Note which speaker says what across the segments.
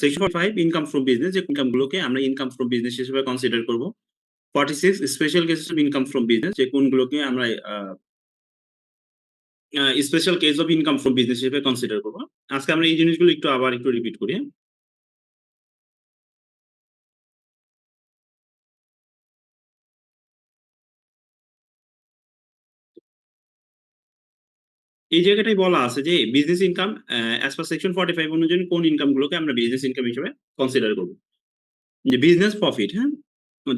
Speaker 1: Section 45 income from business, যে income গুলোকে আমরা ইনকাম ফ্রম বিজনেস হিসেবে কনসিডার করব। 46 special cases of income from business, যে কোনগুলোকে আমরা special case of income from business হিসেবে কনসিডার করব। আজকে আমরা এই জিনিসগুলো আবার একটু রিপিট করি। এই জায়গাটাই বলা আছে যে business income as per section 45 অনুযায়ী কোন ইনকাম গুলোকে আমরা বিজনেস ইনকাম হিসেবে কনসিডার করব। যে বিজনেস প্রফিট, হ্যাঁ,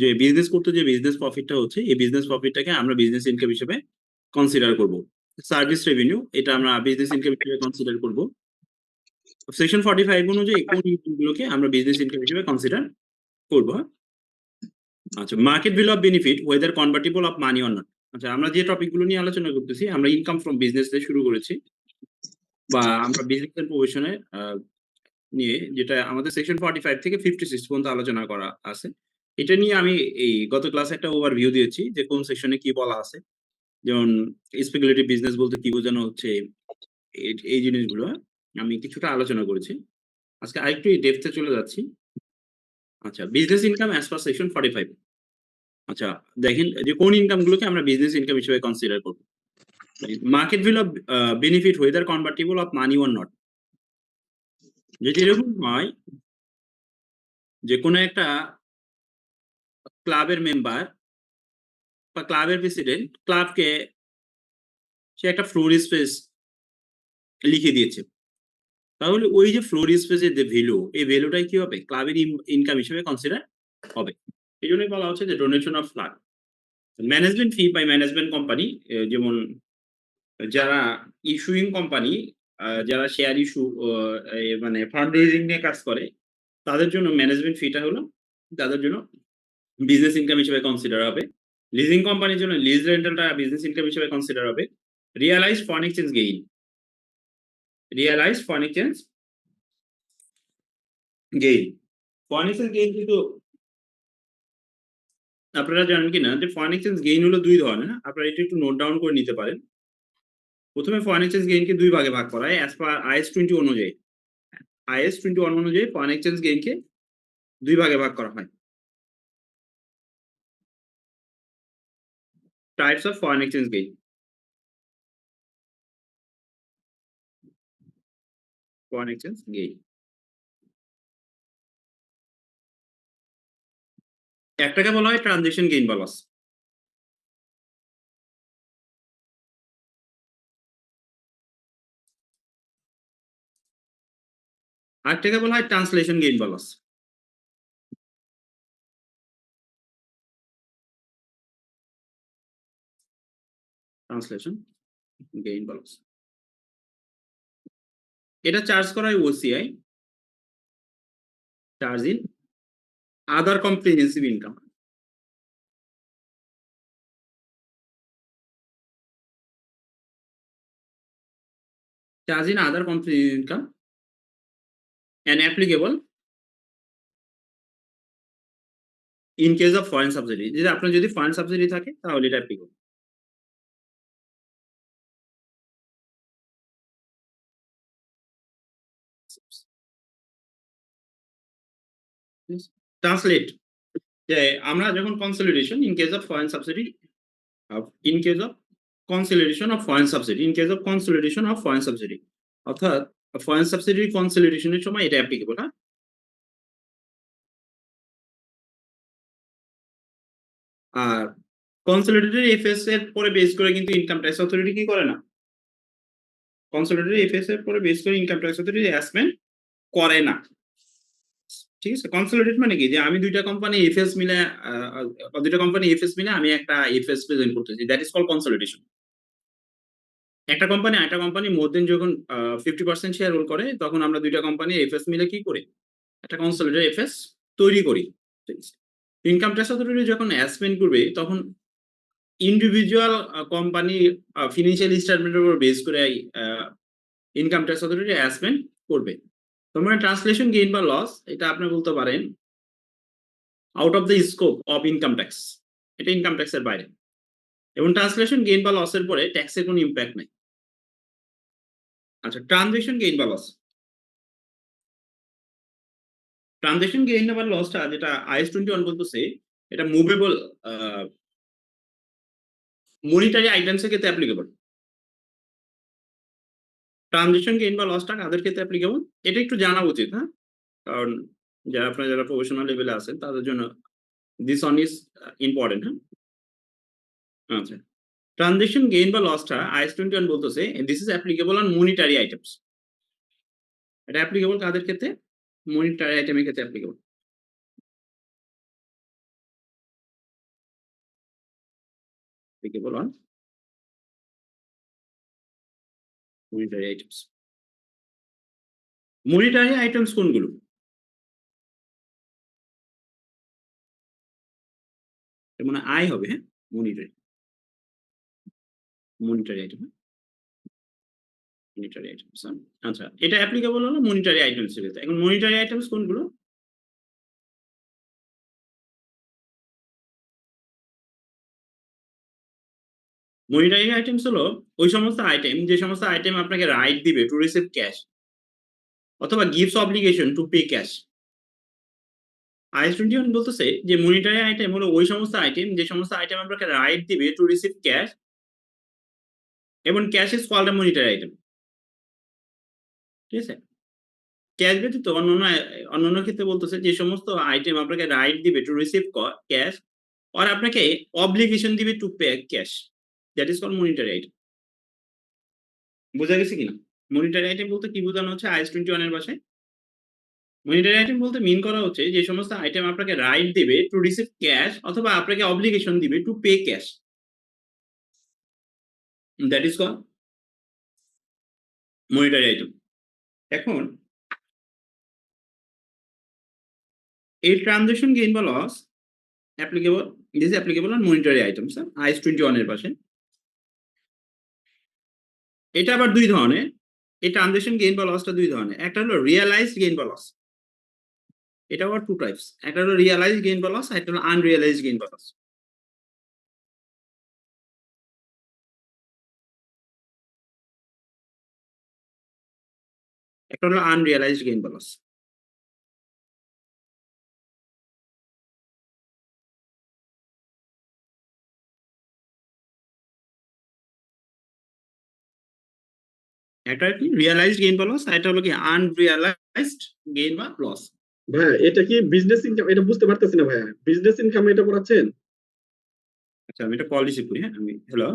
Speaker 1: যে বিজনেস করতে যে বিজনেস প্রফিটটা হচ্ছে, এই বিজনেস প্রফিটটাকে আমরা বিজনেস ইনকাম হিসেবে কনসিডার করব। সার্ভিস রেভিনিউ, এটা আমরা বিজনেস ইনকাম হিসেবে কনসিডার করব। সেকশন 45 অনুযায়ী কোন ইনকাম গুলোকে আমরা বিজনেস ইনকাম হিসেবে কনসিডার করব। আচ্ছা, market value of benefit weather convertible of money or not. আচ্ছা, আমরা যে টপিক গুলো নিয়ে আলোচনা করতেছি, আমরা ইনকাম ফ্রম বিজনেস দিয়ে শুরু করেছি, বা আমরা বিজনেস এন্ড প্রফেশনে নিয়ে, যেটা আমাদের সেকশন 45 থেকে 56 পর্যন্ত আলোচনা করা আছে। এটা নিয়ে আমি এই গত ক্লাসে একটা ওভারভিউ দিয়েছি যে কোন সেকশনে কি বলা আছে। যেমন স্পেকুলেটিভ বিজনেস বলতে কি বোঝানো হচ্ছে, এই জিনিসগুলো আমি কিছুটা আলোচনা করেছি। আজকে আরেকটু ডেপথে চলে যাচ্ছি। আচ্ছা, business income as per section 45। আচ্ছা, দেখেন যে কোন ইনকাম গুলোকে আমরা বিজনেস ইনকাম হিসেবে কনসিডার করব। Market value of benefit weather convertible of money or not. যদি এরকম হয় যে কোনো একটা ক্লাবের মেম্বার বা ক্লাবের প্রেসিডেন্ট ক্লাবকে সে একটা ফ্লোর স্পেস লিখে দিয়েছে, তাহলে ওই যে ফ্লোর স্পেসের যে ভ্যালু, এই ভ্যালুটাই কি হবে, ক্লাবের ইনকাম হিসেবে কনসিডার হবে। এই জন্যই বলা হচ্ছে যে donation of flat. Management fee by management company, যেমন যারা ইস্যুইং কোম্পানি, যারা শেয়ার ইস্যু মানে ফান্ড রেজিং নিয়ে কাজ করে, তাদের জন্য ম্যানেজমেন্ট ফিটা হলো তাদের জন্য বিজনেস ইনকাম হিসেবে কনসিডার হবে। লিজিং কোম্পানির জন্য লিজ রেন্টালটা বিজনেস ইনকাম হিসেবে কনসিডার হবে। Realise foreign exchange gain, realise foreign exchange gain, foreign exchange gain কিন্তু আপনারা জানেন কিনা যে ফরেন এক্সচেঞ্জ গেইন হলো দুই ধরনের। আপনারা এটা একটু নোট ডাউন করে নিতে পারেন। প্রথমে ফরেন এক্সচেঞ্জ গেইনকে দুই ভাগে ভাগ করা হয় অ্যাজ পার আইএস 20 অনুযায়ী। আইএস 21 অনুযায়ী ফরেন এক্সচেঞ্জ গেইনকে দুই ভাগে ভাগ করা হয়। Types of foreign exchange gain. Foreign exchange gain একটাকে বলা হয় ট্রানজাকশন গেইন বা লস। আরেকটাকে বলা হয় ট্রান্সলেশন গেইন বা লস। ট্রান্সলেশন গেইন বা লস, এটা চার্জ করা হয় OCI, charge in other comprehensive income. Charge in other comprehensive income and applicable in case of foreign subsidy। যদি আপনার যদি ফরেন সাবসিডি থাকে তাহলে এটা applicable। ট্রান্সলেট, যে আমরা যখন consolidation in case of foreign subsidy, in case of consolidation of foreign subsidy, in case of consolidation of foreign subsidy, অর্থাৎ ফরেন সাবসিডি কনসলিডেশনের সময় এটা অ্যাপ্লিকেবল। হ্যাঁ, আর কনসলিডেটেড এফএস এর পরে বেস করে কিন্তু ইনকাম ট্যাক্স অথরিটি কি করে না, কনসলিডেটেড এফএস এর পরে বেস করে ইনকাম ট্যাক্স অথরিটি অ্যাসেসমেন্ট করে না। ঠিক আছে, কনসলিডেট মানে কি, যে আমি দুইটা কোম্পানি এফএস মিলে, দুইটা কোম্পানি এফএস মিলে আমি একটা এফএস প্রেজেন্ট করতেছি, দ্যাট ইজ কল্ড কনসলিডেশন। একটা কোম্পানি আরেকটা কোম্পানি মোর দেন যখন 50% শেয়ার হোল্ড করে, তখন আমরা দুইটা কোম্পানি এফএস মিলে কি করি, একটা কনসলিডেটেড এফএস তৈরি করি। ইনকাম ট্যাক্স অথরিটি যখন অ্যাসেসমেন্ট করবে, তখন ইন্ডিভিজুয়াল কোম্পানি ফিনান্সিয়াল স্টেটমেন্টের উপর বেস করে ইনকাম ট্যাক্স অথরিটি অ্যাসেসমেন্ট করবে। তার মানে ট্রান্সলেশন গেইন বা লস, এটা আপনি বলতে পারেন out of the scope of income tax, এটা ইনকাম ট্যাক্সের বাইরে। এবং ট্রান্সলেশন গেইন বা লসের পরে ট্যাক্সের কোনো ইম্প্যাক্ট নাই। আচ্ছা, ট্রানজাকশন গেইন বা লস, ট্রানজাকশন গেইন আবার লসটা যেটা আইএস 21 বলতেছে, এটা মুভেবল মনিটারি আইটেমস এর ক্ষেত্রে অ্যাপ্লিকেবল। ট্রানজাকশন গেইন বা লসটা কাদের ক্ষেত্রে অ্যাপ্লিকেবল এটা একটু জানা উচিত, হ্যাঁ? কারণ যারা প্রফেশনাল লেভেলে আছেন তাদের জন্য দিস ওয়ান ইজ ইম্পর্টেন্ট, হ্যাঁ? আচ্ছা। ট্রানজাকশন গেইন বা লসটা আইএস 21 বলতেছে this is applicable on monetary items. এটা অ্যাপ্লিকেবল কাদের ক্ষেত্রে? মনিটারি আইটেমের ক্ষেত্রে applicable. Applicable on monetary items. Monetary items কোনগুলো? এর মানে আই হবে, হ্যাঁ? মনিটারি, মনিটারি আইটেম, হ্যাঁ? মনিটারি আইটেমস, হ্যাঁ? আচ্ছা, এটা অ্যাপ্লিকেবল হলো মনিটারি আইটেমস এর ক্ষেত্রে। এখন মনিটারি আইটেমস কোনগুলো? মনিটারি আইটেমস হলো ওই সমস্ত আইটেম যে সমস্ত আইটেম আপনাকে রাইট দিবে টু রিসিভ ক্যাশ অথবা gives obligation two pay cash. Is 21 বলতেছে যে মনিটারি আইটেম হলো ওই সমস্ত আইটেম যে সমস্ত আইটেম আপনাকে রাইট দিবে টু রিসিভ ক্যাশ এবং cash is called a monetary item. ঠিক আছে? ক্যাশ ব্যতীত অন্যান্য ক্ষেত্রে বলতেছে যে সমস্ত আইটেম আপনাকে রাইট দিবে টু রিসিভ ক্যাশ আর আপনাকে অব্লিগেশন দিবে to pay cash, that is called monetary item. বোঝা গেছে কিনা? মনিটারি আইটেম বলতে কি বোঝানো হচ্ছে আইএস 21 এর ভাষায়? মনিটারি আইটেম বলতে মিন করা হচ্ছে যে সমস্ত আইটেম আপনাকে রাইট দিবে টু রিসিভ ক্যাশ অথবা আপনাকে অব্লিগেশন দিবে to pay cash, that is called monetary item. এখন এই ট্রানজাকশন গেইন বা loss applicable, this applicable on monetary items, IS 21 এর ভাষায়। এটা আবার দুই ধরনের। এই ট্রানজাকশন গেইন বা লসটা দুই ধরনের। একটা হলো রিয়ালাইজড গেইন বা লস। এটা আবার টু টাইপস। একটা হলো রিয়ালাইজড গেইন বা লস, একটা হলো আনরিয়ালাইজড গেইন বা লস। একটা হলো আনরিয়ালাইজড গেইন বা লস। একটা কি রিয়ালাইজড গেইন বা লস, আর একটা হলো কি আনরিয়ালাইজড গেইন বা লস।
Speaker 2: ভাইয়া এটা কি বিজনেস ইনকাম? এটা বুঝতে পারতেছি না ভাইয়া, বিজনেস ইনকাম এটা পড়াচ্ছেন?
Speaker 1: আচ্ছা, আমি এটা কল রিসিভ করি, হ্যাঁ? আমি হ্যালো।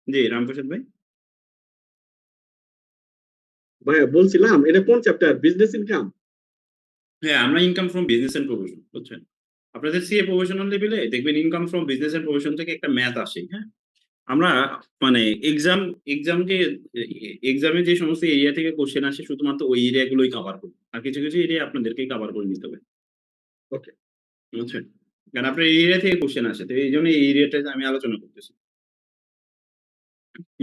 Speaker 1: জি, রামপ্রসাদ ভাই।
Speaker 2: ভাইয়া বলছিলাম এটা কোন চ্যাপ্টার, বিজনেস ইনকাম?
Speaker 1: হ্যাঁ, আমরা income from business and profession, বুঝছেন? আপনাদের সিএ প্রফেশনাল লেভেলে দেখবেন income from business and profession থেকে একটা ম্যাথ আসে, হ্যাঁ? আমরা মানে এক্সাম যে এক্সামে যে সমস্ত এরিয়া থেকে কোশ্চেন আসে শুধুমাত্র ওই এরিয়া গুলোই কভার করব। আর কিছু, কিছু এরিয়া আপনাদেরকেই কভার করে নিতে হবে।
Speaker 2: ওকে।
Speaker 1: বুঝছেন? কারণ আপনার এই এরিয়া থেকে কোশ্চেন আসে। তো এইজন্য এই এরিয়াটা আমি আলোচনা করতেছি।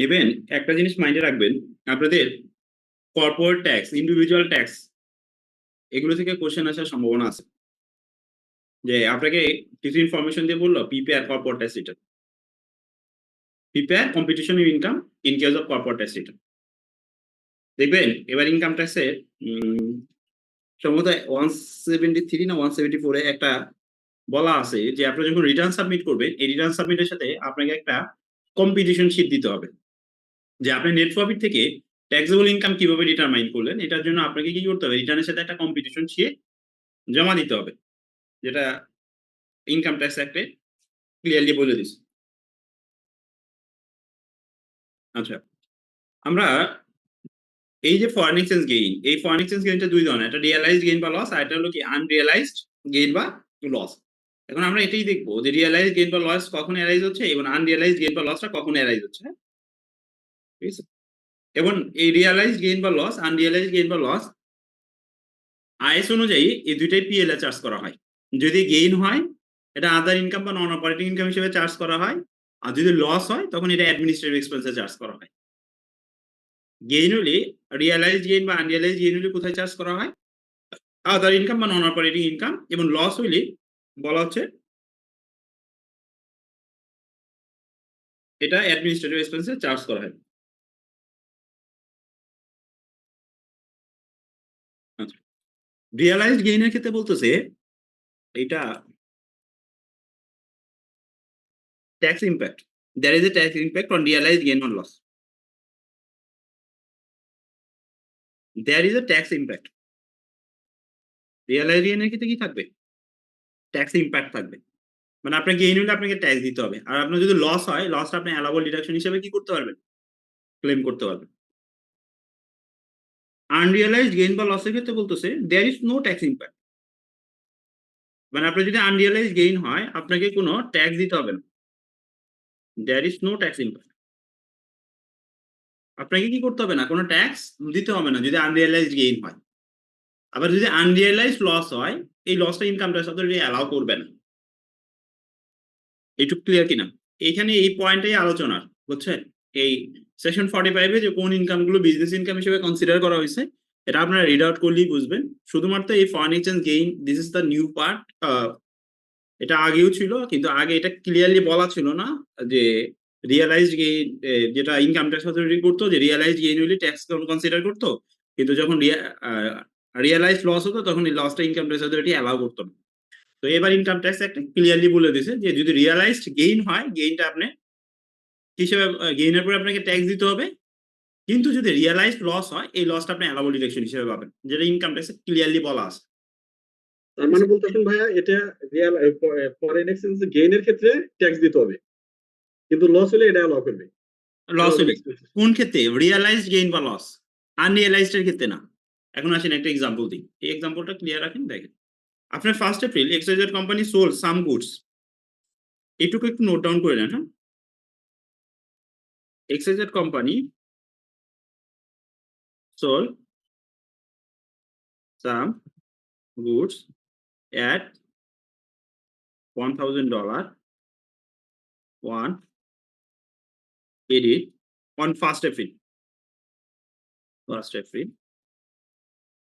Speaker 1: ইভেন একটা জিনিস মাইন্ডে রাখবেন, আপনাদের কর্পোরেট ট্যাক্স, ইন্ডিভিজুয়াল ট্যাক্স এগুলো থেকে কোশ্চেন আসার সম্ভাবনা আছে। যে আপনাকে কিছু ইনফরমেশন দিয়ে বলল prepare corporate tax return. Prepare competition income in case of corporate tax return. দেখবেন এবার ইনকাম ট্যাক্সের সম্ভবত 173 না 174 এ একটা বলা আছে যে আপনি যখন রিটার্ন সাবমিট করবেন, এই রিটার্ন সাবমিটের সাথে আপনাকে একটা কম্পিটিশন শীট দিতে হবে। যে আপনি নেট প্রফিট থেকে ট্যাক্সেবল ইনকাম কিভাবে ডিটারমাইন করলেন, এটার জন্য আপনাকে কি করতে হবে? রিটার্নের সাথে একটা কম্পিটিশন শীট জমা দিতে হবে। যেটা ইনকাম ট্যাক্স অ্যাক্টে ক্লিয়ারলি বলে দিছে। আচ্ছা, আমরা এই যে ফরেন এক্সচেঞ্জ গেইন, এই ফরেন এক্সচেঞ্জ গেইনটা দুই ধরনের, একটা রিয়ালাইজড গেইন বা লস, আর একটা হলো কি আনরিয়ালাইজড গেইন বা লস। এখন আমরা এটাই দেখবো যে রিয়ালাইজড গেইন বা লস কখন অ্যারাইজ হচ্ছে এবং আনরিয়ালাইজড গেইন বা লসটা কখন অ্যারাইজ হচ্ছে, হ্যাঁ? ঠিক আছে? এবং এই রিয়ালাইজড গেইন বা লস, আনরিয়ালাইজড গেইন বা লস আইএস অনুযায়ী এই দুইটাই পিএল এ চার্জ করা হয়। যদি গেইন হয় এটা আদার ইনকাম বা নন অপারেটিং ইনকাম হিসেবে চার্জ করা হয়, আর যদি লস হয় তখন এটা অ্যাডমিনিস্ট্রেটিভ এক্সপেন্সে চার্জ করা হয়। গেইন হলে রিয়ালাইজড গেইন বা আনরিয়ালাইজড গেইন হলে কোথায় চার্জ করা হয়? আদার ইনকাম বা নন অপারেটিং ইনকাম, এবং লস হইলে বলা হচ্ছে এটা অ্যাডমিনিস্ট্রেটিভ এক্সপেন্সে চার্জ করা হয়। আচ্ছা, রিয়ালাইজড গেইন এর ক্ষেত্রে বলতেছে এটা tax impact, there is a tax impact on realized gain or loss, there is a tax impact। Realised gain এর ক্ষেত্রে কি থাকবে? ট্যাক্স ইমপ্যাক্ট থাকবে। মানে আপনার গেইন হলে আপনাকে ট্যাক্স দিতে হবে, আর আপনার যদি লস হয় লসটা আপনি অ্যালাউবল ডিডাকশন হিসেবে কি করতে পারবেন? ক্লেম করতে পারবেন। আনরিয়ালাইজড গেইন বা লসের ক্ষেত্রে বলতেছে there is no tax impact, মানে আপনার যদি আনরিয়ালাইজড গেইন হয় আপনাকে কোনো ট্যাক্স দিতে হবে না, there is no tax impact. আপনাকে কি করতে হবে না, কোনো ট্যাক্স দিতে হবে না যদি আনরিয়ালাইজড গেইন হয়। আবার যদি আনরিয়ালাইজড লস হয় এই লসটা ইনকাম ট্যাক্স অথরিটি অ্যালাউ করবে না। এইটুকু ক্লিয়ার কিনা? এইখানে এই পয়েন্টটাই আলোচনা, বুঝছেন? এই সেকশন 45 এ যে কোন ইনকাম গুলো বিজনেস ইনকাম হিসেবে কনসিডার করা হয়েছে এটা আপনারা রিড আউট করলেই বুঝবেন। শুধুমাত্র এই foreign exchange gain this is the new part. এটা আগেও ছিল কিন্তু আগে এটা ক্লিয়ারলি বলা ছিল না যে রিয়ালাইজড গেইন যেটা ইনকাম ট্যাক্স অথরিটি করতো যে রিয়ালাইজড গেইন হইলে ট্যাক্স কনসিডার করতো, কিন্তু যখন রিয়ালাইজড লস হতো তখন এই লসটা ইনকাম ট্যাক্স অথরিটি অ্যালাউ করতো না। তো এবার ইনকাম ট্যাক্স একটা ক্লিয়ারলি বলে দিয়েছে যে যদি রিয়ালাইজড গেইন হয় গেইনটা আপনি হিসেবে গেইনের পরে আপনাকে ট্যাক্স দিতে হবে, কিন্তু যদি রিয়ালাইজড লস হয় এই লসটা আপনি অ্যালাউবল ডিডাকশন হিসেবে পাবেন, যেটা ইনকাম ট্যাক্সে ক্লিয়ারলি বলা আছে।
Speaker 2: তার মানে বলতেছেন ভাইয়া এটা রিয়াল ফরেন এক্সচেঞ্জ গেইন এর ক্ষেত্রে ট্যাক্স দিতে হবে, কিন্তু লস হলে এটা অ্যালাউ করবে।
Speaker 1: লস
Speaker 2: অ্যালাউবল
Speaker 1: হলে
Speaker 2: এক্সপেন্স।
Speaker 1: কোন ক্ষেত্রে? রিয়ালাইজড গেইন বা লস, আনরিয়ালাইজড এর ক্ষেত্রে না। এখন আসেন একটা এক্সাম্পল দিই, এই এক্সাম্পলটা ক্লিয়ার রাখেন। দেখেন আপনার 1 এপ্রিল এক্সওয়াইজেড কোম্পানি সোল্ড সাম গুডস, এটুকু একটু নোট ডাউন করে নেন, হ্যাঁ? XYZ company sold some goods at $1,000 one edit on 1st April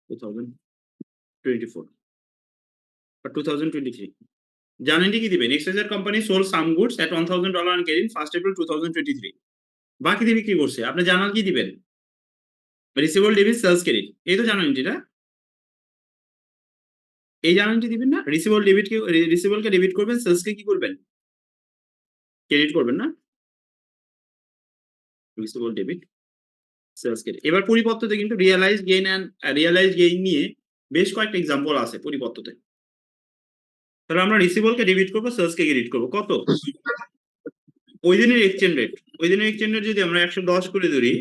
Speaker 1: 2024 or 2023। জানেন কি দিবেন? XYZ company sold some goods at $1,000 on April 1st April 2023, বাকি দিয়ে বিক্রি করছে। আপনি জানান কি দিবেন? রিসিভেবল ডেবিট সেলস ক্রেডিট, এই তো জানেন এটা, এই জার্নালটি দিবেন না? রিসিভেবল কে ডেবিট করবেন, সেলস কে কি করবেন? ক্রেডিট করবেন না? Receivable debit sales credit. এবার পরিপত্রতে কিন্তু realised gain and realised gain নিয়ে বেশ কয়েকটা এক্সাম্পল আছে পরিপত্রতে। তাহলে আমরা রিসিভেবল কে ডেবিট করব, সেলস কে ক্রেডিট করব। কত? ওই দিনের এক্সচেঞ্জ রেট, ওই দিনের এক্সচেঞ্জ রেট যদি আমরা 110 করে ধরি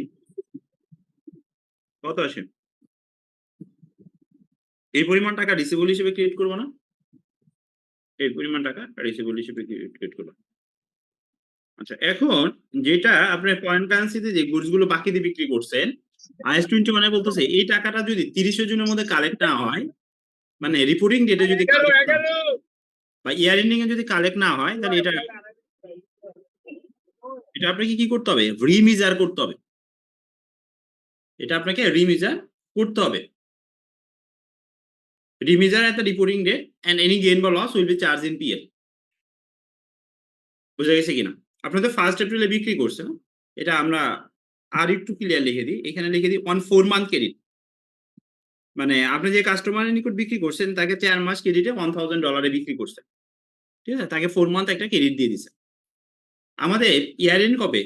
Speaker 1: কত আসে? এই পরিমাণ টাকা রিসিভেবল হিসেবে ক্রেডিট করব না? এই পরিমাণ টাকা রিসিভেবল হিসেবে ক্রেডিট করব। আচ্ছা, এখন যেটা আপনি ফরেন কারেন্সিতে যে গুডস গুলো বাকি দিয়ে বিক্রি করছেন, IAS 21 এ বলতেছে এই টাকাটা যদি 30 জনের মধ্যে কালেক্ট না হয়, মানে রিপোর্টিং ডেটে যদি কালেক্ট না হয় বা ইয়ার এন্ডিং এ যদি কালেক্ট না হয় তাহলে এটা আপনাকে কি করতে হবে? রিমিজার করতে হবে। এটা আপনাকে রিমিজার করতে হবে। রিমিজার at the reporting date and any gain বা loss will be charged in PL। বুঝা গেছে কিনা? আপনাদের 1st এপ্রিলে বিক্রি করছে না? এটা আমরা আর একটু ক্লিয়ার লিখে দিই। এখানে লিখে দিই অন 4 মান্থ ক্রেডিট। মানে আপনি যে কাস্টমারের নিকট বিক্রি করছেন তাকে 4 মাস ক্রেডিটে $1,000 এ বিক্রি করছেন। ঠিক আছে? তাকে 4 মান্থ একটা ক্রেডিট দিয়ে দিছেন। আমাদের ইয়ার এন্ড কবে?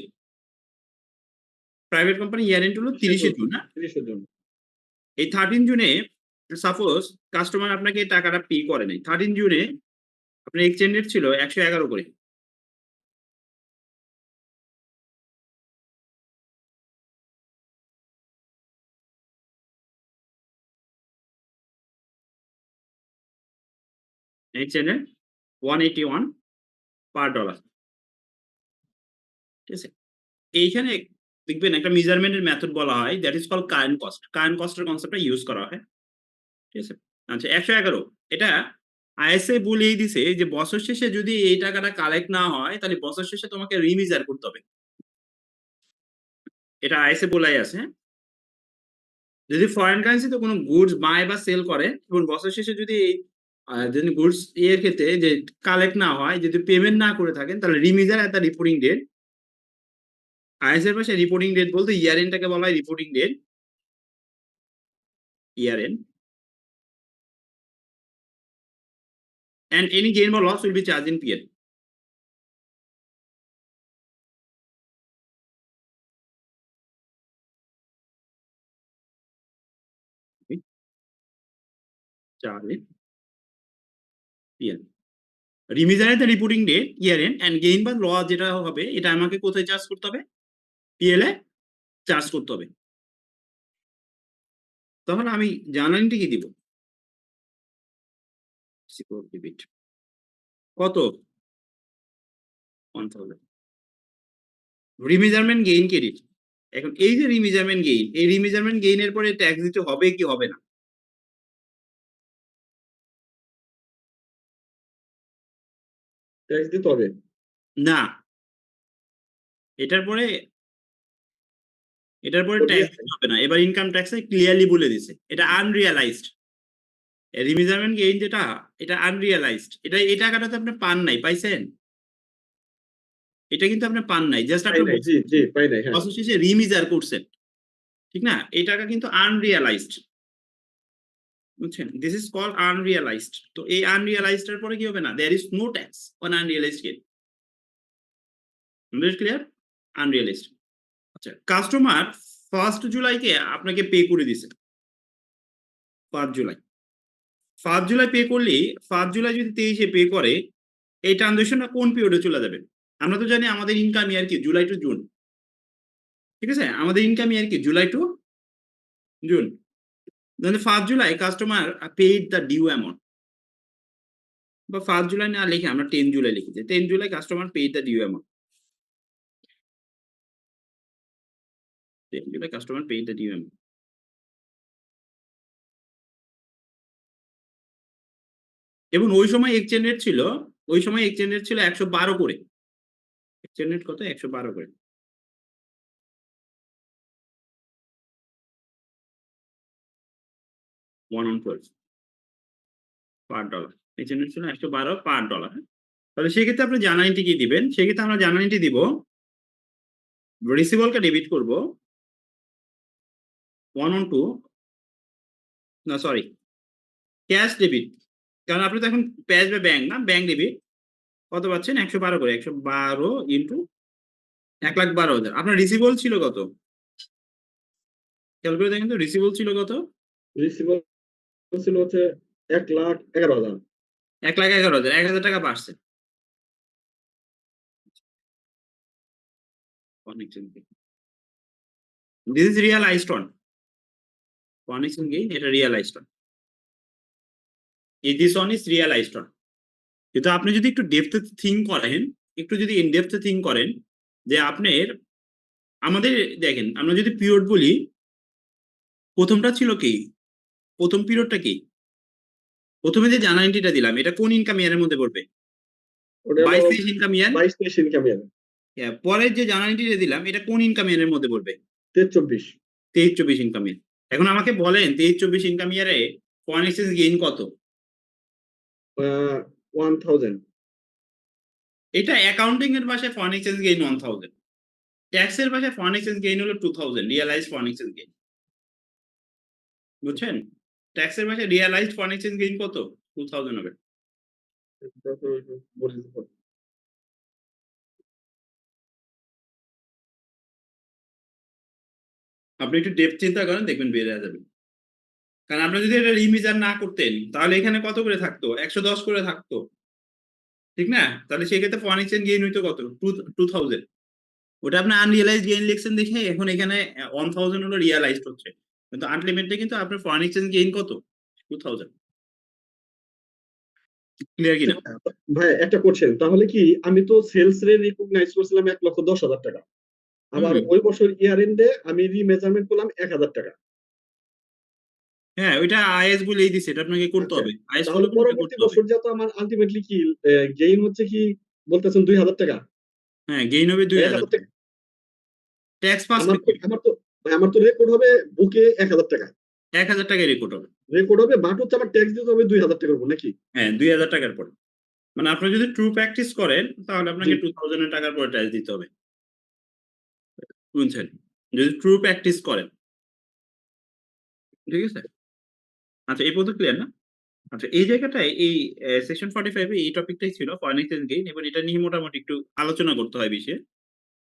Speaker 1: প্রাইভেট কোম্পানি ইয়ার এন্ড হলো 30 জুন না?
Speaker 2: 30 এর জন্য।
Speaker 1: এই 13 জুনে সাপোজ কাস্টমার আপনাকে টাকাটা পে করে নাই। 13 জুনে আপনার এক্সচেঞ্জ রেট ছিল 111 করে। Exchange 181 per dollar. ঠিক আছে? এইখানে দেখবেন একটা মেজারমেন্টের মেথড বলা হয় that is called current cost. Current কস্টের কনসেপ্টটা ইউজ করা হয়। ঠিক আছে? আচ্ছা ১১১ এটা আইএসএ বলেই দিছে যে বছর শেষে যদি এই টাকাটা কালেক্ট না হয় তাহলে বছর শেষে তোমাকে রিমিজার করতে হবে। এটা আইএসএ বলাই আছে, হ্যাঁ? যদি ফরেন কারেন্সিতে কোনো গুডস বাই বা সেল করে এবং বছর শেষে যদি যদি গুডস এর ক্ষেত্রে যে কালেক্ট না হয়, যদি পেমেন্ট না করে থাকেন তাহলে remeasure at the reporting date. IS এর ভাষায় রিপোর্টিং ডেট বলতে ইয়ার এন্ডটাকে বলা হয় reporting date, year end. And any gain or loss will be charged in PL. Charged in PL. Remeasure at the reporting date, year end, and gain বা loss যেটা হবে এটা আমাকে কোথায় চার্জ করতে হবে? পিএল এ চার্জ করতে হবে। তখন আমি জার্নালিটি কি দিব? ডেবিট কত? 1000। রিমেজারমেন্ট গেইন ক্রেডিট। এখন এই যে রিমেজারমেন্ট গেইন, এই রিমেজারমেন্ট গেইনের পরে ট্যাক্স দিতে হবে কি হবে না?
Speaker 2: ট্যাক্স দিতে হবে।
Speaker 1: না, এটার পরে ট্যাক্স দিতে হবে না। এবার ইনকাম ট্যাক্সে ক্লিয়ারলি বলে দিছে এটা আনরিয়ালাইজড। রিমেজারমেন্ট গেইন যেটা এটা আনরিয়ালাইজড। এটা এই টাকাটা তো আপনি পান নাই, পাইছেন? এটা কিন্তু আপনি পান নাই, জাস্ট
Speaker 2: পাই
Speaker 1: আপনি
Speaker 2: নাই, জি জি পাই নাই, হ্যাঁ।
Speaker 1: বছর শেষে রিমিজার করছেন, ঠিক না? এই টাকা কিন্তু আনরিয়ালাইজড, বুঝছেন? This is called unrealised. তো এই আনরিয়ালাইজড এর পরে কি হবে না? There is no tax on unrealised gain. Clear? Unrealised. আচ্ছা, কাস্টমার 1 জুলাইকে আপনাকে পে করে দিছে। 5 জুলাই। 5 জুলাই পে করলেই 5 জুলাই যদি 23 এ পে করে, এই ট্রানজাকশনটা কোন পিরিয়ডে চলে যাবে? আমরা তো জানি আমাদের ইনকাম ইয়ার কি জুলাই টু জুন। ঠিক আছে? আমাদের ইনকাম ইয়ার কি July two June. Then 1 July customer paid the due amount. বা 1 জুলাই না লিখে আমরা 10 জুলাই লিখি যে 10 July customer paid the due amount. 10 July customer paid the due amount. এবং ওই সময় এক্সচেঞ্জ রেট ছিল, ওই সময় এক্সচেঞ্জ রেট ছিল 112 করে। এক্সচেঞ্জ রেট কত? 112 করে। 1 on 12 per dollar. Exchange rate ছিল 112 পার ডলার। তাহলে সেক্ষেত্রে আপনি জার্নালিটি কি দিবেন? সেক্ষেত্রে আমরা জার্নালিটি দিব, রিসিভেবলকে ডেবিট করব 1 on 2, না সরি, ক্যাশ ডেবিট। কারণ আপনি তো এখন ক্যাশ বা ব্যাংক না, ব্যাংক ডেবিট। কত পাচ্ছেন? 112 করে। 112 ইনটু 1,12,000। আপনার রিসিভেবল ছিল কত? খেয়াল করে দেখেন তো রিসিভেবল ছিল কত?
Speaker 2: রিসিভেবল ছিল হচ্ছে 1,11,000।
Speaker 1: 1,11,000। 1,000 টাকা বাড়ছে। This is realised one. Foreign exchange gain এটা realised one. This one is realised one. কিন্তু আপনি যদি একটু ডেপথে থিঙ্ক করেন, একটু যদি ইন ডেপথে থিঙ্ক করেন যে আপনার আমাদের দেখেন আমরা যদি পিরিয়ড বলি, প্রথমটা ছিল কি? প্রথম পিরিয়ডটা কি? প্রথমে যে জার্নালিটিটা দিলাম এটা কোন ইনকাম ইয়ারের মধ্যে পড়বে?
Speaker 2: ওটা হলো
Speaker 1: 22-23 ইনকাম ইয়ার।
Speaker 2: 22-23 ইনকাম ইয়ার।
Speaker 1: পরের যে জার্নালিটিটা দিলাম এটা কোন ইনকাম ইয়ারের মধ্যে পড়বে?
Speaker 2: 23-24।
Speaker 1: 23-24 ইনকাম ইয়ার। এখন আমাকে বলেন 23-24 ইনকাম ইয়ারে ফরেন এক্সচেঞ্জ গেইন কত?
Speaker 2: 1000।
Speaker 1: এটা অ্যাকাউন্টিং এর ভাষায় ফরেন এক্সচেঞ্জ গেইন 1000। ট্যাক্স এর ভাষায় ফরেন এক্সচেঞ্জ গেইন হলো 2000, রিয়ালাইজড ফরেন এক্সচেঞ্জ গেইন। বুঝছেন? ট্যাক্স এর ভাষায় রিয়ালাইজড ফরেন এক্সচেঞ্জ গেইন কত? 2000 হবে।
Speaker 2: বলে দিতে হবে।
Speaker 1: আপনি একটু ডেপথ চিন্তা করেন দেখবেন বের হয়ে যাবে। কারণ আপনি যদি এটা রিমিজার না করতেন তাহলে এখানে কত করে থাকতো? 110 করে থাকতো। ঠিক না? তাহলে সেক্ষেত্রে ফরেন এক্সচেঞ্জ গেইন হইতো কত? 2000। ওটা আপনি আনরিয়ালাইজড গেইন লিখছেন দেখে এখন এখানে 1000 হলো রিয়ালাইজড হচ্ছে। কিন্তু আলটিমেটলি কিন্তু আপনার ফরেন এক্সচেঞ্জ গেইন কত? 2000। ক্লিয়ার কিনা?
Speaker 2: ভাই একটা কোশ্চেন, তাহলে কি আমি তো সেলস রে রিকগনাইজ করছিলাম 1,10,000 টাকা, আবার
Speaker 1: হুম।
Speaker 2: ওই বছর ইয়ার এন্ডে আমি রিমেজারমেন্ট করলাম 1,000 টাকা।
Speaker 1: হ্যাঁ, ওইটা আইএস বলেই দিছে, এটা আপনাকে করতে
Speaker 2: আচ্ছা,
Speaker 1: হবে, আইএস
Speaker 2: তাহলে
Speaker 1: ফলো করে এটা
Speaker 2: পরবর্তী
Speaker 1: করতে হবে।
Speaker 2: বছর যত আমার আলটিমেটলি কি গেইন হচ্ছে কি বলতেছেন 2,000 টাকা?
Speaker 1: হ্যাঁ, গেইন হবে
Speaker 2: না
Speaker 1: 2000
Speaker 2: 1,000
Speaker 1: টাকা
Speaker 2: টাকা?
Speaker 1: ট্যাক্স
Speaker 2: আমার তো
Speaker 1: পার্সপেক্টিভ।
Speaker 2: আমার তো ভাই, আমার তো রেকর্ড হবে বুকে 1,000 টাকা
Speaker 1: 1000 টাকায় রেকর্ড হবে।
Speaker 2: রেকর্ড হবে, বাট হচ্ছে আমার ট্যাক্স দিতে হবে 2,000 টাকার উপর নাকি?
Speaker 1: হ্যাঁ, 2000 টাকার পর। মানে আপনি যদি ট্রু প্র্যাকটিস করেন তাহলে
Speaker 2: জি।
Speaker 1: আপনাকে 2000 টাকার পরে ট্যাক্স দিতে হবে। বুঝছেন? যদি ট্রু প্র্যাকটিস করেন। ঠিক আছে? আচ্ছা, এই পর্যন্ত ক্লিয়ার না? আচ্ছা, এই জায়গাটায় এই সেকশন 45 এ এই টপিকটাই ছিল ফরেন এক্সচেঞ্জ গেইন, এবং এটা নিয়ে মোটামুটি একটু আলোচনা করতে হয় বেশি।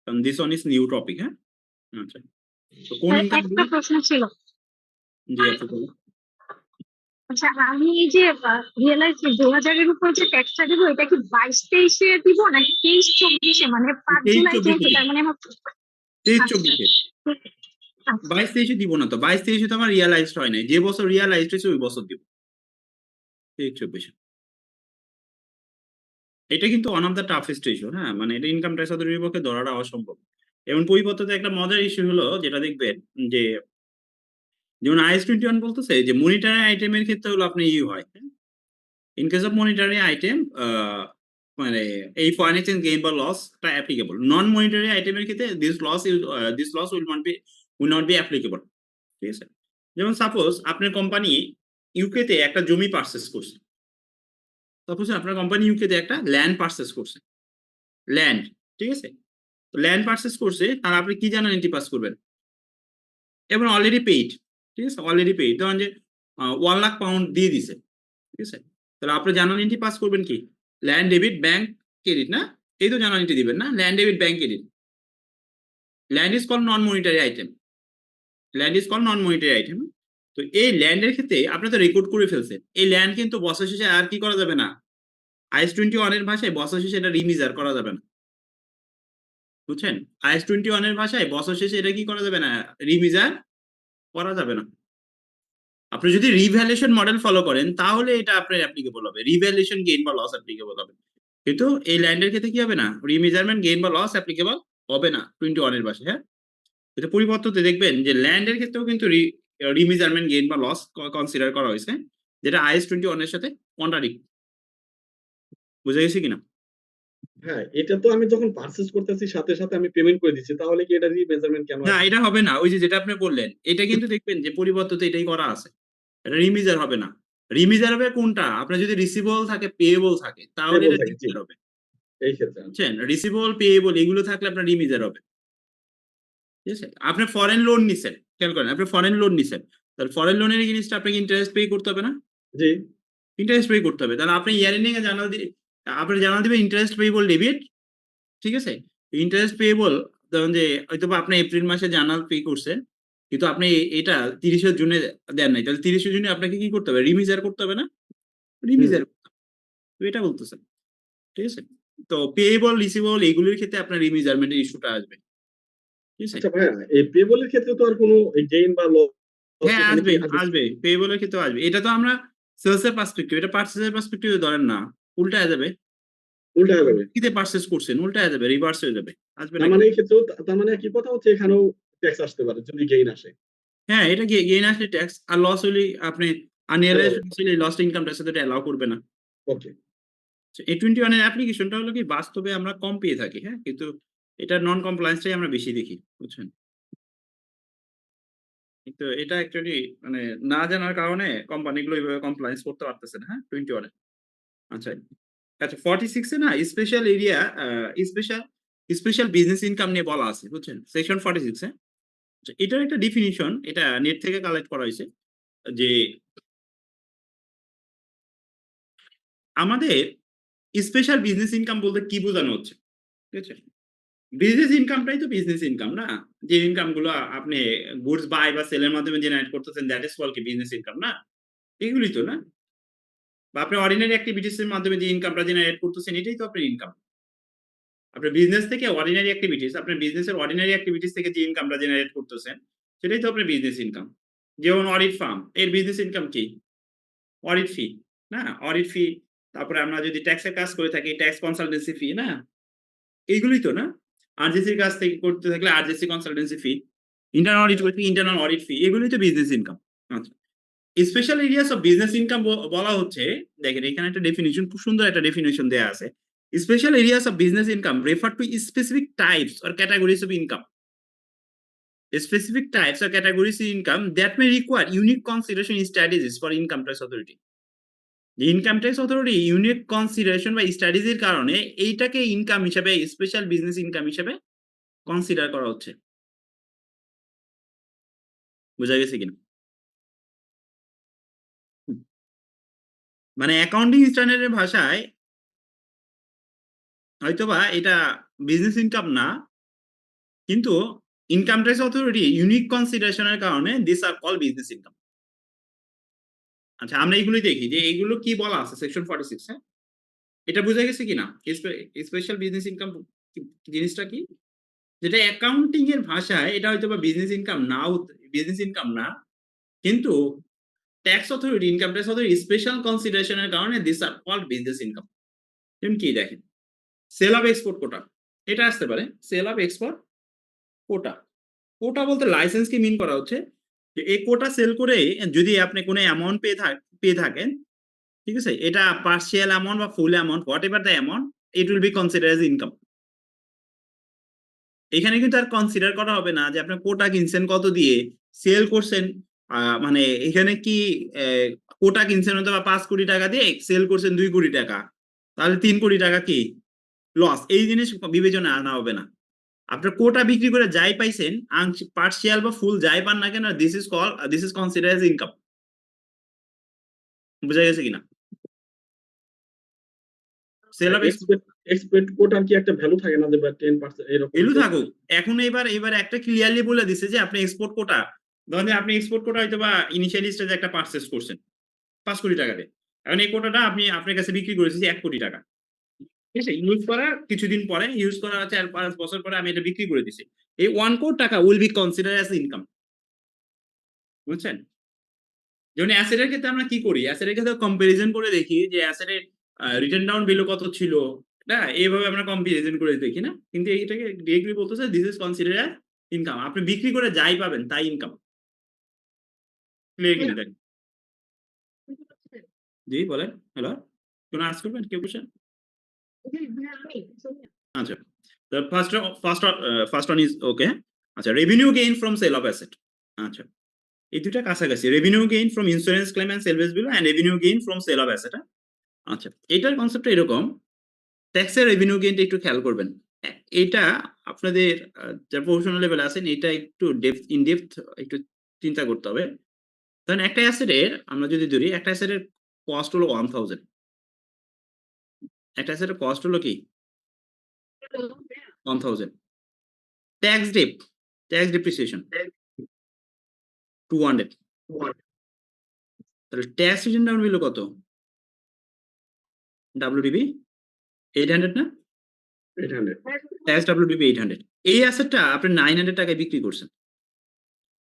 Speaker 1: কারণ this one is new topic, হ্যাঁ? আচ্ছা। তো কোন ইনকাম
Speaker 3: একটা
Speaker 1: গুলো?
Speaker 3: প্রশ্ন ছিল।
Speaker 1: জি, আপু বলুন।
Speaker 3: আচ্ছা, আমি এই যে রিয়েলাইজ 2000 এর উপর যে ট্যাক্সটা দিব, এটা কি 22-23 এ দিব নাকি 23-24 মানে 5 জুলাই
Speaker 1: 23-24
Speaker 3: যেহেতু,
Speaker 1: এ দিব।
Speaker 3: তার মানে আমার। আচ্ছা
Speaker 1: 23-24 এ।
Speaker 3: আচ্ছা
Speaker 1: 22-23 এ দিব না তো। 22-23 এ তো আমার রিয়ালাইজড হয় নাই। যে বছর রিয়ালাইজড হইছে ওই বছর দিব। 23-24 এ। এটা কিন্তু one of the toughest issue, হ্যাঁ? মানে এটা ইনকাম ট্যাক্স অথরিটির পক্ষে ধরাটা অসম্ভব। এবং পরিপত্রতে একটা মজার ইস্যু হলো যেটা দেখবেন যে, যেমন আইএস 21 বলতেছে যে মনিটারি আইটেমের ক্ষেত্রে হলো আপনি হয়, হ্যাঁ? In case of monetary item মানে এই ফরেন এক্সচেঞ্জ গেইন বা লস টা অ্যাপ্লিকেবল। নন মনিটারি আইটেমের ক্ষেত্রে this loss will not be applicable. ঠিক আছে? যেমন সাপোজ আপনার কোম্পানি ইউকে তে একটা জমি পারচেজ করছে। সাপোজ আপনার কোম্পানি ইউকে তে একটা ল্যান্ড পারচেজ করছে। ল্যান্ড, ঠিক আছে? তো ল্যান্ড পারচেজ করছে, আর আপনি কি জার্নালিটি পাস করবেন? এবং অলরেডি পেইড। ঠিক আছে? Already paid. ধরেন যে 1,00,000 পাউন্ড দিয়ে দিছে। ঠিক আছে? তাহলে আপনি জার্নাল এন্ট্রি পাস করবেন কি? ল্যান্ড ডেবিট ব্যাংক ক্রেডিট, না? এই তো জার্নাল এন্ট্রি দিবেন, না? Land debit bank credit. Land is called non monetary item. Land is called non monetary item. তো এই ল্যান্ডের ক্ষেত্রে আপনি তো রেকর্ড করে ফেলছেন। এই ল্যান্ড কিন্তু বছর শেষে আর কি করা যাবে না? আইএস 21 এর ভাষায় বছর শেষে এটা রিমিজার করা যাবে না। বুঝছেন? আইএস 21 এর ভাষায় বছর শেষে এটা কি করা যাবে না? রিমিজার করা যাবে না। আপনি যদি রিভ্যালুয়েশন মডেল ফলো করেন তাহলে এটা আপনার অ্যাপ্লিকেবল হবে। রিভ্যালুয়েশন গেইন বা লস অ্যাপ্লিকেবল হবে। কিন্তু এই ল্যান্ডের ক্ষেত্রে কি হবে না? রিমেজারমেন্ট গেইন বা লস অ্যাপ্লিকেবল হবে না 21 এর ভাষায়, হ্যাঁ? এটা পরিবর্ততে দেখবেন যে ল্যান্ডের ক্ষেত্রেও কিন্তু রিমেজারমেন্ট গেইন বা লস কনসিডার করা হয়েছে, যেটা আইএস 21 এর সাথে কন্ট্রাডিক্ট। বুঝা গেছে কিনা?
Speaker 2: হ্যাঁ, এটা তো আমি যখন পারচেজ করতেছি সাথে সাথে আমি পেমেন্ট করে দিচ্ছি, তাহলে কি এটা রিমেজারমেন্ট কেন
Speaker 1: না,
Speaker 2: আসবে?
Speaker 1: এটা হবে না। ওই যে যেটা আপনি বললেন, এটা কিন্তু দেখবেন যে পরিবর্ততে এটাই করা আছে। এটা রিমিজার হবে না। রিমিজার হবে কোনটা? আপনার যদি রিসিভেবল থাকে, পেয়েবল থাকে তাহলে
Speaker 2: পেবল
Speaker 1: এটা
Speaker 2: থাকে, জি,
Speaker 1: রিমিজার হবে।
Speaker 2: এই ক্ষেত্রে আচ্ছা।
Speaker 1: বুঝছেন? রিসিভেবল, পেয়েবল এগুলো থাকলে আপনার রিমিজার হবে। ঠিক আছে? আপনি ফরেন লোন নিছেন। খেয়াল করেন, আপনি ফরেন লোন নিছেন। তাহলে ফরেন লোনের এগেইনস্টে আপনাকে ইন্টারেস্ট পে করতে হবে না?
Speaker 2: জি।
Speaker 1: ইন্টারেস্ট পে করতে হবে। তাহলে আপনি ইয়ার এন্ডিং এ আপনি জানাল দিবেন ইন্টারেস্ট পেয়েবল ডেবিট। ঠিক আছে? ইন্টারেস্ট পেয়েবল ধরুন যে হয়তোবা আপনি এপ্রিল মাসে জার্নাল পে করছেন। কিন্তু আপনি এটা 30 শে জুনে দেন নাই। তাহলে 30 শে জুনে আপনাকে কি করতে হবে? রিমিজার করতে হবে না?
Speaker 2: হুম।
Speaker 1: রিমিজার তো এটা বলতেছেন। ঠিক আছে? তো পেয়েবল, রিসিভেবল এগুলোর ক্ষেত্রে আপনার রিমিজারমেন্ট এর ইস্যুটা আসবে। ঠিক আছে?
Speaker 2: আচ্ছা ভাইয়া, এই পেবল এর ক্ষেত্রে তো আর কোনো গেইন বা লস
Speaker 1: হ্যাঁ,
Speaker 2: এখানে কি
Speaker 1: আসবে,
Speaker 2: আসবে?
Speaker 1: আসবে। পেয়েবল এর ক্ষেত্রেও আসবে। এটা তো আমরা সেলস এর পার্সপেক্টিভ, এটা পারচেজ এর পার্সপেক্টিভ এ ধরেন না। উল্টায়া যাবে।
Speaker 2: উল্টা হয়ে যাবে।
Speaker 1: কিতে পারচেজ করছেন, উল্টায়া যাবে, রিভার্স হয়ে যাবে। আসবে না
Speaker 2: তার
Speaker 1: কেন?
Speaker 2: মানে এই ক্ষেত্রেও তার মানে একই কথা হচ্ছে, এখানেও ট্যাক্স আসতে পারে যদি গেইন আসে।
Speaker 1: হ্যাঁ, এটা গেইন আসলে ট্যাক্স, আর লস হইলেই আপনি
Speaker 2: দেওয়া
Speaker 1: আনরিয়ালাইজড
Speaker 2: যাবে।
Speaker 1: লস হইলে লস্ট ইনকাম ট্যাক্স এটা অ্যালাও করবে না।
Speaker 2: ওকে।
Speaker 1: A21 এর অ্যাপ্লিকেশনটা হলো কি বাস্তবে আমরা কম পেয়ে থাকি, হ্যাঁ? কিন্তু এটা নন কমপ্লায়েন্স টাই আমরা বেশি দেখি। বুঝছেন? কিন্তু এটা অ্যাকচুয়ালি মানে না জানার কারণে কোম্পানিগুলো এভাবে কমপ্লায়েন্স করতে পারতেছে না, হ্যাঁ? 21 এ। আচ্ছা। আচ্ছা, 46 এ না special area special special business income নিয়ে বলা আছে, বুঝছেন? সেকশন 46 এ। আচ্ছা, এটার একটা ডেফিনিশন এটা নেট থেকে কালেক্ট করা হইছে যে আমাদের স্পেশাল বিজনেস ইনকাম বলতে কি বোঝানো হচ্ছে? ঠিক আছে? বিজনেস ইনকামটাই তো বিজনেস ইনকাম, না? যে ইনকাম গুলো আপনি গুডস বাই বা সেল এর মাধ্যমে জেনারেট করতেছেন, দ্যাট ইস কল্ড কি বিজনেস ইনকাম, না? এগুলি তো, না? বা আপনি অর্ডিনারি এক্টিভিটিস এর মাধ্যমে যে ইনকামটা জেনারেট করতেছেন এটাই তো আপনার ইনকাম। আপনার বিজনেস থেকে অর্ডিনারি এক্টিভিটিস, আপনার বিজনেসের অর্ডিনারি এক্টিভিটিস থেকে যে ইনকামটা জেনারেট করতেছেন সেটাই তো আপনার বিজনেস ইনকাম। যেমন অডিট ফার্ম এর বিজনেস ইনকাম কি? অডিট ফি, না? অডিট ফি তারপরে আমরা যদি ট্যাক্সের কাজ করে থাকি ট্যাক্স কনসালটেন্সি ফি না, এইগুলোই তো না? আরজেসির কাছ থেকে করতে থাকলে আরজেসি কনসালটেন্সি ফি, ইন্টারনাল অডিট করতে ইন্টারনাল অডিট ফি, এগুলোই তো বিজনেস ইনকাম। আচ্ছা, special areas of business income বলা হচ্ছে, দেখেন এখানে একটা ডেফিনিশন, খুব সুন্দর একটা ডেফিনিশন দেয়া আছে। Special areas of business income refer to specific types or categories of income, specific types or categories of income that may require unique consideration strategies for income tax authority. Income tax authority unique consideration বা স্ট্র্যাটেজির কারণে এইটাকে income হিসেবে, special business income হিসেবে consider করা হচ্ছে। বোঝা গেছে কিনা? মানে অ্যাকাউন্টিং স্ট্যান্ডার্ডের ভাষায় হয়তোবা এটা বিজনেস ইনকাম না, কিন্তু ইনকাম ট্যাক্স অথরিটি ইউনিক কনসিডারেশনের কারণে this are call business income. আচ্ছা, আমরা এইগুলোই দেখি যে এইগুলো কি বলা আছে সেকশন 46। হ্যাঁ, এটা বোঝা গেছে কিনা? স্পেশাল বিজনেস ইনকাম জিনিসটা কি, যেটা অ্যাকাউন্টিং এর ভাষায় এটা হয়তো বা বিজনেস ইনকাম নাও, বিজনেস ইনকাম না, কিন্তু tax authority, income tax authority special কনসিডারেশনের কারণে this are called business income. যেমন কি দেখেন, সেল অফ এক্সপোর্ট কোটা, এটা আসতে পারে সেল অফ এক্সপোর্ট কোটা। কোটা বলতে লাইসেন্সকে মিন করা হচ্ছে যে এই কোটা সেল করে যদি আপনি কোনো অ্যামাউন্ট পেয়ে থাকেন, ঠিক আছে, এটা পার্সিয়াল অ্যামাউন্ট বা full amount, whatever the amount, it will be consider as income. এখানে কিন্তু আর কনসিডার করা হবে না যে আপনার কোটা কিনছেন কত দিয়ে, সেল করছেন মানে এখানে কি কোটা কিনছেন হয়তো বা 5 কোটি টাকা দিয়ে, সেল করছেন 2 কোটি টাকা, তাহলে 3 কোটি টাকা কি লস, এই জিনিস বিবেচনা আনা হবে না। আপনার কোটা বিক্রি করে যাই পাইছেন, আংশিক, পার্সিয়াল বা ফুল যাই পান না কেন, this is consider as income. বোঝা গেছে কিনা? সেল অফ
Speaker 2: এক্সপেক্ট কোটার কি একটা ভ্যালু থাকে না যে 10% এরকম?
Speaker 1: ভ্যালু থাকুক, এখন এবার একটা ক্লিয়ারলি বলে দিছে যে আপনি এক্সপোর্ট কোটা, ধরেন যে আপনি এক্সপোর্ট কোটা হয়তো বা ইনিশিয়ালি স্টেজে একটা পারচেজ করছেন 5 কোটি টাকা দিয়ে, এখন এই কোটাটা আপনার কাছে বিক্রি করেছি 1 কোটি টাকা, ঠিক আছে, ইউজ করার কিছুদিন পরে, ইউজ করার 4-5 বছর পরে আমি এটা বিক্রি করে দিছি, এই 1 কোটি টাকা will be consider as income. বুঝছেন? যেমন অ্যাসেটের ক্ষেত্রে আমরা কি করি, অ্যাসেটের ক্ষেত্রে কম্পারিজন করে দেখি যে অ্যাসেটের রিটেন ডাউন ভ্যালু কত ছিল, না এইভাবে আমরা কম্পারিজন করে দেখি না, কিন্তু এইটাকে ডিরেক্টলি বলতেছে this is consider as income. আপনি বিক্রি করে যাই পাবেন তাই ইনকাম। ক্লিয়ার কিনা দেখেন? জি বলেন। হ্যালো, কোনো আজ করবেন কেউ কোশ্চেন? আচ্ছা, the first one is okay. আচ্ছা, revenue gain from sale of asset. আচ্ছা, এই দুইটা কাছাকাছি, revenue gain from insurance claim and salvage value and revenue gain from sale of asset। আচ্ছা, এটার কনসেপ্টটা এরকম, ট্যাক্সের রেভিনিউ গেইনটা একটু খেয়াল করবেন। এটা আপনাদের যারা প্রফেশনাল লেভেলে আছেন এটা একটু ইন ডেপথ একটু চিন্তা করতে হবে। ধরেন একটা অ্যাসেটের আমরা যদি ধরি, একটা অ্যাসেটের কস্ট হলো 1000, একটা অ্যাসেটের কস্ট হলো কি 1000, ট্যাক্স ডেপ্রিসিয়েশন 200, তাহলে ট্যাক্স রিটার্ন ডাউন ভ্যালু কত? WDB 800 না?
Speaker 2: 800
Speaker 1: ট্যাক্স WDB 800, এই অ্যাসেটটা আপনি 900 টাকায় বিক্রি করছেন,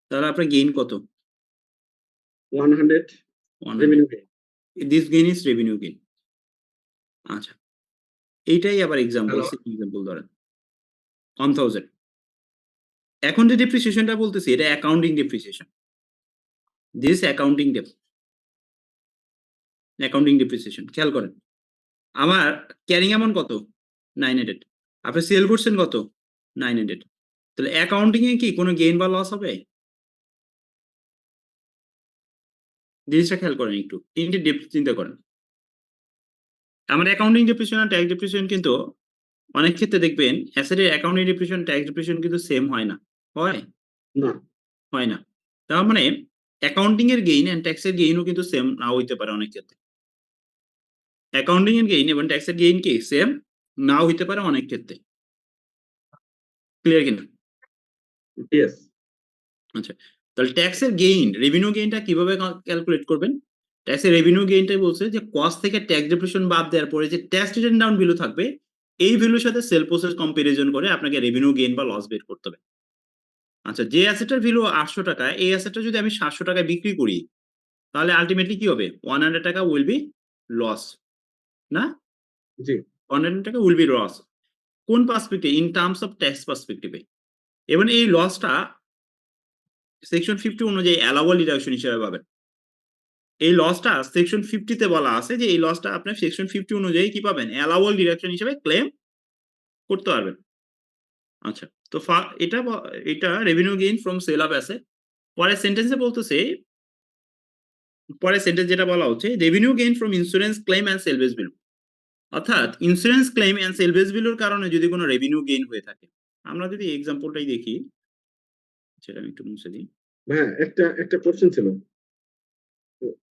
Speaker 1: তাহলে আপনার গেইন কত?
Speaker 2: 100 revenue gain।
Speaker 1: This gain is revenue gain. আচ্ছা, এইটাই আবার এক্সাম্পল,
Speaker 2: Hello?
Speaker 1: এক্সাম্পল ধরেন 1000। এখন যে ডেপ্রিসিয়েশনটা বলতেছি এটা accounting depreciation, this accounting depreciation. খেয়াল করেন, আমার ক্যারিং অ্যামাউন্ট কত? 900, আপনি সেল করছেন কত? 900, তাহলে অ্যাকাউন্টিং এ কি কোনো গেইন বা লস হবে? জিনিসটা খেয়াল করেন, একটু তিনটে ডেপ্থ চিন্তা করেন। আমার অ্যাকাউন্টিং ডেপ্রিসিয়েশন আর ট্যাক্স ডেপ্রিসিয়েশন কিন্তু অনেক ক্ষেত্রে দেখবেন অ্যাসেটের অ্যাকাউন্টিং ডেপ্রিসিয়েশন, ট্যাক্স ডেপ্রিসিয়েশন কিন্তু সেম হয় না। হয়?
Speaker 2: না,
Speaker 1: হয় না। তার মানে অ্যাকাউন্টিং এর গেইন এন্ড ট্যাক্স এর গেইনও কিন্তু সেম নাও হইতে পারে অনেক ক্ষেত্রে। অ্যাকাউন্টিং এর গেইন এবং ট্যাক্স এর গেইন কি সেম নাও হইতে পারে অনেক ক্ষেত্রে। ক্লিয়ার কিনা?
Speaker 2: ইয়েস।
Speaker 1: আচ্ছা, তাহলে ট্যাক্স এর গেইন, রেভিনিউ গেইনটা কিভাবে ক্যালকুলেট করবেন? ট্যাক্স এর রেভিনিউ গেইনটাই বলছে যে কস্ট থেকে ট্যাক্স ডেপ্রিসিয়েশন বাদ দেওয়ার পরে যে ট্যাক্স রিটার্ন ডাউন ভ্যালু থাকবে, এই ভ্যালুর সাথে সেল প্রসেস কম্পারিজন করে আপনাকে রেভিনিউ গেইন বা লস বের করতে হবে। আচ্ছা, যে অ্যাসেটের ভ্যালু 800 টাকা, এই অ্যাসেটটা যদি আমি 700 টাকায় বিক্রি করি, তাহলে আলটিমেটলি কি হবে? 100 টাকা উইল বি লস। না?
Speaker 2: জি।
Speaker 1: 110 টাকা উইল বি লস। কোন perspective? In terms of tax পার্সপেক্টিভে। এবং এই লসটা সেকশন 50 অনুযায়ী অ্যালাওয়েবল ডিডাকশন হিসেবে পাবেন। এই লসটা সেকশন 50 তে বলা আছে যে এই লসটা আপনি সেকশন 50 অনুযায়ী কি পাবেন? অ্যালাওয়েবল ডিডাকশন হিসেবে ক্লেম করতে পারবেন। আচ্ছা। তো এটা revenue gain from sale of asset. পরের সেন্টেন্সে বলতেছে, পরের সেন্টেন্স যেটা বলা হচ্ছে, revenue gain from insurance claim and salvage value. অর্থাৎ ইন্স্যুরেন্স ক্লেম অ্যান্ড সেলভেজ ভ্যালুর কারণে যদি কোনো রেভিনিউ গেইন হয়ে থাকে। আমরা যদি এক্সাম্পলটাই দেখি, সেটা আমি একটু মুছে দিই।
Speaker 2: ভাইয়া একটা কোশ্চেন ছিল।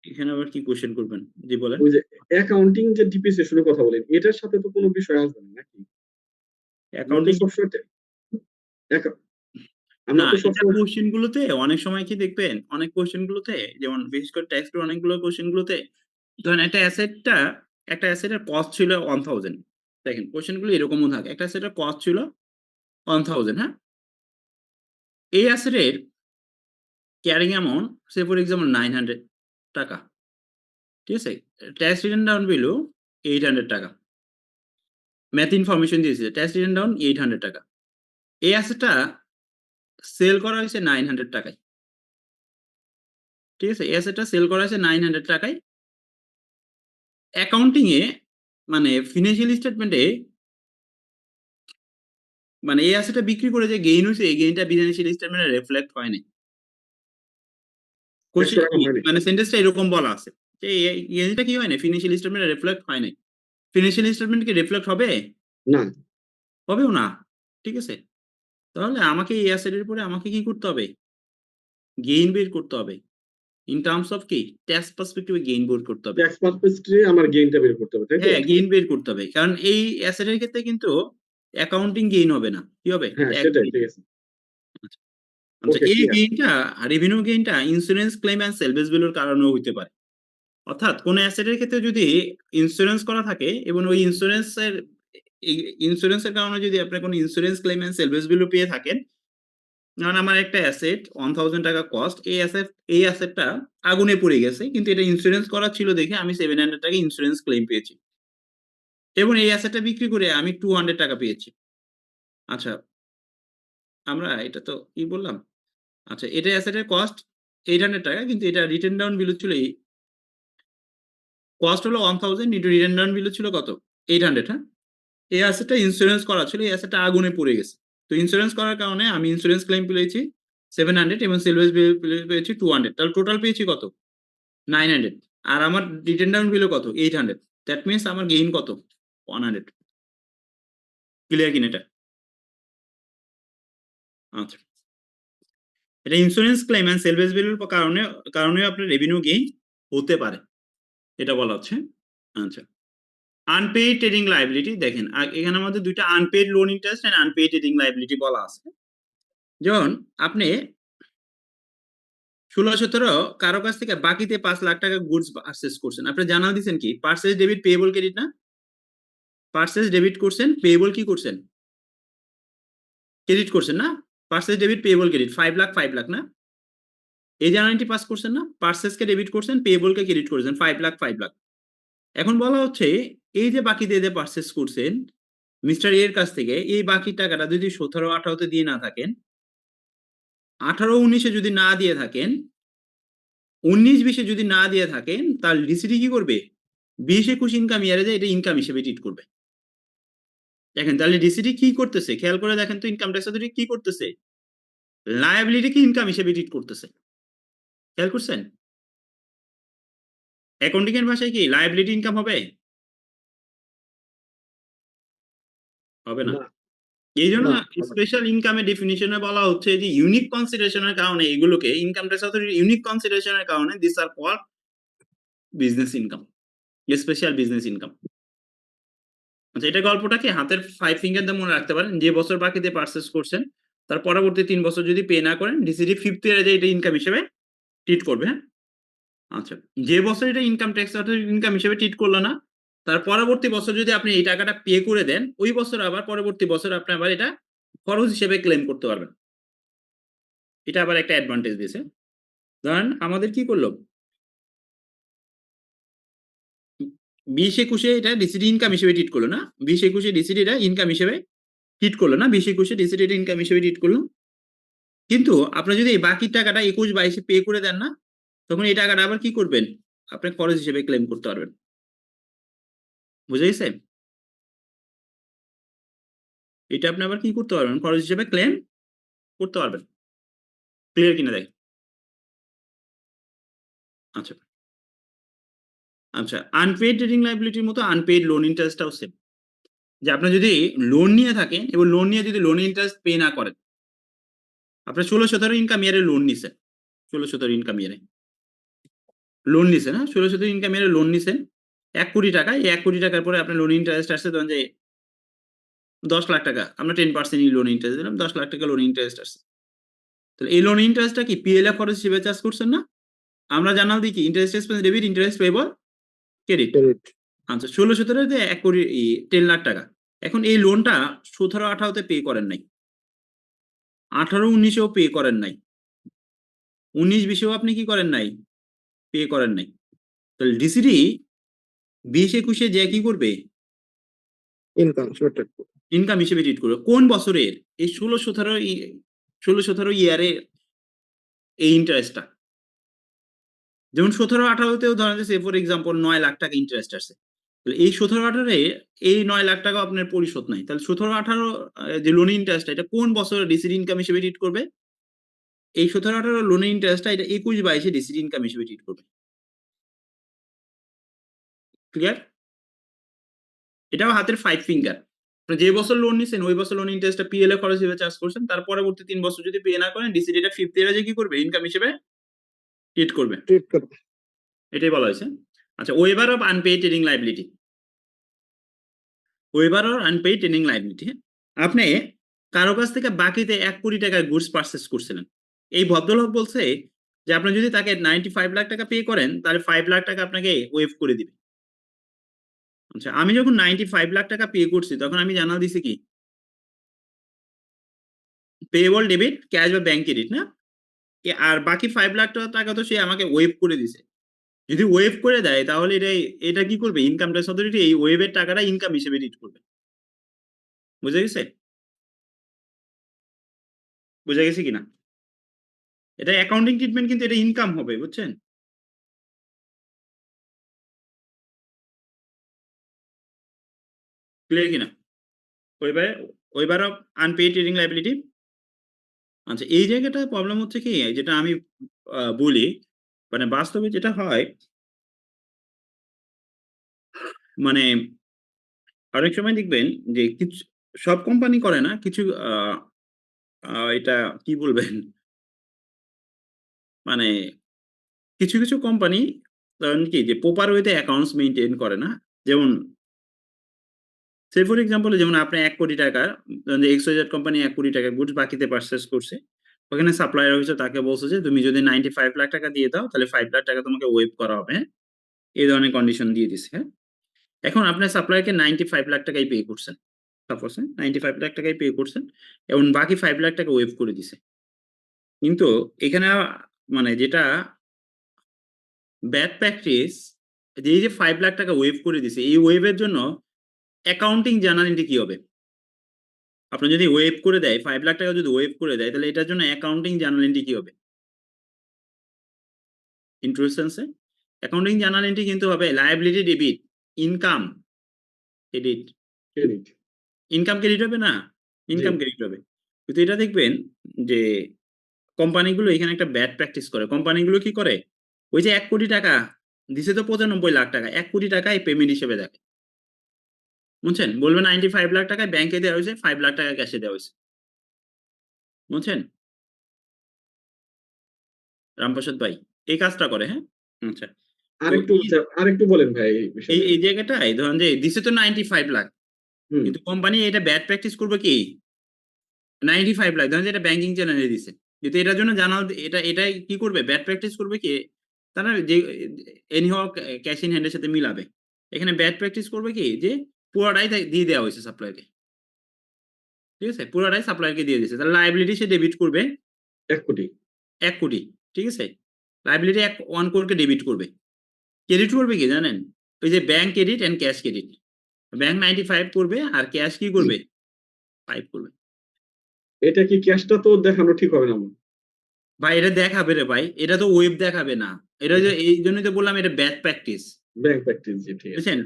Speaker 1: এখানে আবার কি কোয়েশ্চেন করবেন? জি বলেন।
Speaker 2: ওই যে অ্যাকাউন্টিং যে ডিপ্রিসিয়েশন এর কথা বলেন, এটার সাথে তো কোনো বিষয় আসবে না নাকি? আমরা তো
Speaker 1: অ্যাকাউন্টিং
Speaker 2: সবসময় অ্যাকা- আমরা
Speaker 1: না,
Speaker 2: তো
Speaker 1: এটা
Speaker 2: সবসময়
Speaker 1: কোশ্চেন গুলোতে অনেক সময় কি দেখবেন, অনেক কোশ্চেন গুলোতে যেমন বিশেষ করে ট্যাক্স এর অনেকগুলো কোশ্চেন গুলোতে ধরেন একটা অ্যাসেটের কস্ট ছিল 1000। দেখেন কোশ্চেন গুলো এরকমও থাকে। একটা অ্যাসেটের কস্ট ছিল 1000, হ্যাঁ? এই অ্যাসেটের carrying amount say for example 900 টাকা। ঠিক আছে? ট্যাক্স রিটার্ন ডাউন বিল 800 টাকা। ম্যাথ ইনফরমেশন দিয়েছে। ট্যাক্স রিটার্ন ডাউন 800 টাকা। এই অ্যাসেটটা সেল করা হয়েছে 900 টাকায়। ঠিক আছে? এই অ্যাসেটটা সেল করা হয়েছে 900 টাকায়। অ্যাকাউন্টিং এ মানে ফিন্যান্সিয়াল স্টেটমেন্টে মানে এই অ্যাসেটটা বিক্রি করে যে গেইন হইছে, এই গেইনটা ফিন্যান্সিয়াল স্টেটমেন্টে রিফ্লেক্ট হয় নাই। কোশ্চেন
Speaker 2: করানো হয়নি।
Speaker 1: মানে সেন্টেন্সটা এরকম বলা আছে যে এই গেইনটা কি হয় নাই? ফিন্যান্সিয়াল স্টেটমেন্টে রিফ্লেক্ট হয় নাই। ফিন্যান্সিয়াল স্টেটমেন্ট কি রিফ্লেক্ট হবে?
Speaker 2: না,
Speaker 1: হবেও না। ঠিক আছে? তাহলে আমাকে এই অ্যাসেটের উপরে আমাকে কি করতে হবে? গেইন বের করতে হবে। ইন টার্মস অফ কি? ট্যাক্স পার্সপেক্টিভে গেইন বের করতে হবে।
Speaker 2: ট্যাক্স পারপোজে আমার গেইনটা বের করতে হবে, তাই তো?
Speaker 1: হ্যাঁ, গেইন বের করতে হবে। কারণ এই অ্যাসেটের ক্ষেত্রে কিন্তু অ্যাকাউন্টিং গেইন হবে না। কি হবে?
Speaker 2: হ্যাঁ,
Speaker 1: ট্যাক্স
Speaker 2: সেটাই,
Speaker 1: গেইন।
Speaker 2: ঠিক আছে।
Speaker 1: আচ্ছা,
Speaker 2: ওকে,
Speaker 1: এই
Speaker 2: ক্লিয়ার।
Speaker 1: গেইনটা রেভিনিউ গেইনটা ইন্স্যুরেন্স ক্লেম অ্যান্ড সেলভেজ ভ্যালুর কারণেও হইতে পারে। অর্থাৎ কোন অ্যাসেটের ক্ষেত্রে যদি ইন্স্যুরেন্স করা থাকে এবং ওই ইন্স্যুরেন্সের কারণে যদি আপনি কোনো insurance claim and salvage value পেয়ে থাকেন, যেমন আমার একটা অ্যাসেট 1000 টাকা কস্ট, এই অ্যাসেটটা আগুনে পুড়ে গেছে কিন্তু এটা ইন্স্যুরেন্স করা ছিল দেখে আমি 700 টাকা ইন্স্যুরেন্স ক্লেম পেয়েছি এবং এই অ্যাসেটটা বিক্রি করে আমি 200 টাকা পেয়েছি। আচ্ছা, আমরা এটা তো কি বললাম? আচ্ছা, এটা অ্যাসেটের কস্ট 800 টাকা কিন্তু এটা রিটেন ডাউন ভ্যালু ছিল কস্ট হলো 1000 ইন্টু রিটেন ডাউন ভ্যালু ছিল কত? 800, হ্যাঁ? এই অ্যাসেটটা ইন্স্যুরেন্স করা ছিল, এই অ্যাসেটটা আগুনে পুড়ে গেছে। তো ইন্স্যুরেন্স করার কারণে আমি ইন্স্যুরেন্স ক্লেম পেয়েছি 700 এবং সেলভেজ পেয়েছি 200। তাহলে টোটাল পেয়েছি কত? 900। আর আমার রিটেন ডাউন ভ্যালু কত? 800। দ্যাট মিনস আমার গেইন কত? 100। ক্লিয়ার কিনা এটা? আচ্ছা। এটা ইন্স্যুরেন্স ক্লেম এন্ড সেলভেজ ভ্যালুর কারণেও আপনার রেভিনিউ গেইন হতে পারে। এটা বলা হচ্ছে। আচ্ছা। আনপেইড ট্রেডিং লায়াবিলিটি দেখেন এখানে আমাদের দুইটা unpaid loan interest and unpaid trading liability বলা আছে। যেমন আপনি 16-17 কারো কাছ থেকে বাকিতে 5 লাখ টাকা গুডস পারচেজ করছেন। আপনি জানাল দিছেন কি? পারচেজ ডেবিট পেয়েবল ক্রেডিট না? পারচেজ ডেবিট করছেন, পেয়েবল কি করছেন? ক্রেডিট করছেন না? Purchase debit payable credit 5 lakh 5 lakh না? এই জার্নালটি পাস করছেন না? পারচেজ কে ডেবিট করছেন, পেয়েবল কে ক্রেডিট করেছেন 5 লাখ 5 লাখ। এখন বলা হচ্ছে এই যে বাকি দিয়ে যে পারচেজ করছেন মিস্টার এর কাছ থেকে, এই বাকি টাকাটা যদি 17-18 তে দিয়ে না থাকেন, 18-19 এ যদি না দিয়ে থাকেন, 19-20 এ যদি না দিয়ে থাকেন, তাহলে ডিসিডি কি করবে? 20-21 ইনকাম ইয়ারে যে এটা ইনকাম হিসেবে ট্রিট করবে। দেখেন তাহলে ডিসিডি কি করতেছে? খেয়াল করে দেখেন তো ইনকাম ট্যাক্স অথরিটি কি করতেছে? লায়াবিলিটি কি ইনকাম হিসেবে ট্রিট করতেছে। খেয়াল করছেন? অ্যাকাউন্টিং এর ভাষায় কি লায়াবিলিটি ইনকাম হবে? হবে না।
Speaker 2: না,
Speaker 1: এইজন্য
Speaker 2: না,
Speaker 1: স্পেশাল ইনকামের ডেফিনিশনে বলা হচ্ছে যে ইউনিক কনসিডারেশন এর কারণে এগুলোকে ইনকাম ট্যাক্স অথরিটির ইউনিক কনসিডারেশন এর কারণে this are called business income, special business income. আচ্ছা, এটা গল্পটাকে হাতের 5 ফিঙ্গার দিয়ে মনে রাখতে পারেন। যে বছর বাকিতে পারচেজ করছেন তার পরবর্তী 3 বছর যদি পে না করেন ডিসিডি 5th ইয়ারে যে এটা ইনকাম হিসেবে ট্রিট করবে, হ্যাঁ? আচ্ছা, যে বছর এটা ইনকাম ট্যাক্স অথরিটি ইনকাম হিসেবে ট্রিট করলো না তার পরবর্তী বছর যদি আপনি এই টাকাটা পে করে দেন, ওই বছর আবার পরবর্তী বছর আপনি আবার এটা খরচ হিসেবে ক্লেম করতে পারবেন। এটা আবার একটা অ্যাডভান্টেজ দিয়েছে। ধরেন আমাদের কি করলো? 20-21 এটা ডিসিডি ইনকাম হিসেবে ট্রিট করলো না, 20-21 ডিসিডি এটা ইনকাম হিসেবে ট্রিট করলো না, 20-21 ডিসিডি এটা ইনকাম হিসেবে ট্রিট করলো। কিন্তু আপনার যদি এই বাকি টাকাটা 21-22 পে করে দেন না, তখন এই টাকাটা আবার কি করবেন, আপনি খরচ হিসেবে ক্লেম করতে পারবেন। বুঝা গেছে? এটা আপনি আবার কি করতে পারবেন, খরচ হিসেবে ক্লেম করতে পারবেন। ক্লিয়ার কিনা দেখ? আচ্ছা আচ্ছা, আনপেইড ট্রেডিং লায়াবিলিটির মতো আনপেইড লোন ইন্টারেস্টটাও সেম। যে আপনি যদি লোন নিয়ে থাকেন এবং লোন নিয়ে যদি লোন ইন্টারেস্ট পে না করেন, আপনার 16-17 ইনকাম ইয়ারে লোন নিছেন, 16-17 ইনকাম ইয়ারে লোন নিছেন, হ্যাঁ 16-17 ইনকাম ইয়ারে লোন নিছেন 1 কোটি টাকা। এই 1 কোটি টাকার পরে আপনার লোন ইন্টারেস্ট আসছে ধরেন যে 10 লাখ টাকা, আমরা 10% লোন ইন্টারেস্ট দিলাম, 10 লাখ টাকা লোন ইন্টারেস্ট আসছে। তাহলে এই লোন ইন্টারেস্টটা কি পিএলএফ খরচ হিসেবে চার্জ করছেন না? আমরা জানাল দিই কি interest expense debit, interest payable credit.
Speaker 2: Correct.
Speaker 1: আচ্ছা 16-17 তে 1 কোটি 10 লাখ টাকা। এখন এই লোনটা 17-18 তে পে করেন নাই, 18-19 এও পে করেন নাই, 19-20 এও আপনি কি করেন নাই, পে করেন নাই। তাহলে ডিসিডি 20-21 এ যে কি করবে,
Speaker 2: Income shorted.
Speaker 1: ইনকাম হিসেবে ট্রিট করবে। কোন বছরের? এই 16-17 ইয়ারে এই ইন্টারেস্টটা। যেমন 17-18 তেও ধরেন যে সে ফর এক্সাম্পল 9 লাখ টাকা ইন্টারেস্ট আসছে। তাহলে এই 17-18 এ এই 9 লাখ টাকা আপনার পরিশোধ নাই। তাহলে 17-18 যে লোন ইন্টারেস্টটা এটা কোন বছরে ডিসিডি ইনকাম হিসেবে ট্রিট করবে? এই 17-18 লোনের ইন্টারেস্টটা এটা 21-22 এ ডিসিডি ইনকাম হিসেবে ট্রিট করবে। ক্লিয়ার? এটাও হাতের 5 ফিঙ্গার। আপনি যে বছর লোন নিছেন ওই বছর লোন ইন্টারেস্টটা পিএলএ খরচ হিসেবে চার্জ করছেন। তার পরবর্তী 3 বছর যদি পে না করেন ডিসিডি এটা 5th ইয়ারে যে কি করবে, ইনকাম হিসেবে ট্রিট করবে।
Speaker 2: Treat করবে।
Speaker 1: এটাই বলা হয়েছে। আচ্ছা, waiver of unpaid trading liability. Waiver or unpaid trading liability. আপনি কারো কাছ থেকে বাকিতে 1 কোটি টাকার গুডস পারচেজ করছিলেন। এই ভদ্রলোক বলছে যে আপনি যদি তাকে 95 লাখ টাকা পে করেন তাহলে 5 লাখ টাকা আপনাকে ওয়েভ করে দিবে। আচ্ছা, আমি যখন 95 লাখ টাকা পে করছি তখন আমি জানাল দিছি কি পেয়েবল ডেবিট, ক্যাশ বা ব্যাংক ক্রেডিট না? আর বাকি 5 লাখ টাকা তো সে আমাকে ওয়েভ করে দিছে। যদি ওয়েভ করে দেয় তাহলে এটা কি করবে, ইনকাম ট্যাক্স অথরিটি এই ওয়েভের টাকাটা ইনকাম হিসেবে ট্রিট করবে। বুঝা গেছে? বুঝা গেছে কিনা? এটা অ্যাকাউন্টিং ট্রিটমেন্ট, কিন্তু এটা ইনকাম হবে, বুঝছেন? ক্লিয়ার কিনা? Waiver of unpaid trading liability. আচ্ছা, এই জায়গাটায় প্রবলেম হচ্ছে কি, যেটা আমি বলি মানে বাস্তবে যেটা হয়, মানে অনেক সময় দেখবেন যে কিছু সব কোম্পানি করে না, কিছু এটা কি বলবেন, মানে কিছু কোম্পানি ধরেন কি যে প্রপার ওয়েতে অ্যাকাউন্টস মেইনটেইন করে না। যেমন সে ফর এক্সাম্পল যেমন আপনি 1 কোটি টাকা ধরেন যে XYZ কোম্পানি 1 কোটি টাকা গুডস বাকিতে পারচেজ করছে। ওখানে সাপ্লায়ার হইছে, তাকে বলছে যে তুমি যদি 95 লাখ টাকা দিয়ে দাও তাহলে 5 লাখ টাকা তোমাকে ওয়েভ করা হবে, হ্যাঁ? এই ধরনের কন্ডিশন দিয়ে দিছে, হ্যাঁ? এখন আপনার সাপ্লায়ারকে 95 লাখ টাকাই পে করছেন। সাপোজ, হ্যাঁ? 95 লাখ টাকাই পে করছেন এবং বাকি 5 লাখ টাকা ওয়েভ করে দিছে। কিন্তু এখানে মানে যেটা ব্যাড প্র্যাকটিস, যে এই যে 5 লাখ টাকা ওয়েভ করে দিছে, এই ওয়েভের জন্য অ্যাকাউন্টিং জার্নাল এন্ট্রি কি হবে? আপনার যদি ওয়েভ করে দেয় 5 লাখ টাকা যদি ওয়েভ করে দেয় তাহলে এটার জন্য অ্যাকাউন্টিং জার্নাল এন্ট্রি কি হবে? ইন্টারেস্ট অ্যাকাউন্টিং জার্নাল এন্ট্রি কিন্তু হবে liability debit, income credit.
Speaker 2: Credit.
Speaker 1: Income credit হবে না? ইনকাম
Speaker 2: জি।
Speaker 1: ক্রেডিট হবে। কিন্তু এটা দেখবেন যে কোম্পানিগুলো এখানে একটা ব্যাড প্র্যাকটিস করে। কোম্পানিগুলো কি করে? ওই যে 1 কোটি টাকা দিছে তো 95 লাখ টাকা, 1 কোটি টাকাই পেমেন্ট হিসেবে দেখে। বুঝছেন? বলবে 95 লাখ টাকা ব্যাংকে দেওয়া হইছে, 5 লাখ টাকা ক্যাশে দেওয়া হইছে। বুঝছেন? রামপ্রসাদ ভাই এই কাজটা করে, হ্যাঁ? আচ্ছা। তো
Speaker 2: আরেকটু বলেন ভাই এই বিষয়টা।
Speaker 1: এই জায়গাটায় ধরেন যে দিছে তো 95 লাখ,
Speaker 2: হুম।
Speaker 1: কিন্তু কোম্পানি এটা ব্যাড প্র্যাকটিস করবে কি 95 লাখ, ধরেন যে এটা ব্যাংকিং চ্যানেলে দিছে। কিন্তু এটার জন্য এটাই কি করবে, ব্যাড প্র্যাকটিস করবে কি, তারা যে এনিহাউ ক্যাশ ইন হ্যান্ড এর সাথে মিলাবে। এখানে ব্যাড প্র্যাকটিস করবে কি যে পুরাটাই দিয়ে দেওয়া হইছে সাপ্লায়ারকে। ঠিক আছে? পুরাটাই সাপ্লায়ারকে দিয়ে দিছে। তাহলে লায়াবিলিটি সে ডেবিট করবে
Speaker 2: 1 কোটি।
Speaker 1: 1 কোটি। ঠিক আছে? লায়াবিলিটি 1 কোটি কে ডেবিট করবে। ক্রেডিট করবে কি জানেন? ওই যে bank credit and cash credit, bank 95 করবে আর ক্যাশ কি করবে 5 করবে।
Speaker 2: এটা কি ক্যাশটা তো দেখানো ঠিক হবে না আমার।
Speaker 1: ভাই এটা দেখাবে রে ভাই, এটা তো ওয়েব দেখাবে না, এটা যে এই জন্যই তো বললাম এটা ব্যাড প্র্যাকটিস,
Speaker 2: ব্যাংক প্র্যাকটিস, জি ঠিক আছে।
Speaker 1: বুঝছেন।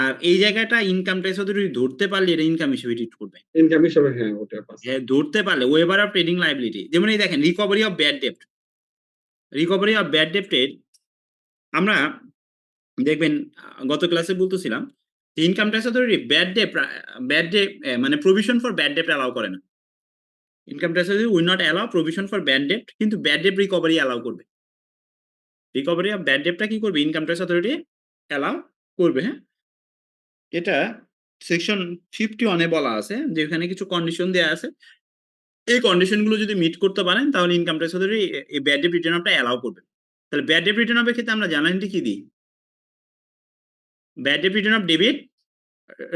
Speaker 1: আর এই জায়গাটা ইনকাম ট্যাক্স অথরিটি ধরতে পারলে এটা ইনকাম হিসেবে ট্রিট করবে।
Speaker 2: ইনকাম হিসাবে হ্যাঁ ওটা পাস।
Speaker 1: হ্যাঁ, ধরতে পারলে ওয়েবার অফ ট্রেডিং লাইবিলিটি, যেমন এই দেখেন রিকভারি অফ ব্যাড ডেপ্ট, রিকভারি অফ ব্যাড ডেপ্টের আমরা দেখবেন গত ক্লাসে বলতেছিলাম যে income tax authority bad debt মানে প্রভিশন ফর ব্যাড ডেপ্ট অ্যালাউ করে না। Income tax authority will not allow provision for bad ডেপ্ট, কিন্তু ব্যাড ডেপ্ট রিকভারি অ্যালাউ করবে। রিকভারি অফ ব্যাড ডেপ্টটা কি করবে ইনকাম ট্যাক্স অথরিটি অ্যালাউ করবে। হ্যাঁ, এটা সেকশন 51 এ বলা আছে, যেখানে কিছু কন্ডিশন দেয়া আছে, এই কন্ডিশন গুলো যদি মিট করতে পারেন তাহলে ইনকাম ট্যাক্স অথরিটি এই ব্যাড ডেপ্ট রিটার্ন অফটা অ্যালাউ করবে। তাহলে ব্যাড ডেপ্ট রিটার্ন অফের ক্ষেত্রে আমরা জার্নালিটি কি দিই? ব্যাড ডেপ্ট written off debit,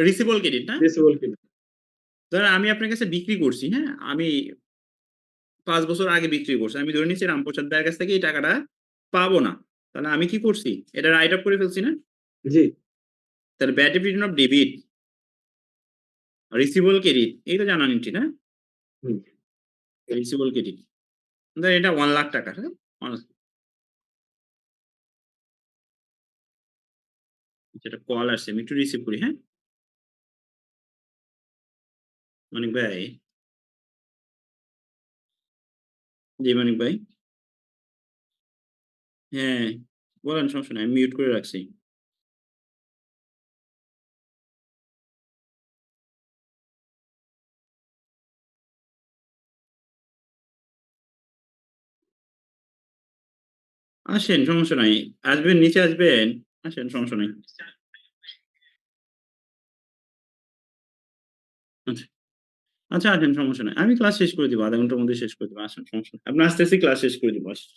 Speaker 1: receivable credit না।
Speaker 2: রিসিভেবল কিনা।
Speaker 1: ধরেন আমি আপনার কাছে বিক্রি করছি, হ্যাঁ আমি 5 বছর আগে বিক্রি করছি, আমি ধরে নিচ্ছি রামপ্রসাদ ভাইয়ের কাছ থেকে এই টাকাটা পাবো না, তাহলে আমি কি করছি এটা রাইট অফ করে ফেলছি না।
Speaker 2: জি
Speaker 1: তাহলে ব্যাড ডেপ্ট written off debit, receivable credit, এই তো জার্নালিটি না,
Speaker 2: হুম।
Speaker 1: Receivable credit. ধরেন এটা 1 লাখ টাকা, হ্যাঁ যেটা কল আসছে আমি একটু রিসিভ করি। হ্যাঁ মানিক ভাই, জি মানিক ভাই, হ্যাঁ বলেন, সমস্যা নাই, আমি মিউট করে রাখছি। আসেন, সমস্যা নাই, আসবেন, নিচে আসবেন, আসেন, সমস্যা নাই। আচ্ছা আচ্ছা, আসেন, সমস্যা নাই, আমি ক্লাস শেষ করে দিব, আধা ঘন্টার মধ্যে শেষ করে দিব, আসেন, সমস্যা নাই, আপনি আস্তে আস্তে ক্লাস শেষ করে দিব, আসেন।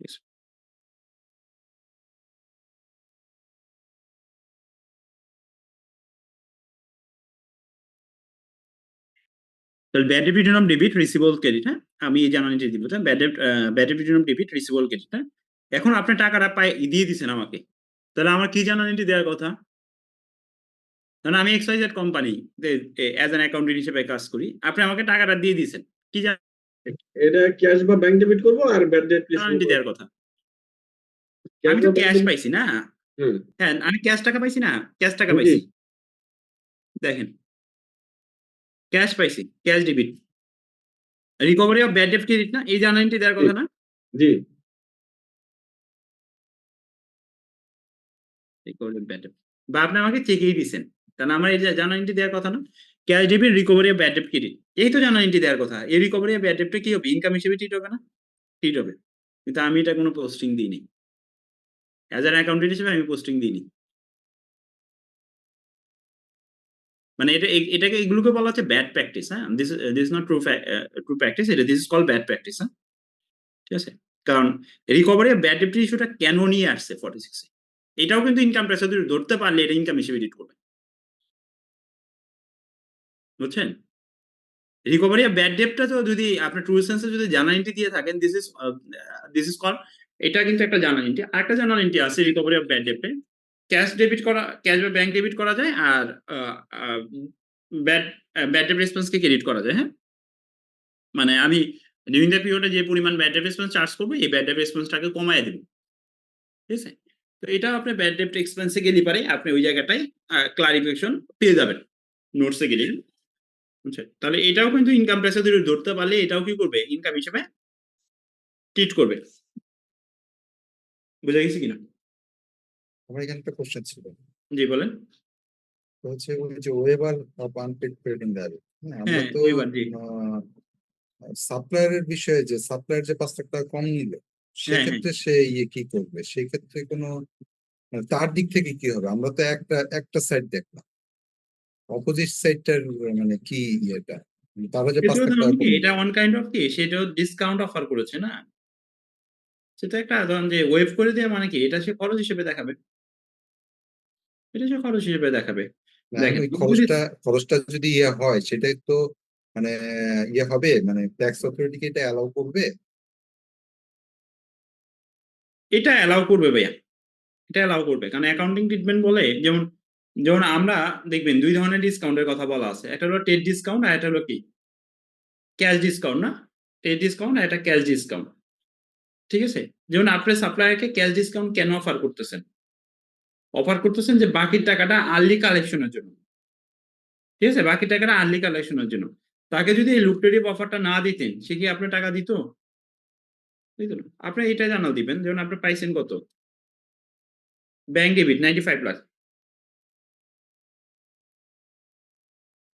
Speaker 1: Yes. তাহলে bad debt return off debit receivable credit, হ্যাঁ আমি এই জার্নালিটি দিব, হ্যাঁ bad debt return off debit receivable credit. হ্যাঁ এখন আপনি টাকাটা দিয়ে দিচ্ছেন আমাকে, তাহলে আমার কি জার্নালিটি দেওয়ার কথা? কারণ আমি XYZ company as an accountant হিসেবে কাজ করি, আপনি আমাকে টাকাটা দিয়ে দিয়েছেন, কি
Speaker 2: এটা ক্যাশ বা ব্যাংক ডেবিট করবো আর ব্যাড ডেট
Speaker 1: জার্নালিটি দেওয়ার কথা?
Speaker 2: ক্যাশ
Speaker 1: আমি
Speaker 2: বা
Speaker 1: তো
Speaker 2: ব্যাংক
Speaker 1: ক্যাশ
Speaker 2: ডেবিট।
Speaker 1: পাইছি না,
Speaker 2: হুম।
Speaker 1: হ্যাঁ আমি ক্যাশ টাকা পাইছি না, ক্যাশ টাকা
Speaker 2: জি
Speaker 1: পাইছি, দেখেন ক্যাশ পাইছি, cash debit, recovery of bad date credit না, এই জার্নালিটি দেওয়ার কথা না।
Speaker 2: জি
Speaker 1: রিকভারি অফ ব্যাড ডেট, বা আপনি আমাকে চেকেই দিচ্ছেন, কারণ আমার এই জার্নালিটি দেওয়ার কথা না, cash debit recovery of bad date credit, এই তো জার্নালিটি দেওয়ার কথা। এই রিকভারি অফ ব্যাড ডেটটা কি হবে, ইনকাম হিসেবে ট্রিট হবে না? ট্রিট হবে, কিন্তু আমি এটা কোনো পোস্টিং দিইনি, অ্যাজ অ্যান অ্যাকাউন্টেন্ট হিসেবে আমি পোস্টিং দিইনি। মানে এটাকে এগুলোকে বলা হচ্ছে ব্যাড প্র্যাকটিস। হ্যাঁ দিস নট ট্রু প্র্যাকটিস, এটা this is call bad practice. হ্যাঁ ঠিক আছে, কারণ রিকভারি অফ ব্যাড ডেট ইস্যুটা কেন নিয়ে আসছে 46 এ, এটাও কিন্তু ইনকাম ট্যাক্স অথরিটি ধরতে পারলে এটা ইনকাম হিসেবে ট্রিট করবে, বুঝছেন। রিকভারি অফ ব্যাড ডেটটা তো যদি আপনি ট্রু সেন্সে যদি জার্নালিটি দিয়ে থাকেন, দিস ইজ কল, এটা কিন্তু একটা জার্নালিটি। আরেকটা জার্নালিটি আছে রিকভারি অফ ব্যাড ডেটে, ক্যাশ ডেবিট করা, ক্যাশ বা ব্যাংক ডেবিট করা যায়, আর ব্যাড ব্যাড ডেট রেসপন্সকে ক্রেডিট করা যায়। হ্যাঁ মানে আমি ডিউরিং দ্য পিরিয়ডে যে পরিমাণ ব্যাড ডেট রেসপন্স চার্জ করবো, এই ব্যাড ডেট রেসপন্সটাকে কমায় দেব, ঠিক আছে। তো এটা আপনি ব্যাড ডেট এক্সপেন্সে গেলে পারে আপনি ওই জায়গাটায় ক্লারিফিকেশন পেয়ে যাবেন নোটসে গেলে, বুঝছেন। তাহলে এটাও কিন্তু ইনকাম ট্যাক্স অথরিটি ধরতে পারলে এটাও কি করবে, ইনকাম হিসেবে ট্রিট করবে, বুঝা গেছে কিনা?
Speaker 4: আমার এখানে একটা কোশ্চেন ছিল,
Speaker 1: জি বলেন।
Speaker 4: তো হচ্ছে ওই যে weber of unpaid payment in, হ্যাঁ আমরা
Speaker 1: হ্যাঁ
Speaker 4: তো
Speaker 1: ওইবার জি,
Speaker 4: সাপ্লায়ারের বিষয়ে যে সাপ্লায়ার যে 5 লাখ টাকা কম নিল,
Speaker 1: হ্যাঁ
Speaker 4: সেক্ষেত্রে সে কি করবে, সেই ক্ষেত্রে কোনো মানে তার দিক থেকে কি হবে? আমরা তো একটা সাইড দেখলাম, অপোজিট সাইডটার মানে কি ইয়েটা, তারা যে 5
Speaker 1: এটাও
Speaker 4: লাখ
Speaker 1: ধরুন
Speaker 4: টাকা
Speaker 1: কি,
Speaker 4: কম
Speaker 1: এটা ওয়ান কাইন্ড অফ কি, সেটাও ডিসকাউন্ট অফার করেছে না, সেটা একটা ধরুন যে ওয়েভ করে দেওয়া মানে কি, এটা সে খরচ হিসেবে দেখাবে, এটা সে খরচ হিসেবে দেখাবে।
Speaker 4: আমি
Speaker 1: দেখেন
Speaker 4: ওই
Speaker 1: তুমি যদি
Speaker 4: খরচটা যদি ইয়ে হয় সেটাই তো মানে ইয়ে হবে, মানে ট্যাক্স অথরিটিকে এটা অ্যালাউ করবে।
Speaker 1: এটা অ্যালাউ করবে ভাইয়া, এটা অ্যালাউ করবে, কারণ অ্যাকাউন্টিং ট্রিটমেন্ট বলে যেমন যেমন আমরা দেখবেন 2 ধরনের ডিসকাউন্টের কথা বলা আছে, একটা হলো ট্রেড ডিসকাউন্ট আর একটা হলো কি ক্যাশ ডিসকাউন্ট, না? ট্রেড ডিসকাউন্ট আর একটা ক্যাশ ডিসকাউন্ট, ঠিক আছে? যেমন আপনি সাপ্লায়ারকে ক্যাশ ডিসকাউন্ট কেন অফার করতেছেন? অফার করতেছেন যে বাকি টাকাটা আর্লি কালেকশনের জন্য, ঠিক আছে? বাকি টাকাটা আর্লি কালেকশনের জন্য। তাকে যদি এই লুক্রেটিভ অফারটা না দিতেন, সে কি আপনার টাকা দিত? দিত না। আপনি এটা জানাল দিবেন, যেমন আপনি পাইছেন কত? Bank debit 95 lakh.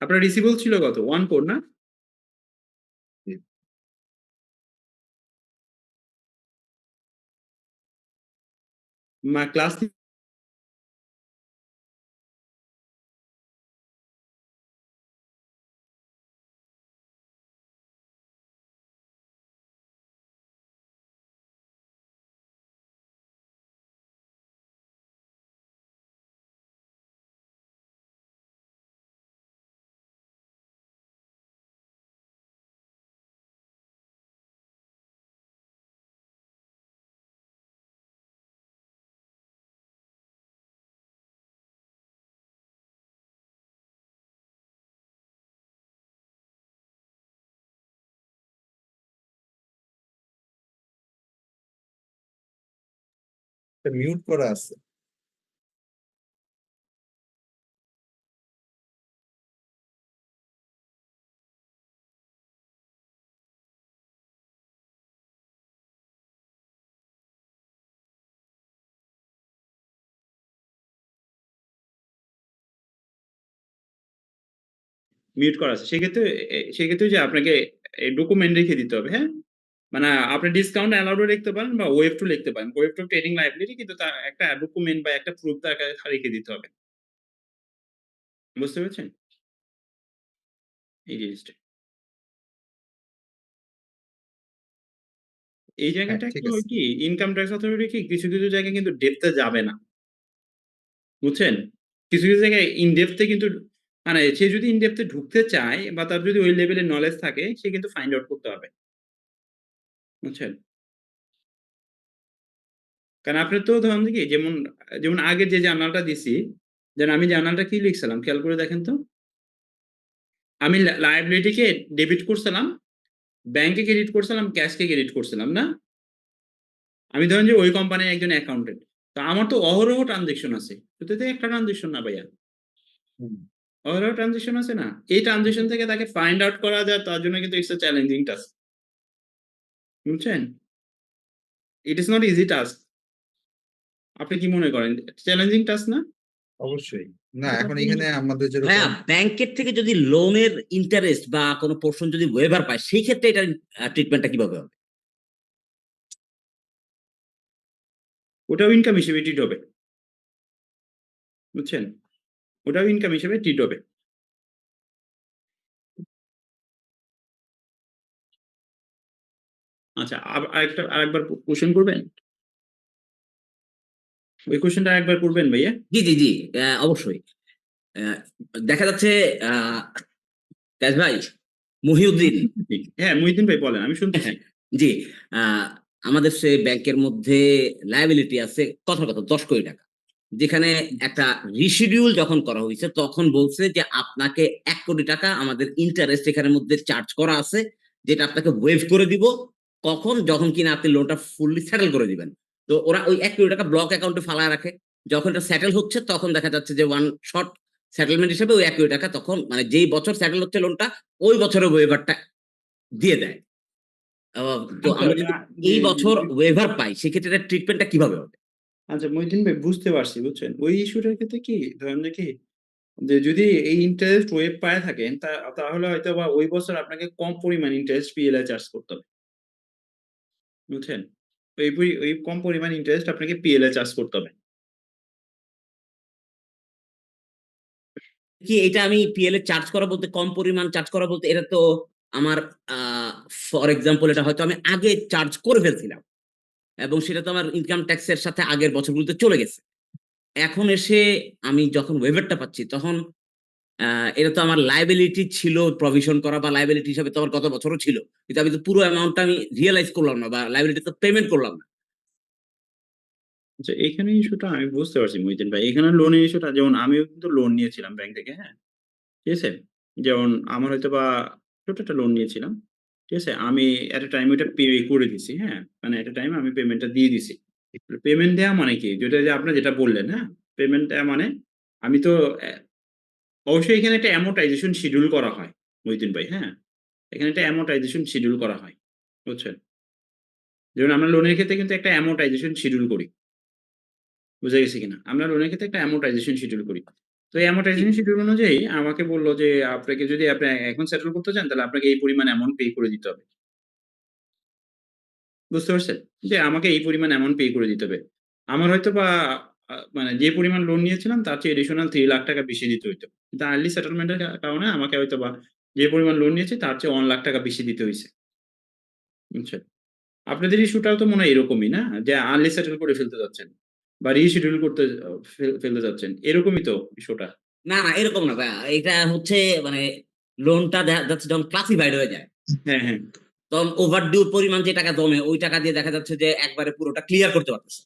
Speaker 1: আপনার রিসিভেবল ছিল কত? 1 crore, না?
Speaker 4: জি।
Speaker 1: ক্লাস
Speaker 4: মিউট করা আছে।
Speaker 1: মিউট করা আছে। সেক্ষেত্রে যে আপনাকে ডকুমেন্ট রেখে দিতে হবে, হ্যাঁ? মানে আপনি ডিসকাউন্ট অ্যালাউড ও লিখতে পারেন বা ওয়েভ টু লিখতে পারেন। ওয়েভ টু ট্রেডিং লাইবিলিটি, কিন্তু তার একটা ডকুমেন্ট বা একটা প্রুফ তাকে রেখে দিতে হবে। বুঝতে পেরেছেন? এই জিনিসটা। এই
Speaker 4: হ্যাঁ,
Speaker 1: জায়গাটা
Speaker 4: ঠিক
Speaker 1: একটু
Speaker 4: আছে।
Speaker 1: কি ইনকাম ট্যাক্স অথরিটি কি কিছু জায়গায় কিন্তু ডেপথ এ যাবে না। বুঝছেন? কিছু জায়গায় ইন ডেপথ এ কিন্তু মানে সে যদি ইন ডেপথ এ ঢুকতে চায় বা তার যদি ওই লেভেলের নলেজ থাকে, সে কিন্তু ফাইন্ড আউট করতে পারবে। বুঝছেন? কারণ আপনি তো ধরেন যে কি যেমন আগের যে জার্নালটা দিছি, যেন আমি জার্নালটা কি লিখছিলাম খেয়াল করে দেখেন তো? আমি লায়াবিলিটি কে ডেবিট করছিলাম, ব্যাংকে ক্রেডিট করছিলাম, ক্যাশকে ক্রেডিট করছিলাম, না? আমি ধরেন যে ওই কোম্পানির একজন অ্যাকাউন্টেন্ট। তো আমার তো অহরহ ট্রান্সেকশন আছে। শুধু তো একটা ট্রান্সেকশন না ভাইয়া।
Speaker 4: হুম।
Speaker 1: অহরহ ট্রান্সেকশন আছে না? এই ট্রান্সেকশন থেকে তাকে ফাইন্ড আউট করা যায়, তার জন্য কিন্তু ইটস আ চ্যালেঞ্জিং টাস্ক। বুঝছেন? ইট ইস নট ইজি টাস্ক। আপনি কি মনে করেন? চ্যালেঞ্জিং টাস্ক না?
Speaker 4: অবশ্যই। না, এখন এখানে আমাদের
Speaker 5: ভাইয়া
Speaker 4: যেরকম
Speaker 5: ব্যাংকের থেকে যদি লোনের ইন্টারেস্ট বা কোনো পোর্শন যদি ওয়েভার পায় সেই ক্ষেত্রে এটার ট্রিটমেন্টটা কিভাবে হবে?
Speaker 1: ওটাও ইনকাম হিসেবে ট্রিট হবে। বুঝছেন? ওটাও ইনকাম হিসেবে ট্রিট হবে। আচ্ছা, আরেকবার কোশ্চেন করবেন? ওই কোশ্চেনটা আরেকবার করবেন ভাইয়া?
Speaker 5: জি জি জি, অবশ্যই। আহ, দেখা যাচ্ছে আহ কাজ ভাই, মহিউদ্দিন।
Speaker 1: হ্যাঁ, মহিউদ্দিন ভাই বলেন, আমি শুনতেছি।
Speaker 5: জি, আহ, আমাদের সে ব্যাংকের মধ্যে লায়াবিলিটি আছে কথার কথা 10 কোটি টাকা, যেখানে একটা রিশিডিউল যখন করা হয়েছে তখন বলছে যে আপনাকে 1 কোটি টাকা আমাদের ইন্টারেস্ট এখানের মধ্যে চার্জ করা আছে, যেটা আপনাকে ওয়েভ করে দিব কখন, যখন কিনা আপনি লোনটা ফুললি সেটেল করে দিবেন। তো ওরা ওই 1 কোটি টাকা ব্লক অ্যাকাউন্টে ফালায় রাখে, যখন এটা সেটেল হচ্ছে তখন দেখা যাচ্ছে যে ওয়ান শর্ট সেটেলমেন্ট হিসেবে ওই 1 কোটি টাকা তখন মানে যেই বছর সেটেল হচ্ছে লোনটা ওই বছরের ওয়েভারটা দিয়ে দেয়। তো
Speaker 1: আচ্ছা,
Speaker 5: আমরা যদি এই বছর ওয়েভার পাই সেক্ষেত্রে ট্রিটমেন্টটা কিভাবে হবে?
Speaker 1: আচ্ছা মহিউদ্দিন ভাই, বুঝতে পারছি, বুঝছেন? ওই ইস্যুটার ক্ষেত্রে কি ধরেন যে কি যে যদি এই ইন্টারেস্ট ওয়েভ পায়ে থাকেন, তাহলে হয়তোবা ওই বছর আপনাকে কম পরিমাণ ইন্টারেস্ট পিএলআই চার্জ করতে হবে। বুঝছেন? ওই কম পরিমাণ ইন্টারেস্ট আপনাকে পিএলআই চার্জ করতে হবে।
Speaker 5: কি এটা আমি পিএল এ চার্জ করা বলতে, কম পরিমাণ চার্জ করা বলতে, এটা তো আমার ফর এক্সাম্পল এটা হয়তো আমি আগে চার্জ করে ফেলছিলাম এবং সেটা তো আমার ইনকাম ট্যাক্সের সাথে আগের বছরগুলোতে চলে গেছে। এখন এসে আমি যখন ওয়েভারটা পাচ্ছি তখন এটা তো আমার লাইবিলিটি ছিল প্রভিশন করা, বা লাইবিলিটি হিসাবে তো আমার গত বছরও ছিল, কিন্তু আমি তো পুরো অ্যামাউন্টটা আমি রিয়েলাইজ করলাম না বা লাইবিলিটি তো পেমেন্ট করলাম না।
Speaker 1: আচ্ছা, এখানে ইস্যুটা আমি বুঝতে পারছি মহিউদ্দিন ভাই। এখানে লোনের ইস্যুটা যেমন আমিও কিন্তু লোন নিয়েছিলাম ব্যাংক থেকে, হ্যাঁ? ঠিক আছে? যেমন আমার হয়তোবা ছোট একটা লোন নিয়েছিলাম। ঠিক আছে? আমি এট a টাইম ওইটা পে করে দিছি, হ্যাঁ? মানে এট a টাইম আমি পেমেন্টটা দিয়ে দিছি। পেমেন্ট দেয়া মানে কি? যেটা যে আপনি যেটা বললেন, হ্যাঁ? পেমেন্ট দেয়া মানে আমি তো অবশ্যই এখানে একটা amortization শিডিউল করা হয় মহিউদ্দিন ভাই, হ্যাঁ? এখানে একটা amortization শিডিউল করা হয়। বুঝছেন? যেমন আমরা লোনের ক্ষেত্রে কিন্তু একটা amortization শিডিউল করি। বুঝা গেছে কিনা? আমরা লোনের ক্ষেত্রে একটা amortization শিডিউল করি। তো এই amortization শিডিউল অনুযায়ী আমাকে বলল যে, আপনাকে যদি আপনি এখন সেটেল করতে চান তাহলে আপনাকে এই পরিমাণ অ্যামাউন্ট পে করে দিতে হবে। বুঝতে পারছেন? যে আমাকে এই পরিমাণ অ্যামাউন্ট পে করে দিতে হবে। আমার হয়তোবা মানে যে পরিমাণ লোন নিয়েছিলাম তার চেয়ে এডিশনাল ৳3,00,000 বেশি দিতে হইতো। কিন্তু আর্লি সেটেলমেন্ট এর কারণে আমাকে হয়তোবা যে পরিমাণ লোন নিয়েছি তার চেয়ে ৳1,00,000 বেশি দিতে হইছে। বুঝছেন? আপনাদের ইস্যুটাও তো মনে হয় এরকমই না? যে আর্লি সেটেল করে ফেলতে চাচ্ছেন বা রিশিডিউল করতে ফেলতে চাচ্ছেন। এরকমই তো ইস্যুটা?
Speaker 5: না, না এরকম না ভাইয়া। এটা হচ্ছে মানে লোনটা দেখা যাচ্ছে যখন ক্লাসিফাইড হয়ে যায়,
Speaker 1: হ্যাঁ, হ্যাঁ।
Speaker 5: তখন ওভারডিউ পরিমাণ যে টাকা জমে ওই টাকা দিয়ে দেখা যাচ্ছে যে একবারে পুরোটা ক্লিয়ার করতে পারতেছে।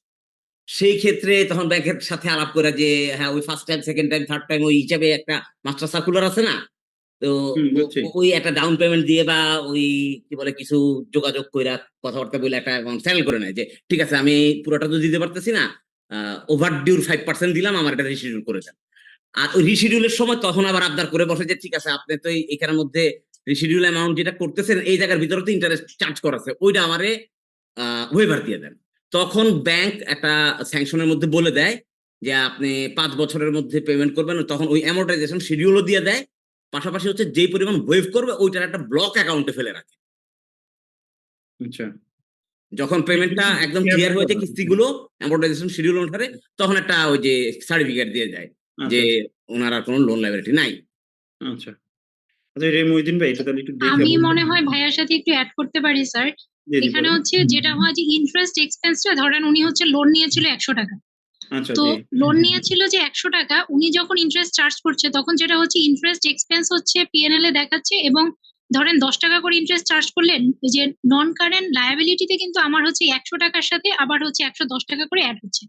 Speaker 5: সেই ক্ষেত্রে তখন ব্যাংকের সাথে আলাপ করে যে হ্যাঁ, ওই first time, second time, third time ওই হিসাবে একটা মাস্টার সার্কুলার আছে না? তো
Speaker 1: বুঝছি।
Speaker 5: ওই একটা ডাউন পেমেন্ট দিয়ে বা ওই কি বলে কিছু যোগাযোগ কইরা কথাবার্তা বইলা একটা অ্যামাউন্ট সেটেল করে নেয় যে ঠিক আছে আমি পুরোটা তো দিতে পারতেছি না, ওভারডিউর 5% দিলাম, আমার এটা রিশিডিউল করে দেন। আর ওই রিশিডিউলের সময় তখন আবার আবদার করে বসে যে ঠিক আছে আপনি তো এখানের মধ্যে রিশিডিউল অ্যামাউন্ট যেটা করতেছেন এই জায়গার ভিতরে তো ইন্টারেস্ট চার্জ করা আছে, ওইটা আমারে ওয়েভার দিয়ে দেন। তখন ব্যাংক একটা স্যাংশনের মধ্যে বলে দেয় যে আপনি 5 বছরের মধ্যে পেমেন্ট করবেন, তখন ওই অ্যামortization শিডিউলও দিয়ে দেয়। পাশাপাশি হচ্ছে যেই পরিমাণ ওয়েভ করবে ওইটার একটা ব্লক অ্যাকাউন্টে ফেলে রাখে।
Speaker 1: আচ্ছা।
Speaker 5: যখন পেমেন্টটা একদম ক্লিয়ার হয়ে যায় কিস্তিগুলো অ্যামortization শিডিউল অনুসারে, তখন একটা ওই যে সার্টিফিকেট দিয়ে দেয়
Speaker 1: আচ্ছা,
Speaker 5: যে
Speaker 1: আচ্ছা,
Speaker 5: ওনার আর কোনো লোন লায়াবিলিটি নাই।
Speaker 1: আচ্ছা। আচ্ছা, এটা মহিউদ্দিন ভাই এটা তাহলে একটু দেখে
Speaker 3: আমি
Speaker 1: বলবেন?
Speaker 3: মনে হয় ভাইয়ার সাথে একটু অ্যাড করতে পারি স্যার।
Speaker 1: জি, জি
Speaker 3: এখানে
Speaker 1: বলেন।
Speaker 3: হচ্ছে যেটা হয় যে ইন্টারেস্ট এক্সপেন্সটা ধরেন উনি হচ্ছে লোন নিয়েছিল ৳100।
Speaker 1: আচ্ছা,
Speaker 3: তো
Speaker 1: জি।
Speaker 3: লোন নিয়েছিল যে ৳100, উনি যখন ইন্টারেস্ট চার্জ করছে তখন যেটা হচ্ছে ইন্টারেস্ট এক্সপেন্স হচ্ছে P&L এ দেখাচ্ছে, এবং ধরেন ৳10 করে ইন্টারেস্ট চার্জ করলেন, ওই যে নন কারেন্ট লায়াবিলিটিতে কিন্তু আমার হচ্ছে ৳100 সাথে আবার হচ্ছে ৳110 করে এড হচ্ছে।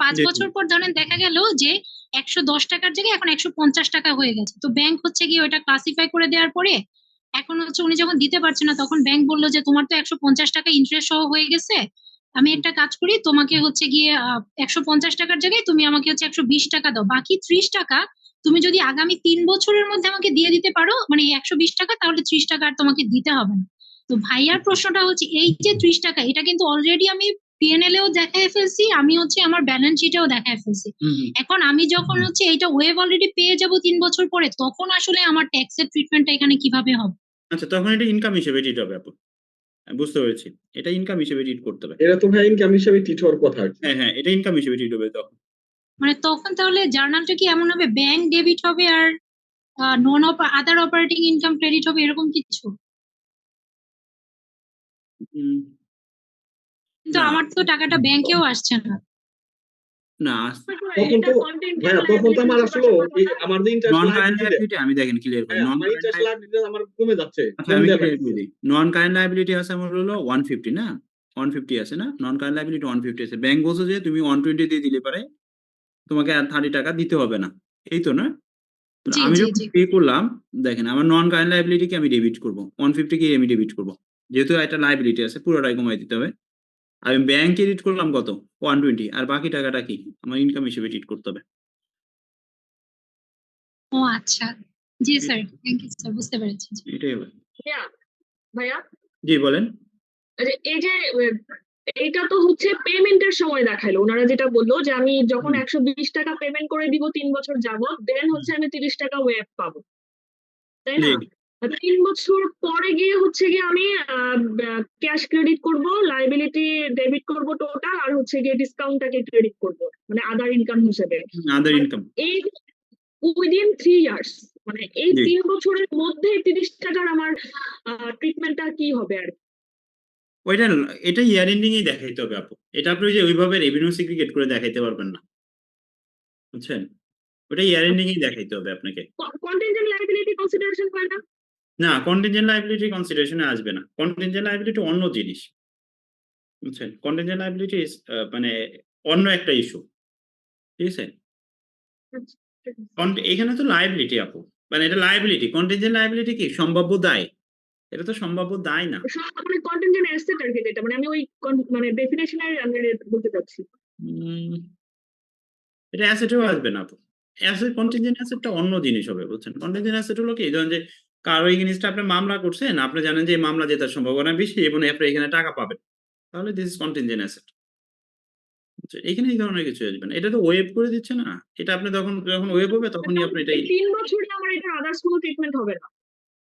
Speaker 3: 5
Speaker 1: জি, জি।
Speaker 3: বছর পর ধরেন দেখা গেল যে ৳110 জায়গায় এখন ৳150 হয়ে গেছে। তো ব্যাংক হচ্ছে গিয়ে ওটা ক্লাসিফাই করে দেওয়ার পরে এখন হচ্ছে উনি যখন দিতে পারছে না তখন ব্যাংক বলল যে তোমার তো ৳150 ইন্টারেস্ট সহ হয়ে গেছে। আমি একটা কাজ করি, তোমাকে হচ্ছে গিয়ে ৳150 জায়গায় তুমি আমাকে হচ্ছে ৳120 দাও। বাকি ৳30 তুমি যদি আগামী ৩ বছরের মধ্যে আমাকে দিয়ে দিতে পারো, মানে ৳120, তাহলে ৳30 আর তোমাকে দিতে হবে না। তো ভাইয়ার প্রশ্নটা হচ্ছে এই যে ৳30 এটা কিন্তু অলরেডি আমি P&L এও দেখায় ফেলছি, আমি হচ্ছে আমার ব্যালেন্স শিটেও দেখায় ফেলছি।
Speaker 1: হুম, হুম।
Speaker 3: এখন আমি যখন হচ্ছে এইটা ওয়েভ অলরেডি পেয়ে যাব ৩ বছর পরে, তখন আসলে আমার ট্যাক্স এর ট্রিটমেন্টটা এখানে কিভাবে হবে?
Speaker 1: আচ্ছা, তখন এটা ইনকাম হিসেবে ট্রিট হবে আপু। আমি বুঝতে পেরেছি। এটা ইনকাম হিসেবে ট্রিট করতে হবে।
Speaker 2: এটা তো ভাই ইনকাম হিসেবে ট্রিট হওয়ার কথা আরকি।
Speaker 1: হ্যাঁ, হ্যাঁ, এটা ইনকাম হিসেবে ট্রিট হবে তখন।
Speaker 3: মানে তখন তাহলে জার্নালটা কি এমন হবে ব্যাংক ডেবিট হবে আর আদার অপারেটিং ইনকাম ক্রেডিট হবে এরকম কিছু?
Speaker 1: হুম,
Speaker 3: কিন্তু
Speaker 1: না,
Speaker 3: আমার তো টাকাটা ব্যাংকেও আসছে না।
Speaker 1: না
Speaker 2: তখন তো ভাইয়া তখন তো আমার আসলে আমার যে ইন্টারেস্ট
Speaker 1: নন কারেন্ট
Speaker 2: লায়াবিলিটি
Speaker 1: লায়াবিলিটি আমি দেখেন ক্লিয়ার করি।
Speaker 2: হ্যাঁ
Speaker 1: নন
Speaker 2: আমার
Speaker 1: কারেন্ট
Speaker 2: ইন্টারেস্ট লায়াবিলিটি আমার কমে যাচ্ছে,
Speaker 1: আচ্ছা
Speaker 2: কম
Speaker 1: আমি
Speaker 2: দেয়া
Speaker 1: ক্লিয়ার করে
Speaker 2: লাগতেছে।
Speaker 1: দিই। নন কারেন্ট লায়াবিলিটি আছে আমার হলো 150 না? 150 আছে না? নন কারেন্ট লায়াবিলিটি 150 আছে। ব্যাংক বলছে যে তুমি 120 দিয়ে দিলে পারে তোমাকে আর ৳30 দিতে হবে না। এই তো না? তো
Speaker 3: জি,
Speaker 1: আমি
Speaker 3: জি,
Speaker 1: যখন
Speaker 3: জি।
Speaker 1: পে করলাম, দেখেন আমার নন কারেন্ট লায়াবিলিটি কে আমি ডেবিট করব। 150 কে আমি ডেবিট করব। যেহেতু একটা লায়াবিলিটি আছে পুরোটাই কমায় দিতে হবে। আমি ব্যাংক ক্রেডিট করলাম কত? 120 আর বাকি টাকাটা কি? আমার ইনকাম হিসেবে ট্রিট করতে হবে।
Speaker 3: ও আচ্ছা। জি
Speaker 1: এ
Speaker 3: স্যার, থ্যাংক ইউ স্যার, বুঝতে পেরেছি।
Speaker 1: এটাই হলো।
Speaker 6: ভাইয়া ভাইয়া
Speaker 1: জি বলেন।
Speaker 6: এই যে এইটা তো হচ্ছে পেমেন্টের সময় দেখাইলো, ওনারা যেটা বললো যে আমি যখন
Speaker 1: হুম,
Speaker 6: 120 টাকা পেমেন্ট করে দিব 3 বছর যাবত, দেন হচ্ছে আমি 30 টাকা ওয়েভ পাবো, তাই
Speaker 1: জি।
Speaker 6: না? আর 3 বছর পরে গিয়ে হচ্ছে গিয়ে আমি ক্যাশ ক্রেডিট করব, লাইবিলিটি ডেবিট করব টোটাল, আর হচ্ছে গিয়ে ডিসকাউন্টটাকে ক্রেডিট করব, মানে আদার ইনকাম হিসেবে।
Speaker 1: আদার
Speaker 6: মানে
Speaker 1: ইনকাম।
Speaker 6: এই উইদিন 3 ইয়ার্স, মানে এই
Speaker 1: জি।
Speaker 6: 3 বছরের মধ্যে 30 টাকার আমার ট্রিটমেন্টটা কি হবে আর কি?
Speaker 1: ওইটা এটা ইয়ার এন্ডিং এই দেখাইতে হবে আপু। এটা আপনি ওই যে ওইভাবে রেভিনিউ সিগ্রিগেট করে দেখাইতে পারবেন না। বুঝছেন? ওটা ইয়ার এন্ডিং এই দেখাইতে হবে আপনাকে।
Speaker 6: কন্টিনজেন্ট লায়াবিলিটি কনসিডারেশন হয় না?
Speaker 1: না, কন্টিনজেন্ট লায়াবিলিটি কনসিডারেশন এ আসবে না। কন্টিনজেন্ট লায়াবিলিটি অন্য জিনিস। বুঝছেন? কন্টিনজেন্ট লায়াবিলিটি ইস মানে অন্য একটা ইস্যু, ঠিক আছে?
Speaker 6: আচ্ছা, ঠিক আছে।
Speaker 1: এখানে তো লায়াবিলিটি আপু, মানে এটা লায়াবিলিটি, কন্টিনজেন্ট লায়াবিলিটি কি সম্ভাব্য দায়, এটা তো সম্ভাব্য দায় না।
Speaker 6: মানে কন্টিনজেন্ট অ্যাসেট আর কি, যেটা মানে আমি ওই মানে ডেফিনেশনের আন্ডারে বলতে চাচ্ছি।
Speaker 1: উম, এটা অ্যাসেটেও আসবে না আপু। অ্যাসেট, কন্টিনজেন্ট অ্যাসেটটা অন্য জিনিস হবে, বুঝছেন? কন্টিনজেন্ট অ্যাসেট হলো কি, ধরেন যে কারো এই জিনিসটা আপনি মামলা করছেন, আপনি জানেন যে এই মামলা জেতার সম্ভাবনা বেশি এবং আপনি এখানে টাকা পাবেন, তাহলে দিস ইজ কন্টিনজেন্ট অ্যাসেট। এখানে এই ধরনের কিছু আসবে না, এটা তো ওয়েব করে দিচ্ছে না, এটা আপনি যখন যখন ওয়েব হবে তখনই আপনি এটাই।
Speaker 6: 3 বছরে আমার এটা আদার্স কোনো ট্রিটমেন্ট হবে না?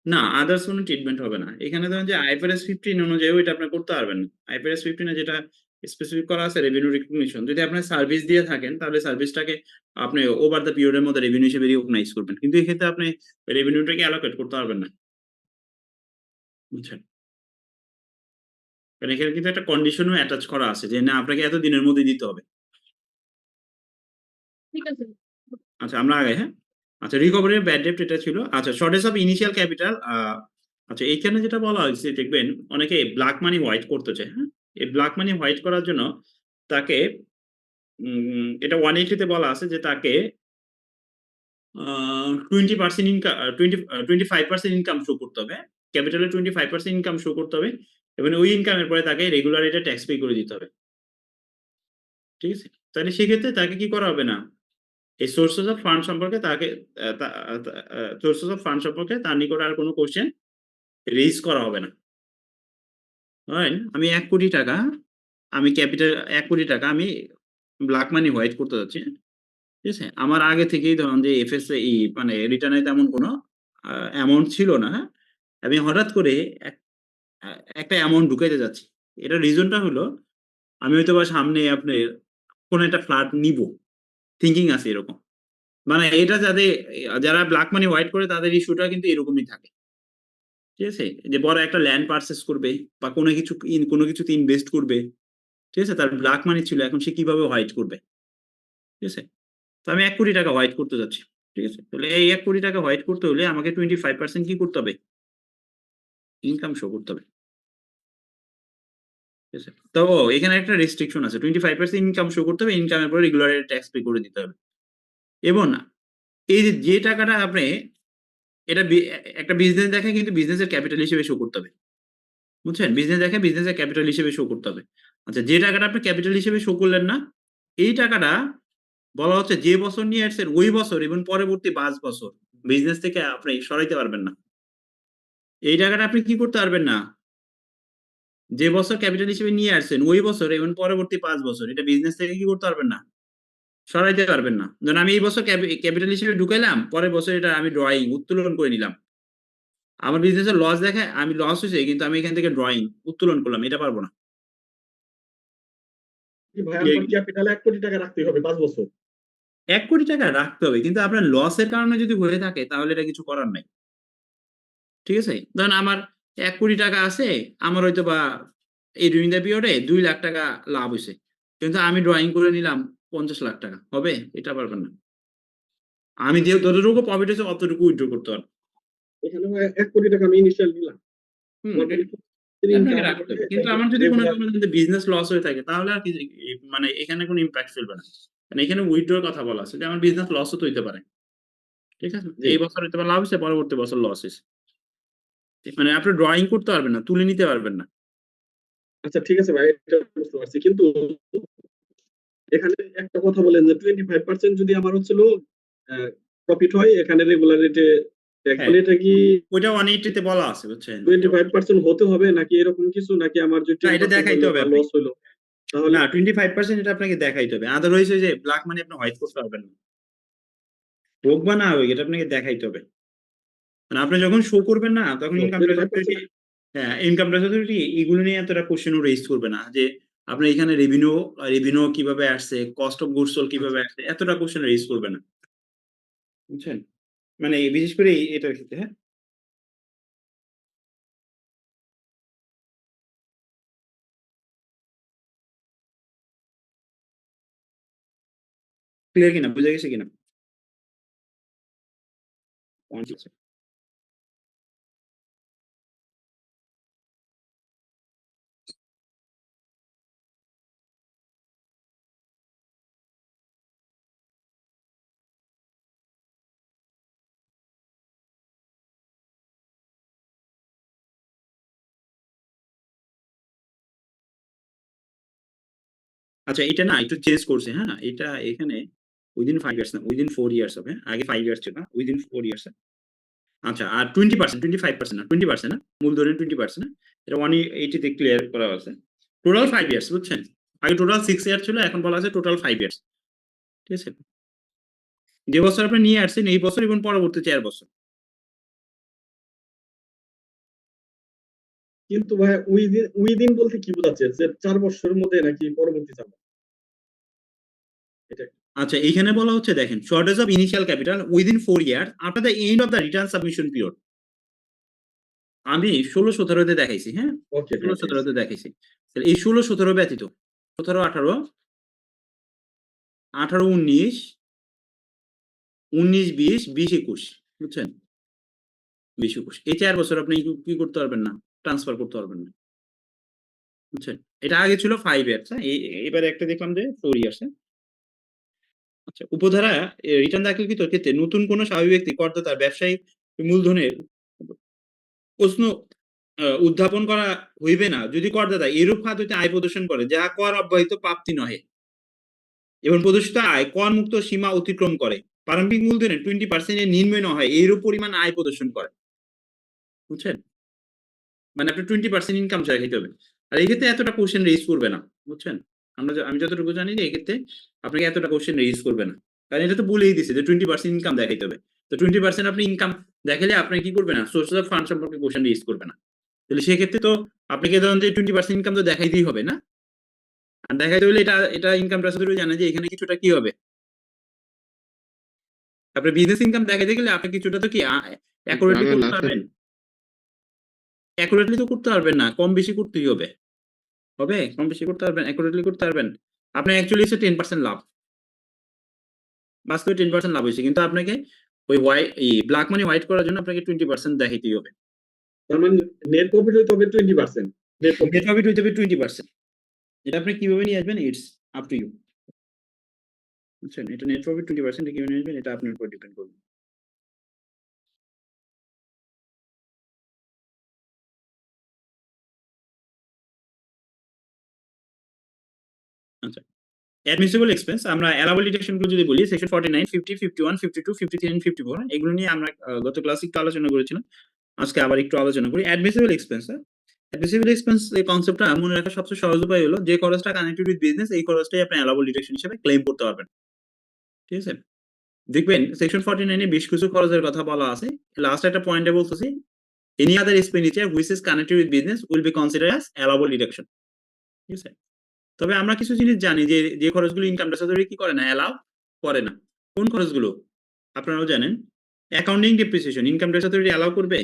Speaker 1: না, আদার্স কোনো ট্রিটমেন্ট হবে না। এখানে ধরেন যে আইফআরএস 15 অনুযায়ী ওইটা আপনি করতে পারবেন না। আইফআরএস 15 এ যেটা স্পেসিফিক করা আছে রেভিনিউ রিকগনিশন, যদি আপনি সার্ভিস দিয়ে থাকেন তাহলে সার্ভিসটাকে আপনি ওভার দ্য পিরিয়ড এর মধ্যে রেভিনিউ হিসেবে রিকগনাইজ করবেন। কিন্তু এক্ষেত্রে আপনি রেভিনিউটাকে অ্যালোকেট করতে পারবেন না। বুঝছেন? কারণ এখানে কিন্তু একটা কন্ডিশনও অ্যাটাচ করা আছে যে না আপনাকে এত দিনের মধ্যে দিতে হবে।
Speaker 6: ঠিক আছে।
Speaker 1: আচ্ছা আমরা আগাই, হ্যাঁ? আচ্ছা রিকভারি ব্যাড ডেপ্ট এটা ছিল। আচ্ছা শর্টেজ অফ ইনিশিয়াল ক্যাপিটাল, আচ্ছা এইখানে যেটা বলা হয়েছে দেখবেন অনেকে ব্ল্যাক মানি হোয়াইট করতে চায়, হ্যাঁ? এই ব্ল্যাক মানি হোয়াইট করার জন্য তাকে এটা 180 তে বলা আছে যে তাকে 20% 25% ইনকাম শো করতে হবে। ক্যাপিটালের 25% ইনকাম শো করতে হবে এবং ওই ইনকামের পরে তাকে রেগুলার রেটে ট্যাক্স পে করে দিতে হবে। ঠিক আছে? তাহলে সেক্ষেত্রে তাকে কি করা হবে না? এই সোর্সেস অফ ফান্ড সম্পর্কে তাকে সোর্সেস অফ ফান্ড সম্পর্কে তার নিকট আর কোনো কোয়েশ্চেন রেইজ করা হবে না। ধরেন আমি ১ কোটি টাকা আমি ক্যাপিটাল ১ কোটি টাকা আমি ব্ল্যাক মানি হোয়াইট করতে যাচ্ছি। ঠিক আছে? আমার আগে থেকেই ধরুন যে এফএসএ মানে রিটার্ন এ তেমন কোনো অ্যামাউন্ট ছিল না, হ্যাঁ? আমি হঠাৎ করে এক আ একটা অ্যামাউন্ট ঢুকাইতে যাচ্ছি। এটার রিজনটা হলো আমি হয়তোবা সামনে আপনার কোনো একটা ফ্ল্যাট নিবো। থিংকিং আছে এরকম। মানে এটা যাদের যারা ব্ল্যাক মানি হোয়াইট করে তাদের ইস্যুটা কিন্তু এরকমই থাকে। ঠিক আছে? যে বড় একটা ল্যান্ড পারচেজ করবে বা কোনো কিছুতে ইনভেস্ট করবে। ঠিক আছে? তার ব্ল্যাক মানি ছিল এখন সে কিভাবে হোয়াইট করবে। ঠিক আছে? তো আমি ১ কোটি টাকা হোয়াইট করতে যাচ্ছি। ঠিক আছে? তাহলে এই ১ কোটি টাকা হোয়াইট করতে হলে আমাকে 25% কি করতে হবে? ইনকাম শো করতে হবে। ঠিক আছে? তো এখানে একটা রেস্ট্রিকশন আছে। 25% ইনকাম শো করতে হবে। ইনকামের পরে রেগুলার ট্যাক্স পে করে দিতে হবে। এবং এই যে টাকাটা আপনি এটা একটা বিজনেস দেখায় কিন্তু বিজনেসের ক্যাপিটাল হিসেবে শো করতে হবে। বুঝছেন? বিজনেস দেখে বিজনেসের ক্যাপিটাল হিসেবে শো করতে হবে। আচ্ছা যে টাকাটা আপনি ক্যাপিটাল হিসেবে শো করলেন না, এই টাকাটা বলা হচ্ছে যে বছর নিয়ে আসছেন ওই বছর এবং পরবর্তী ৫ বছর বিজনেস থেকে আপনি সরাইতে পারবেন না। এই টাকাটা আপনি কি করতে পারবেন না? যে বছর ক্যাপিটাল হিসেবে নিয়ে আসছেন ওই বছর এবং পরবর্তী ৫ বছর এটা বিজনেস থেকে কি করতে পারবেন না? সরাইতে পারবেন না। ধরেন আমি এই বছর ক্যাপিটাল হিসেবে ঢুকাইলাম, পরের বছর এটা আমি ড্রয়িং উত্তোলন করে নিলাম। আমার বিজনেসের লস দেখায় আমি লস হইছে কিন্তু আমি এখান থেকে ড্রয়িং উত্তোলন করলাম। এটা পারব না।
Speaker 2: কি ভাই, আমার ক্যাপিটাল ১ কোটি টাকা রাখতেই হবে ৫ বছর?
Speaker 1: ১ কোটি টাকা রাখতে হবে। কিন্তু আপনার লসের কারণে যদি হয়ে থাকে তাহলে এটা কিছু করার নাই। ঠিক আছে? ধরেন আমার ১ কোটি টাকা আছে, আমার হয়তোবা এই ডুরিং দ্য পিরিয়ড এ ২ লাখ টাকা লাভ হইছে। কিন্তু আমি ড্রয়িং করে নিলাম ৫০ লাখ টাকা। হবে? এটা পারবেন না। আমি যে যতটুকু প্রফিট হইছে অতটুকু উইথড্র করতে পারব।
Speaker 2: এখানে ভাই ১ কোটি টাকা আমি ইনিশিয়াল নিলাম।
Speaker 1: হুম,
Speaker 2: আমার
Speaker 1: এটা আপনাকে
Speaker 2: ইনকাম
Speaker 1: রাখতে হবে। কিন্তু আমার যদি মনে করেন যে বিজনেস লস হয়ে থাকে তাহলে আর কি মানে এখানে কোনো ইমপ্যাক্ট ফেলবে না। মানে এখানে উইথড্র এর কথা বলা আছে যে আমার বিজনেস লস ও তো হইতে পারে। ঠিক আছে?
Speaker 2: জি।
Speaker 1: এই বছর হয়তোবা লাভ হইছে, পরবর্তী বছর লস হইছে। মানে আপনি ড্রয়িং করতে পারবেন না, তুলে নিতে পারবেন না।
Speaker 2: আচ্ছা ঠিক আছে ভাই, এটা বুঝতে পারছি। কিন্তু এখানে একটা কথা বলেন যে 25% যদি আমার হচ্ছিল আ প্রফিট হয়, এখানে রেগুলার রেটে ট্যাক্স,
Speaker 1: হ্যাঁ,
Speaker 2: তাহলে এটা কি
Speaker 1: ওইটা 180 তে বলা আছে বুঝছেন?
Speaker 2: 25% হতে হবে নাকি এরকম কিছু? নাকি আমার যে
Speaker 1: না এটা
Speaker 2: 10%
Speaker 1: দেখাইতে
Speaker 2: হইলো
Speaker 1: হবে
Speaker 2: বা
Speaker 1: আপনি।
Speaker 2: লস হইলো তাহলে?
Speaker 1: না 25% এটা আপনাকে দেখাইতে হবে। আদারওয়াইজ ওই যে ব্ল্যাক মানি আপনি হোয়াইট করতে পারবেন না। হোক বা না হোক এটা আপনাকে দেখাইতে হবে। মানে আপনি যখন শো করবেন না তখন ইনকাম ট্যাক্স
Speaker 2: 25%?
Speaker 1: অথরিটি, হ্যাঁ, ইনকাম ট্যাক্স অথরিটি এগুলো নিয়ে এতটা কোয়েশ্চেন রেইজ করবে না যে আপনার এখানে রেভিনিউ কিভাবে আসছে, কস্ট অফ গুডস সোল্ড কিভাবে
Speaker 2: আচ্ছা।
Speaker 1: আসছে, এতটা কোয়েশ্চেন রেইজ করবে না। বুঝছেন? মানে বিশেষ করে এটার ক্ষেত্রে, হ্যাঁ? ক্লিয়ার কিনা? বুঝা গেছে কিনা? আচ্ছা এটা না একটু চেঞ্জ করছে, হ্যাঁ? এটা এখানে উইদিন 5 ইয়ার্স না, উইদিন 4 ইয়ার্স হবে। আগে 5 ইয়ার্স ছিল না, উইদিন 4 ইয়ার্স। আচ্ছা আর 20%, 25% না, 20% না, মূলধনের 20% না। এটা 180 তে ক্লিয়ার করা আছে। টোটাল 5 ইয়ার্স বুঝছেন? আগে টোটাল 6 ইয়ার ছিল, এখন বলা আছে টোটাল 5 ইয়ার্স। ঠিক আছে? যে বছর আপনি নিয়ে আসছেন এই বছর এবং পরবর্তী 4 বছর।
Speaker 2: কিন্তু ভাই উইদিন বলতে কি বোঝাচ্ছে, যে 4 বছরের মধ্যে নাকি পরবর্তী 4 বছর? এটা
Speaker 1: আচ্ছা এইখানে বলা হচ্ছে দেখেন, shortage of initial capital within 4 years after the end of the return submission period. আমি 16-17 তে দেখাইছি, হ্যাঁ?
Speaker 2: ওকে
Speaker 1: 16-17 তে দেখাইছি। তাহলে এই 16-17 ব্যতীত 17-18, 18-19, 19-20, 20-21 বুঝছেন? 20-21 এই 4 বছর আপনি কি করতে পারবেন না? ট্রান্সফার করতে পারবেন না। বুঝছেন? এটা আগে ছিল 5 ইয়ার্স, হ্যাঁ? এবারে একটা দেখলাম যে 4 ইয়ার্স, হ্যাঁ? আচ্ছা উপধারা রিটার্ন দাখিলকৃত ক্ষেত্রে নতুন কোন স্বাভাবিক ব্যক্তি করদাতার ব্যবসায়িক মূলধনের প্রশ্ন উত্থাপন করা হইবে না যদি করদাতা এরূপ খাত হইতে আয় প্রদর্শন করে যাহা কর অব্যাহত প্রাপ্তি নহে এবং প্রদর্শিত আয় কর মুক্ত সীমা অতিক্রম করে, প্রারম্ভিক মূলধনের 20% এর নিম্ন না হয় এইরূপ পরিমাণ আয় প্রদর্শন করে। বুঝছেন? মানে আপনি 20% ইনকাম চাইতে হবে। আর এই ক্ষেত্রে এতটা কোশ্চেন রেইজ করবে না। বুঝছেন? আমি যতটুকু জানি যে এই ক্ষেত্রে আপনাকে এতটা কোশ্চেন রেইজ করবে না। কারণ এটা তো বলেই দিছে যে 20% ইনকাম দেখাইতে হবে। তো 20% আপনি ইনকাম দেখাইলে আপনি কি করবে না? সোর্সেস অফ ফান্ড সম্পর্কে কোশ্চেন রেইজ করবে না। তাহলে সেক্ষেত্রে তো আপনাকে ধরুন যে 20% ইনকাম তো দেখাইতেই হবে না? আর দেখাইতে হলে এটা ইনকাম ট্যাক্স জানে যে এখানে কিছুটা কি হবে? আপনার বিজনেস ইনকাম দেখাইতে গেলে আপনি কিছুটা তো কি অ্যাকুরেটলি করতে পারবেন? অ্যাকুরেটলি তো করতে পারবেন না। কম বেশি করতেই হবে। হবে? কম বেশি করতে পারবেন? অ্যাকুরেটলি করতে পারবেন? আপনার অ্যাকচুয়ালি হচ্ছে 10% লাভ। বাস্তবে 10% লাভ হইছে। কিন্তু আপনাকে ওই ব্ল্যাক মানি হোয়াইট করার জন্য আপনাকে 20% দেখাইতেই হবে।
Speaker 2: তার মানে নেট প্রফিট হইতে হবে 20%। নেট প্রফিট
Speaker 1: নেট প্রফিট হইতে হবে 20%। এটা আপনি কিভাবে নিয়ে আসবেন? It's up to you. বুঝছেন? এটা নেট প্রফিট 20% কিভাবে নিয়ে আসবেন? এটা আপনার উপর ডিপেন্ড করবে। আচ্ছা। অ্যাডমিসিবল এক্সপেন্স আমরা অ্যালাউবল ডিডাকশন গুলো যদি বলি সেকশন 49, 50, 51, 52, 53 এন্ড 54 এগুলো নিয়ে আমরা গত ক্লাসে একটু আলোচনা করেছিলাম। আজকে আবার একটু আলোচনা করি। অ্যাডমিসিবল এক্সপেন্স, অ্যাডমিসিবল এক্সপেন্স এই কনসেপ্টটা মনে রাখার সবচেয়ে সহজ উপায় হলো যে খরচটা কানেক্টেড উইথ বিজনেস এই খরচটাই আপনি অ্যালাউবল ডিডাকশন হিসেবে ক্লেম করতে পারবেন। ঠিক আছে? দেখবেন সেকশন 49 এ বেশ কিছু খরচের কথা বলা আছে। লাস্ট একটা পয়েন্টে বলতেছি any other expenditure which is connected with business will be considered as allowable deduction. ঠিক আছে? তবে আমরা কিছু জিনিস জানি যে খরচগুলো ইনকাম ট্যাক্স অথরিটি কি করে না, অ্যালাউ করে না। কোন খরচগুলো? আপনারাও জানেন। Accounting depreciation income tax authority allow করবে?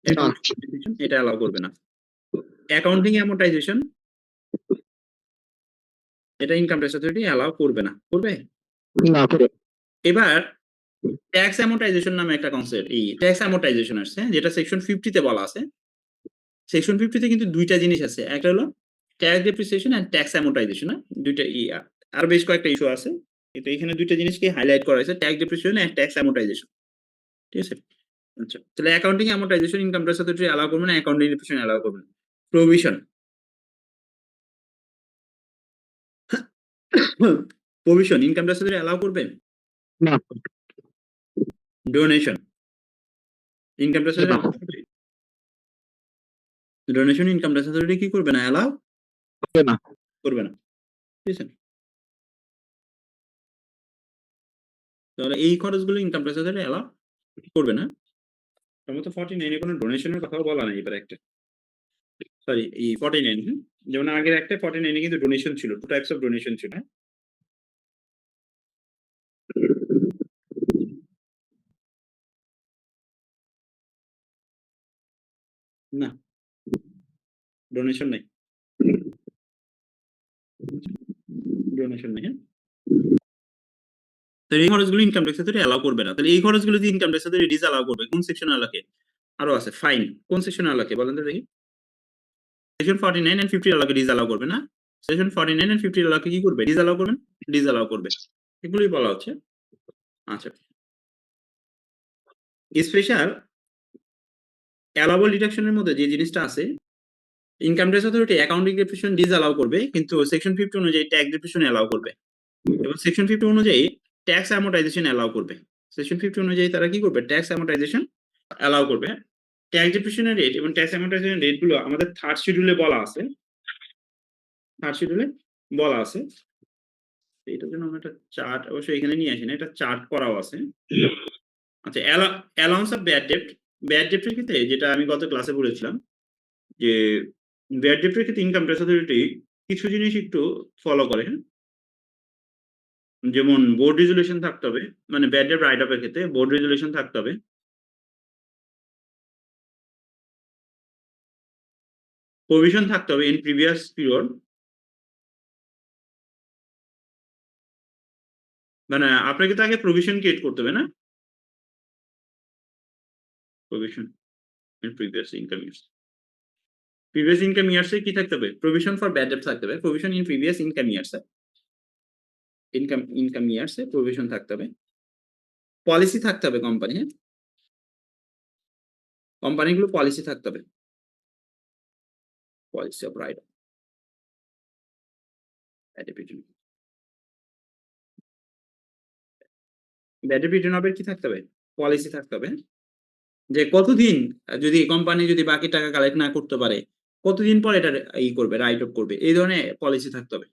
Speaker 1: অ্যাকাউন্টিং ডেপ্রিসিয়েশন এটা অ্যালাউ করবে না। অ্যাকাউন্টিং অ্যামortization এটা ইনকাম ট্যাক্স অথরিটি অ্যালাউ করবে না। করবে?
Speaker 2: না করে।
Speaker 1: এবার ট্যাক্স অ্যামortization নামে একটা কনসেপ্ট ট্যাক্স অ্যামortization আসছে, যেটা সেকশন 50 তে বলা আছে। সেকশন 50 তে কিন্তু দুইটা জিনিস আছে। একটা হলো ট্যাক্স ডেপ্রিসিয়েশন এন্ড ট্যাক্স অ্যামortization, দুইটা আর বেশ কয়েকটা ইস্যু আছে। কিন্তু এখানে দুইটা জিনিসকে হাইলাইট করা হয়েছে, tax depreciation and tax amortisation. ঠিক আছে? আচ্ছা। তাহলে accounting amortisation income tax authority allow করবে না, অ্যাকাউন্টিং ডেপ্রিসিয়েশন অ্যালাউ করবে না। Provision provision income tax authority allow করবে?
Speaker 2: না।
Speaker 1: Donation income tax authority allow করবে? ডোনেশন ইনকাম ট্যাক্স অথরিটি কি করবে না, অ্যালাউ
Speaker 2: করবে না।
Speaker 1: করবে না। ঠিক আছে? তাহলে এই খরচগুলো ইনকাম ট্যাক্স অথরিটি অ্যালাউ করবে না। সম্ভবত 49 এ কোনো ডোনেশনের কথাও বলা নাই এবার একটা। সরি 49 যেমন আগের একটা 49 এ কিন্তু ডোনেশন ছিল। 2 টাইপস অফ ডোনেশন ছিল, হ্যাঁ? না, ডোনেশন নাই। ডোনেশন নাই, হ্যাঁ? তো এই খরচগুলো ইনকাম ট্যাক্স অথরিটি অ্যালাউ করবে না। তাহলে এই খরচগুলো যদি ইনকাম ট্যাক্স অথরিটি ডিসঅ্যালাউ করবে কোন সেকশনে আলাকে? আরো আছে ফাইন। কোন সেকশনে আলাকে বলেন তো দেখি? সেকশন 49 এন্ড 50 আলাকে ডিসঅ্যালাউ করবে না? সেকশন 49 এন্ড 50 আলাকে কি করবে? ডিসঅ্যালাউ করবেন? ডিসঅ্যালাউ করবে। এগুলোই বলা হচ্ছে। আচ্ছা। স্পেশাল অ্যালাউবল ডিডাকশনের মধ্যে যে জিনিসটা আছে income tax authority accounting depreciation disallow করবে, কিন্তু সেকশন 50 অনুযায়ী ট্যাক্স ডেপ্রিসিয়েশন অ্যালাউ করবে, এবং সেকশন 50 অনুযায়ী ট্যাক্স অ্যামোর্টাইজেশন অ্যালাউ করবে। সেকশন 50 অনুযায়ী তারা কি করবে? ট্যাক্স অ্যামোর্টাইজেশন অ্যালাউ করবে। ট্যাক্স ডেপ্রিসিয়েশনের রেট এবং ট্যাক্স অ্যামোর্টাইজেশন রেট গুলো আমাদের থার্ড শিডিউলে বলা আছে। থার্ড শিডিউলে বলা আছে। এটার জন্য আমরা একটা চার্ট অবশ্যই এখানে নিয়ে আসি না, এটা চার্ট করাও আছে। আচ্ছা, অ্যালাউন্স অফ ব্যাড ডেপ্ট। ব্যাড ডেপ্টের ক্ষেত্রে যেটা আমি গত ক্লাসে বলেছিলাম যে ব্যাড ডেপ্টের ক্ষেত্রে ইনকাম ট্যাক্স অথরিটি কিছু জিনিস একটু ফলো করে। যেমন বোর্ড রেজুলেশন থাকতে হবে, মানে ব্যাড ডেট রাইট অফের ক্ষেত্রে বোর্ড রেজুলেশন থাকতে হবে। প্রভিশন থাকতে হবে ইন প্রিভিয়াস পিরিয়ড, মানে আপনাকে তো আগে প্রভিশন ক্রিয়েট করতে হবে না, provision in previous income years. Previous income ইয়ার্সে কি থাকতে হবে? প্রভিশন ফর ব্যাড ডেট থাকতে হবে, প্রভিশন ইন প্রিভিয়াস ইনকাম ইয়ার্সে, ইনকাম ইয়ার্সে প্রভিশন থাকতে হবে। পলিসি থাকতে হবে কোম্পানি, কোম্পানিগুলো পলিসি থাকতে হবে, policy of write bad written অফের কি থাকতে হবে? পলিসি থাকতে হবে, যে কতদিন যদি কোম্পানি যদি বাকি টাকা কালেক্ট না করতে পারে কতদিন পর এটা ই করবে, রাইট অফ করবে, এই ধরনের পলিসি থাকতে হবে।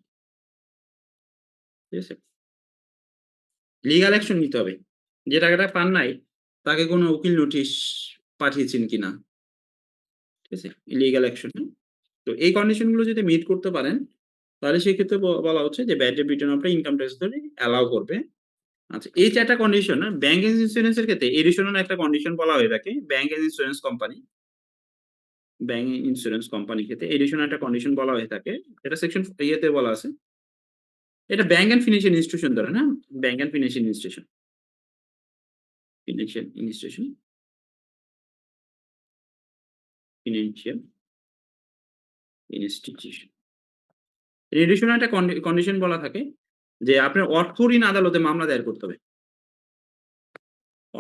Speaker 1: ঠিক আছে, লিগাল অ্যাকশন নিতে হবে, যে টাকাটা পান নাই তাকে কোনো উকিল নোটিশ পাঠিয়েছেন কিনা, ঠিক আছে, লিগাল অ্যাকশন। তো এই কন্ডিশন গুলো যদি মিট করতে পারেন তাহলে সেক্ষেত্রে বলা হচ্ছে যে ব্যাড ডেট রিটার্ন অফটা ইনকাম ট্যাক্স অথরিটি অ্যালাউ করবে। আচ্ছা, এই চারটা কন্ডিশন ব্যাংক এন্ড ইন্স্যুরেন্সের ক্ষেত্রে এডিশনাল একটা কন্ডিশন বলা হয়ে থাকে। Bank and insurance company, bank insurance কোম্পানির ক্ষেত্রে এডিশনাল একটা কন্ডিশন বলা হয়ে থাকে, এটা সেকশন ইয়েতে বলা আছে। এটা ব্যাংক এন্ড ফিনান্সিয়াল ইনস্টিটিউশন ধরে না, bank and financial institution, financial institution, financial institution. Additional একটা কন্ডিশন বলা থাকে যে আপনার অর্থ ঋণ আদালতে মামলা দায়ের করতে হবে,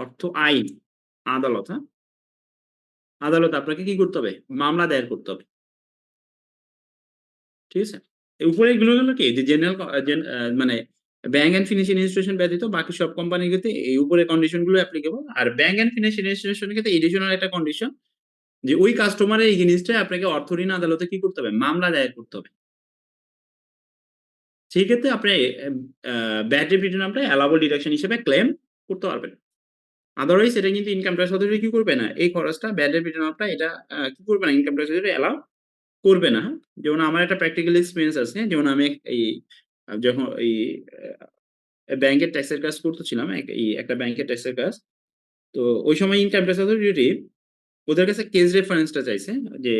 Speaker 1: অর্থ আইন আদালত, হ্যাঁ, আদালত আপনাকে কি করতে হবে? মামলা দায়ের করতে হবে। ঠিক আছে, এই উপরে এগুলো হলো কি যে জেনারেল মানে ব্যাংক এন্ড ফিনান্সিয়াল ইনস্টিটিউশন ব্যতীত বাকি সব কোম্পানির ক্ষেত্রে এই উপরে কন্ডিশন গুলো অ্যাপ্লিকেবল। আর ব্যাংক এন্ড ফিনান্সিয়াল ইনস্টিটিউশনের ক্ষেত্রে এডিশনাল একটা কন্ডিশন যে ওই কাস্টমারের এই জিনিসটা আপনাকে অর্থ ঋণ আদালতে কি করতে হবে? মামলা দায়ের করতে হবে। সেই ক্ষেত্রে আপনি ব্যাড ডেট রিটার্ন আপনি অ্যালাউবল ডিডাকশন হিসেবে ক্লেম করতে পারবেন। আদারওয়াইজ এটা কিন্তু ইনকাম ট্যাক্স অথরিটি কি করবে না, এই খরচটা ব্যাড ডেট রিটার্ন আপটা এটা কি করবে না, ইনকাম ট্যাক্স অথরিটি অ্যালাউ করবে না। যেমন আমার একটা প্র্যাকটিক্যাল এক্সপেরিয়েন্স আছে, যেমন আমি এই যখন এই ব্যাংকের ট্যাক্সের কাজ করতেছিলাম, একটা ব্যাংকের ট্যাক্সের কাজ, তো ওই সময় ইনকাম ট্যাক্স অথরিটি ওদের কাছে কেস রেফারেন্সটা চাইছে, যে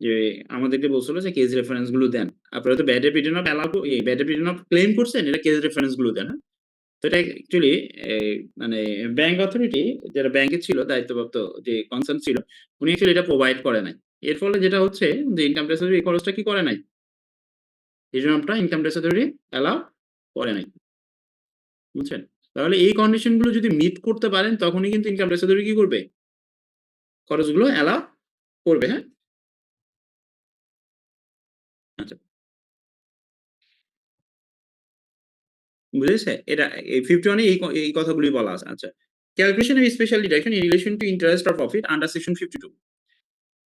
Speaker 1: যে আমাদেরকে বলছিল যে কেস রেফারেন্স গুলো দেন, আপনারা তো bad debt return of allow bad debt return of clans করছেন, এটা কেস রেফারেন্স গুলো দেন। তো এটা অ্যাকচুয়ালি মানে ব্যাংক অথরিটি যারা ব্যাংকে ছিল দায়িত্বপ্রাপ্ত যে কনসার্ন ছিল, উনি অ্যাকচুয়ালি এটা প্রোভাইড করে নাই। এর ফলে যেটা হচ্ছে যে ইনকাম ট্যাক্স অথরিটি এই খরচটা কি করে নাই, রিটার্নটা ইনকাম ট্যাক্স অথরিটি অ্যালাউ করে নাই। বুঝছেন? তাহলে এই কন্ডিশন গুলো যদি মিট করতে পারেন তখনই কিন্তু ইনকাম ট্যাক্স অথরিটি কি করবে, খরচগুলো অ্যালাউ করবে। হ্যাঁ, আচ্ছা, বুঝেছে? এটা এই 51 এ এই কথাগুলি বলা আছে। আচ্ছা, calculation of special deduction in relation to interest or profit under section 52।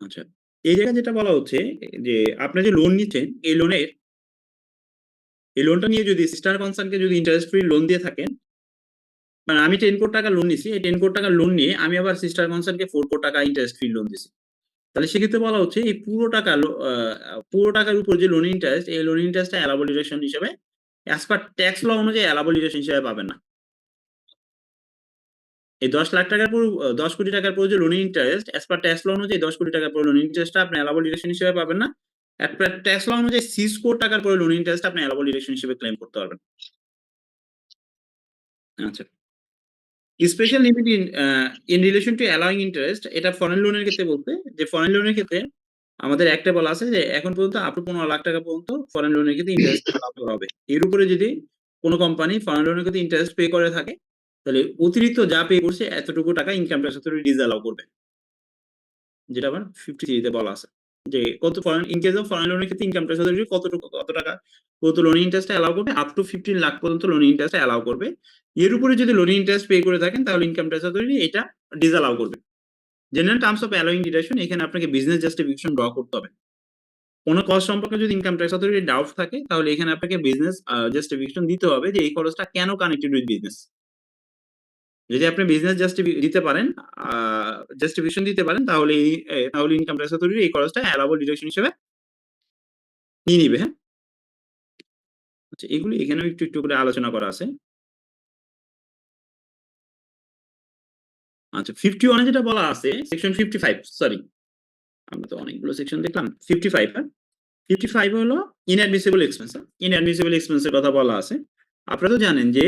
Speaker 1: আচ্ছা, এই জায়গায় যেটা বলা হচ্ছে যে আপনি যে লোন নিচ্ছেন এই লোনটা নিয়ে যদি সিস্টার কনসার্নকে যদি ইন্টারেস্ট ফ্রি লোন দিয়ে থাকেন, মানে আমি 10 কোটি টাকা লোন নিছি, এই 10 কোটি টাকা লোন নিয়ে আমি আবার সিস্টার কনসার্নকে 4 কোটি টাকা ইন্টারেস্ট ফ্রি লোন দিছি। তাহলে সেক্ষেত্রে বলা হচ্ছে এই পুরো টাকার উপর যে লোন ইন্টারেস্ট, এই লোন ইন্টারেস্টটা অ্যালাউবল ডিডাকশন হিসেবে অ্যাজ পার ট্যাক্স ল অনুযায়ী অ্যালাউবল ডিডাকশন হিসেবে পাবেন না। এই 10 লাখ টাকার পুরো 10 কোটি টাকার পুরো যে loan interest as per tax law অনুযায়ী 10 কোটি টাকার পুরো লোন ইন্টারেস্টটা আপনি অ্যালাউবল ডিডাকশন হিসেবে পাবেন না। অ্যাজ পার ট্যাক্স ল অনুযায়ী 6 কোটি টাকার পুরো লোন ইন্টারেস্ট আপনি অ্যালাউবল ডিডাকশন হিসেবে ক্লেম করতে পারবেন। আচ্ছা, special limit in relation to allowing interest, এটা ফরেন লোনের ক্ষেত্রে বলতে, যে ফরেন লোনের ক্ষেত্রে আমাদের একটা বলা আছে যে এখন পর্যন্ত আপ টু 15 লাখ টাকা পর্যন্ত ফরেন লোনের ক্ষেত্রে ইন্টারেস্ট অ্যালাউ করা হবে। এর উপরে যদি কোনো কোম্পানি ফরেন লোনের ক্ষেত্রে ইন্টারেস্ট পে করে থাকে তাহলে অতিরিক্ত যা পে করছে এতটুকু টাকা ইনকাম ট্যাক্স অথরিটি ডিসঅ্যালাউ করবে, যেটা আবার 53 তে বলা আছে। যে কত foreign in case of foreign লোনের ক্ষেত্রে ইনকাম ট্যাক্স অথরিটি কত টাকা কত লোন ইন্টারেস্ট অ্যালাউ করবে, আপ টু 15 লাখ পর্যন্ত লোন ইন্টারেস্ট অ্যালাউ করবে। এর উপরে যদি লোন ইন্টারেস্ট পে করে থাকেন তাহলে ইনকাম ট্যাক্স অথরিটি এটা ডিসঅ্যালাউ করবে। General terms of allowing deduction, এখানে আপনাকে বিজনেস জাস্টিফিকেশন ড্র করতে হবে। কোনো কস্ট সম্পর্কে যদি ইনকাম ট্যাক্স অথরিটি ডাউট থাকে তাহলে এখানে আপনাকে বিজনেস জাস্টিফিকেশন দিতে হবে যে এই খরচটা কেন কানেক্টেড উইথ বিজনেস। যদি আপনি বিজনেস দিতে পারেন, জাস্টিফিকেশন দিতে পারেন, তাহলে তাহলে ইনকাম ট্যাক্স অথরিটি এই খরচটা অ্যালাউবল ডিডাকশন হিসেবে নিয়ে নিবে। হ্যাঁ, আচ্ছা, এগুলি এখানেও একটু একটু করে আলোচনা করা আছে। আচ্ছা, 51 যেটা বলা আছে সেকশন 55, সরি আমরা তো অনেকগুলো সেকশন দেখলাম। 55, হ্যাঁ, 55 হলো ইনঅ্যাডমিসিবল এক্সপেন্স। ইনঅ্যাডমিসিবল এক্সপেন্সের কথা বলা আছে। আপনারা তো জানেন যে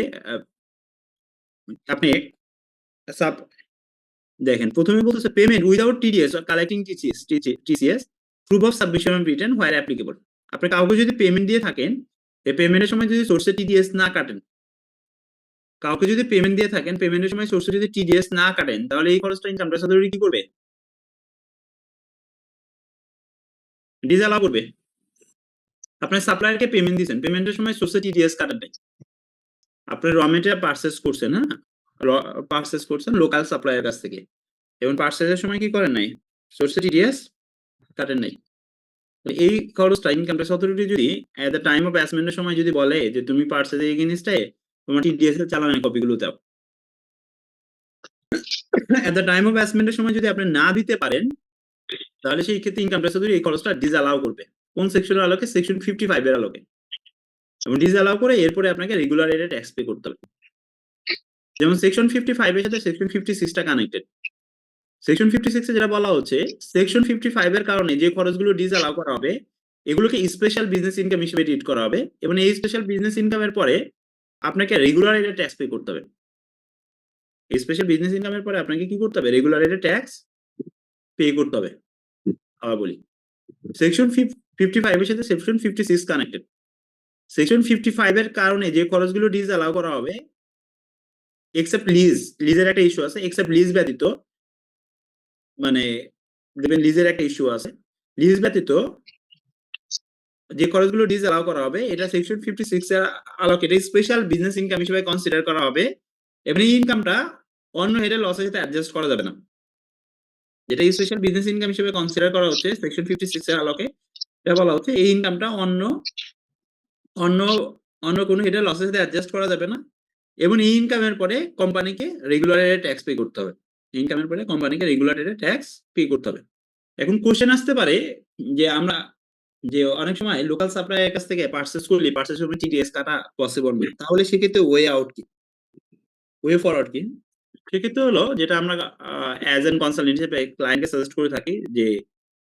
Speaker 1: আপনি দেখেন প্রথমে বলতেছে payment without TDS or collecting TCS, proof of submission of return where applicable. আপনি কাউকে যদি পেমেন্ট দিয়ে থাকেন, এই পেমেন্টের সময় যদি সোর্সে টিডিএস না কাটেন, কাউকে যদি পেমেন্ট দিয়ে থাকেন পেমেন্টের সময় সোর্সে যদি টিডিএস না কাটেন, তাহলে এই খরচটা ইনকাম ট্যাক্স অথরিটি কি করবে? ডিসঅ্যালাউ করবে। আপনার সাপ্লায়ারকে পেমেন্ট দিয়েছেন, পেমেন্টের সময় সোর্সে টিডিএস কাটেন নাই, আপনি র মেটেরিয়াল পারচেজ করছেন, হ্যাঁ, পারচেজ করছেন লোকাল সাপ্লায়ার কাছ থেকে, এবং পারচেজের সময় কি করেন নাই, সোর্সে টিডিএস কাটেন নাই। এই খরচটা ইনকাম ট্যাক্স অথরিটি যদি এট দ্য টাইম অফ অ্যাসমেন্টের সময় যদি বলে যে তুমি পারচেজের এগেইনস্টে তোমার টিডিএস এর চালানের কপিগুলো দাও, এট দ্য টাইম অফ অ্যাসমেন্টের সময় যদি আপনি না দিতে পারেন, তাহলে সেই ক্ষেত্রে ইনকাম ট্যাক্স অথরিটি এই খরচটা ডিসঅ্যালাউ করবে। কোন সেকশনের আলোকে? সেকশন 55 এর আলোকে। এবং ডিসঅ্যালাউ করে এরপরে আপনাকে রেগুলার রেটে ট্যাক্স পে করতে হবে। যেমন সেকশন 55 এর সাথে সেকশন 56 টা কানেক্টেড। সেকশন 56 এ যেটা বলা হচ্ছে, সেকশন 55 এর কারণে যে খরচগুলো ডিসঅ্যালাউ করা হবে এগুলোকে স্পেশাল বিজনেস ইনকাম হিসেবে ট্রিট করা হবে, এবং এই স্পেশাল বিজনেস ইনকামের পরে আপনাকে রেগুলার রেটে ট্যাক্স পে করতে হবে। এই স্পেশাল বিজনেস ইনকামের পরে আপনাকে কি করতে হবে? রেগুলার রেটে ট্যাক্স পে করতে হবে। আবার বলি, সেকশন 55 এর সাথে সেকশন 56 কানেক্টেড। সেকশন 55 এর কারণে যে খরচগুলো ডিসঅ্যালাউ করা হবে, এক্সেপ্ট লিজের একটা ইস্যু আছে, এক্সেপ্ট লিজ ব্যতীত, মানে দেখবেন লিজের একটা ইস্যু আছে, লিজ ব্যতীত যে খরচগুলো ডিসঅ্যালাউ করা হবে এটা সেকশন 56 এর আলোকে স্পেশাল বিজনেস ইনকাম হিসেবে কনসিডার করা হবে, এবং এই ইনকামটা অন্য হেডের লসের সাথে অ্যাডজাস্ট করা যাবে না। যেটা স্পেশাল বিজনেস ইনকাম হিসেবে কনসিডার করা হচ্ছে সেকশন 56 এর আলোকে, এটা বলা হচ্ছে এই ইনকামটা অন্য কোনো হেডের লসের সাথে অ্যাডজাস্ট করা যাবে না, এবং এই ইনকামের পরে কোম্পানিকে রেগুলার রেটে ট্যাক্স পে করতে হবে। ইনকামের পরে কোম্পানিকে রেগুলার রেটে ট্যাক্স পে করতে হবে। এখন কোশ্চেন আসতে পারে যে আমরা যে অনেক সময় লোকাল সাপ্লায়ারের কাছ থেকে পারচেজ করলে পারচেজের উপরে টিডিএস কাটা পসিবল না, তাহলে সেক্ষেত্রে ওয়ে আউট কি, ওয়ে ফরওয়ার্ড কি? সেক্ষেত্রে হলো যেটা আমরা অ্যাজ এন কনসালটেন্ট হিসেবে ক্লায়েন্টকে সাজেস্ট করে থাকি যে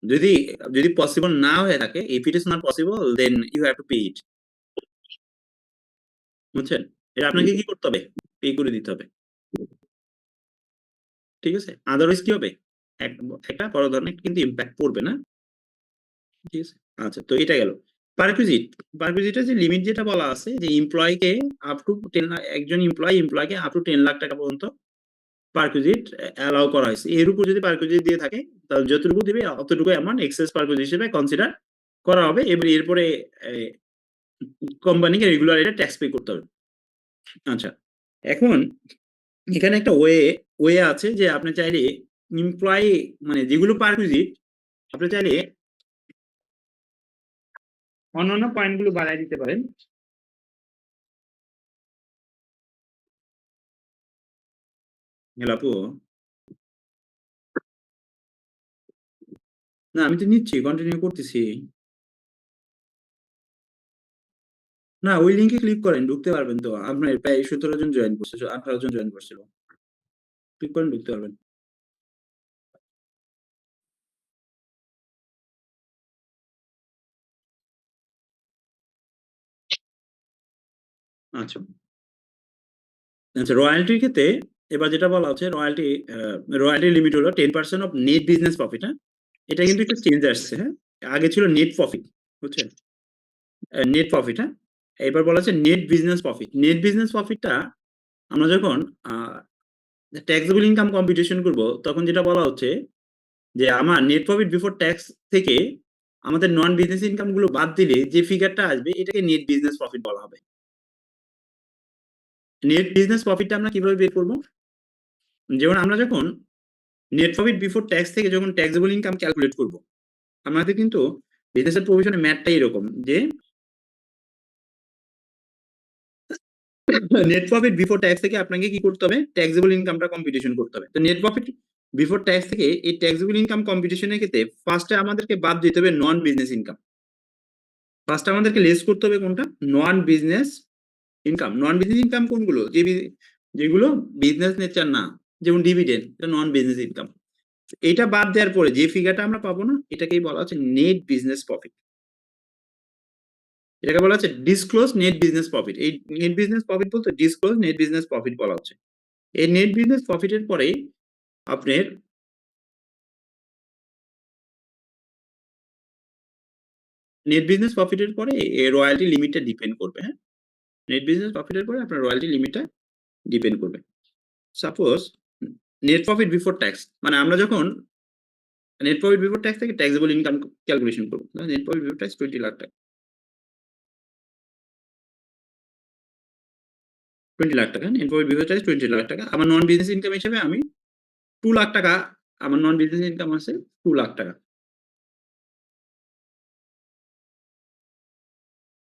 Speaker 1: যদি পসিবল না হয়ে থাকে, if it is not possible then you have to pay it. বুঝছেন? এটা আপনাকে কি করতে হবে? পে করে দিতে হবে। ঠিক আছে? আদারওয়াইজ কি হবে? একটা বড় ধরনের কিন্তু ইমপ্যাক্ট পড়বে না। ঠিক আছে? আচ্ছা, তো এটা গেল। পারকুইজিটের যে লিমিট যেটা বলা আছে যে এমপ্লয়িকে আপ টু 10 লাখ, একজন এমপ্লয়িকে আপ টু 10 লাখ টাকা পর্যন্ত পারকুইজিট অ্যালাউ করা হয়েছে। এর উপর যদি পারকুইজিট দিয়ে থাকে তাহলে যতটুকু দিবে অতটুকু অ্যামাউন্ট এক্সেস পারকুইজিট হিসেবে কনসিডার করা হবে, এবং এরপরে কোম্পানিকে রেগুলার রেটে ট্যাক্স পে করতে হবে। আচ্ছা, এখন এখানে একটা ওয়ে আছে যে আপনি চাইলে এমপ্লয়ি মানে যেগুলো পারকুইজিট আপনি চাইলে অন্যান্য পয়েন্টগুলো বাড়ায় দিতে পারেন। আপু, না আমি তো নিচ্ছি, কন্টিনিউ করতেছি। না, ওই লিঙ্কে ক্লিক করেন, ঢুকতে পারবেন তো। আপনার প্রায় 17 জন জয়েন করছে, 18 জন জয়েন করছিল। ক্লিক করেন, ঢুকতে পারবেন। আচ্ছা, রয়্যালটির ক্ষেত্রে এবার যেটা বলা হচ্ছে রয়্যালটি লিমিট হলো 10% অফ নেট বিজনেস প্রফিট। হ্যাঁ, এটা কিন্তু একটু চেঞ্জ আসছে। হ্যাঁ, আগে ছিল নেট প্রফিট, বুঝছেন? Net profit. হ্যাঁ, এবার বলা হচ্ছে net business profit. Net business প্রফিটটা আমরা যখন ট্যাক্সেবল ইনকাম কম্পিউটেশন করব তখন যেটা বলা হচ্ছে যে আমার নেট প্রফিট বিফোর ট্যাক্স থেকে আমাদের নন বিজনেস ইনকাম গুলো বাদ দিলে যে ফিগারটা আসবে এটাকে নেট বিজনেস প্রফিট বলা হবে। নেট বিজনেস প্রফিটটা আমরা কিভাবে বের করবো? যেমন আমরা যখন নেট প্রফিট বিফোর ট্যাক্স থেকে যখন ট্যাক্সেবল ইনকাম ক্যালকুলেট করব, আমাদের কিন্তু বিজনেসের প্রভিশনে ম্যাথটা এরকম যে নেট প্রফিট বিফোর ট্যাক্স থেকে আপনাকে কি করতে হবে? ট্যাক্সেবল ইনকামটা কম্পিটিশন করতে হবে। তো নেট প্রফিট বিফোর ট্যাক্স থেকে এই ট্যাক্সেবল ইনকাম কম্পিটিশনের ক্ষেত্রে ফার্স্টে আমাদেরকে বাদ দিতে হবে নন বিজনেস ইনকাম। ফার্স্ট আমাদেরকে লেস করতে হবে কোনটা? নন বিজনেস ইনকাম। নন বিজনেস ইনকাম কোনগুলো? যেগুলো বিজনেস নেচার না, যেমন ডিভিডেন্ড, এটা নন বিজনেস ইনকাম। এটা বাদ দেওয়ার পরে যে ফিগারটা আমরা পাবো না, এটাকেই বলা হচ্ছে নেট বিজনেস প্রফিট। এটাকে বলা হচ্ছে ডিসক্লোজ নেট বিজনেস প্রফিট। এই নেট বিজনেস প্রফিট বলতে ডিসক্লোজ নেট বিজনেস প্রফিট বলা হচ্ছে। এই নেট বিজনেস প্রফিটের পরে আপনার নেট বিজনেস প্রফিটের পরে রয়্যালটি লিমিটটা ডিপেন্ড করবে। হ্যাঁ, নেট বিজনেস প্রফিটের পরে আপনার রয়্যালটি লিমিটটা ডিপেন্ড করবে। Suppose net profit before tax, মানে আমরা যখন নেট প্রফিট বিফোর ট্যাক্স থেকে ট্যাক্সেবল ইনকাম ক্যালকুলেশন করবো, net profit before tax 20 lakh টাকা, 20 লাখ টাকা। Net profit before tax 20 lakh টাকা। আমার নন বিজনেস ইনকাম হিসেবে আমি 2 লাখ টাকা, আমার নন বিজনেস ইনকাম আছে 2 লাখ টাকা,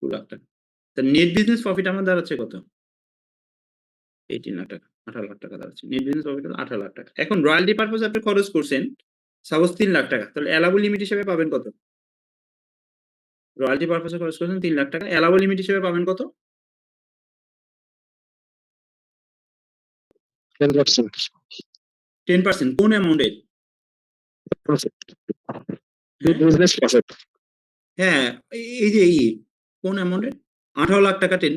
Speaker 1: 2 লাখ টাকা। তা নেট বিজনেস প্রফিট আমার দাঁড়াচ্ছে কত? 18 লাখ টাকা, 18 লাখ টাকা দাঁড়াচ্ছে। নেট বিজনেস প্রফিট হলো 18 লাখ টাকা। এখন রয়্যালটি পারপোজে আপনি খরচ করছেন সাপোজ 3 লাখ টাকা, তাহলে অ্যালাউবল লিমিট হিসেবে পাবেন কত? রয়্যালটি পারপোজে খরচ করেছেন 3 লাখ টাকা, অ্যালাউবল লিমিট হিসেবে পাবেন কত?
Speaker 2: 10%।
Speaker 1: 10%। কোন অ্যামাউন্টের?
Speaker 2: বিজনেস প্রফিট
Speaker 1: হ্যাঁ, এই যে কোন অ্যামাউন্টের? 18 লাখ টাকা 10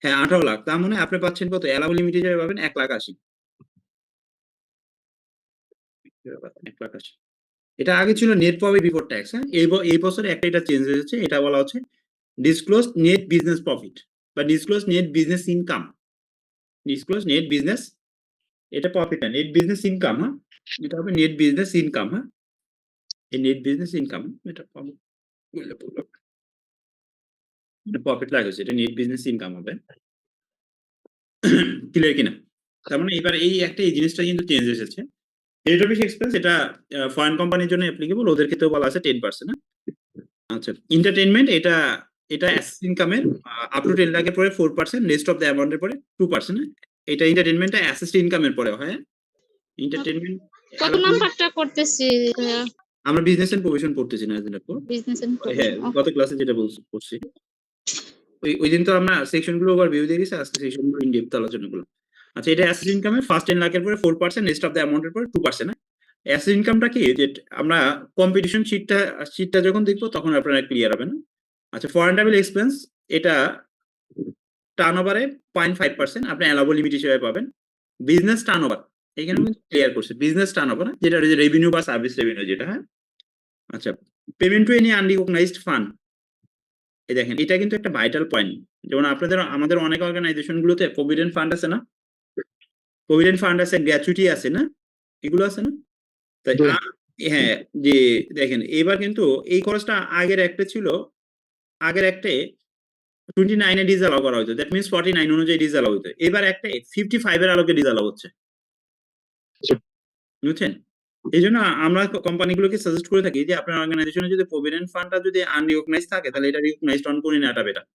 Speaker 1: হ্যাঁ 18 লাখ। তার মানে আপনি পাচ্ছেন কত? অ্যালাউবল লিমিট হিসেবে পাবেন 1,80,000। 1,80,000। এটা আগে ছিল নেট প্রফিট বিফোর ট্যাক্স। হ্যাঁ, এই বছরে একটা এটা চেঞ্জ হয়েছে, এটা বলা হচ্ছে ডিসক্লোজ নেট বিজনেস প্রফিট বা disclose net business income. Disclose net business, এটা প্রফিট না, নেট বিজনেস ইনকাম। হ্যাঁ, এটা হবে নেট বিজনেস ইনকাম। হ্যাঁ, এই নেট বিজনেস ইনকাম এটা পাবো প্রফিট লাগছে, এটা নেট বিজনেস ইনকাম হবে। ক্লিয়ার কিনা? তার মানে এবার এই জিনিসটা কিন্তু চেঞ্জ এসেছে। হেড অফিস এক্সপেন্স এটা ফরেন কোম্পানির জন্য অ্যাপ্লিকেবল, ওদের ক্ষেত্রেও বলা আছে 10%। আচ্ছা, এন্টারটেইনমেন্ট এটা অ্যাসেট ইনকামের আপ টু 10 লাখের পরে 4%, রেস্ট অফ দ্য অ্যামাউন্টের পরে 2%। এটা এন্টারটেইনমেন্টটা অ্যাসেট ইনকামের পরে হয়। এন্টারটেইনমেন্ট
Speaker 7: কত নাম্বারটা করতেছি
Speaker 1: আমরা বিজনেস এন্ড প্রভিশন পড়তেছি না এদিন আপু।
Speaker 7: বিজনেস এন্ড
Speaker 1: হ্যাঁ, গত ক্লাসে যেটা পড়ছি ওই দিন তো আমরা সেকশন গুলো ওভারভিউ দিয়ে দিয়েছি, আজকে সেকশন গুলো ইন ডেপথ আলোচনা করলাম। আচ্ছা, এটা অ্যাসেট ইনকামের ফার্স্ট 10 লাখের পরে 4%, রেস্ট অফ দ্য অ্যামাউন্টের পরে 2%। অ্যাসেট ইনকামটা কি? যে আমরা কম্পিটিশন শীটটা যখন দেখবো তখন আপনারা ক্লিয়ার হবেন। আচ্ছা, ফরেন ট্রাভেল এক্সপেন্স এটা টার্নওভারে 0.5% আপনি অ্যালাউবল লিমিট হিসেবে পাবেন। বিজনেস টার্নওভার এখানে কিন্তু ক্লিয়ার করছে, বিজনেস টার্নওভার যেটা রেভিনিউ বা সার্ভিস রেভিনিউ যেটা। হ্যাঁ, আচ্ছা, payment to any unrecognised fund, এই দেখেন এটা কিন্তু একটা ভাইটাল পয়েন্ট। যেমন আমাদের অনেক অর্গানাইজেশন গুলোতে প্রভিডেন্ট ফান্ড আছে না, প্রভিডেন্ট ফান্ড আছে, গ্র্যাচুইটি আছে না, এগুলো আছে না? তাই হ্যাঁ, যে দেখেন এবার কিন্তু এই খরচটা আগের একটা ছিল, আগের একটা 29 এ ডিসঅ্যালাউ করা হতো, দ্যাট মিন্স 49 অনুযায়ী ডিসঅ্যালাউ হতো। এবার একটা 55 এর আলোকে ডিসঅ্যালাউ হচ্ছে, বুঝছেন? এই জন্য আমরা কোম্পানিগুলোকে সাজেস্ট করে থাকি যে আপনার অর্গানাইজেশনে যদি প্রভিডেন্ট ফান্ডটা যদি আনরিকগনাইজড থাকে তাহলে এটা রিকগনাইজড অন করে নেওয়াটা বেটার,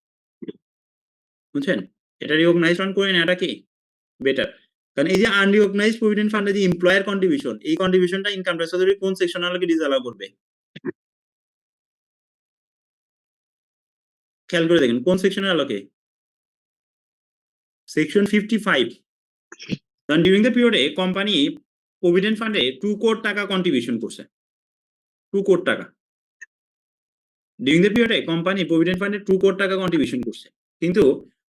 Speaker 1: বুঝছেন? এটা রিকগনাইজড অন করে নেওয়াটা কি বেটার। কারণ এই যে আনরিকগনাইজড প্রভিডেন্ট ফান্ডে যে এমপ্লয়ার কন্ট্রিবিউশন, এই কন্ট্রিবিউশনটা ইনকাম ট্যাক্স অথরিটি কোন সেকশন আলোকে ডিসঅ্যালাউ করবে? খেয়াল করে দেখেন কোন সেকশনের আলোকে? সেকশন 55। কারণ ডিউরিং দ্য পিরিয়ডে কোম্পানি প্রভিডেন্ট ফান্ডে 2 কোটি টাকা কন্ট্রিবিউশন করছে, 2 কোটি টাকা। ডিউরিং দ্য পিরিয়ডে কোম্পানি প্রভিডেন্ট ফান্ডে 2 কোটি টাকা কন্ট্রিবিউশন করছে, কিন্তু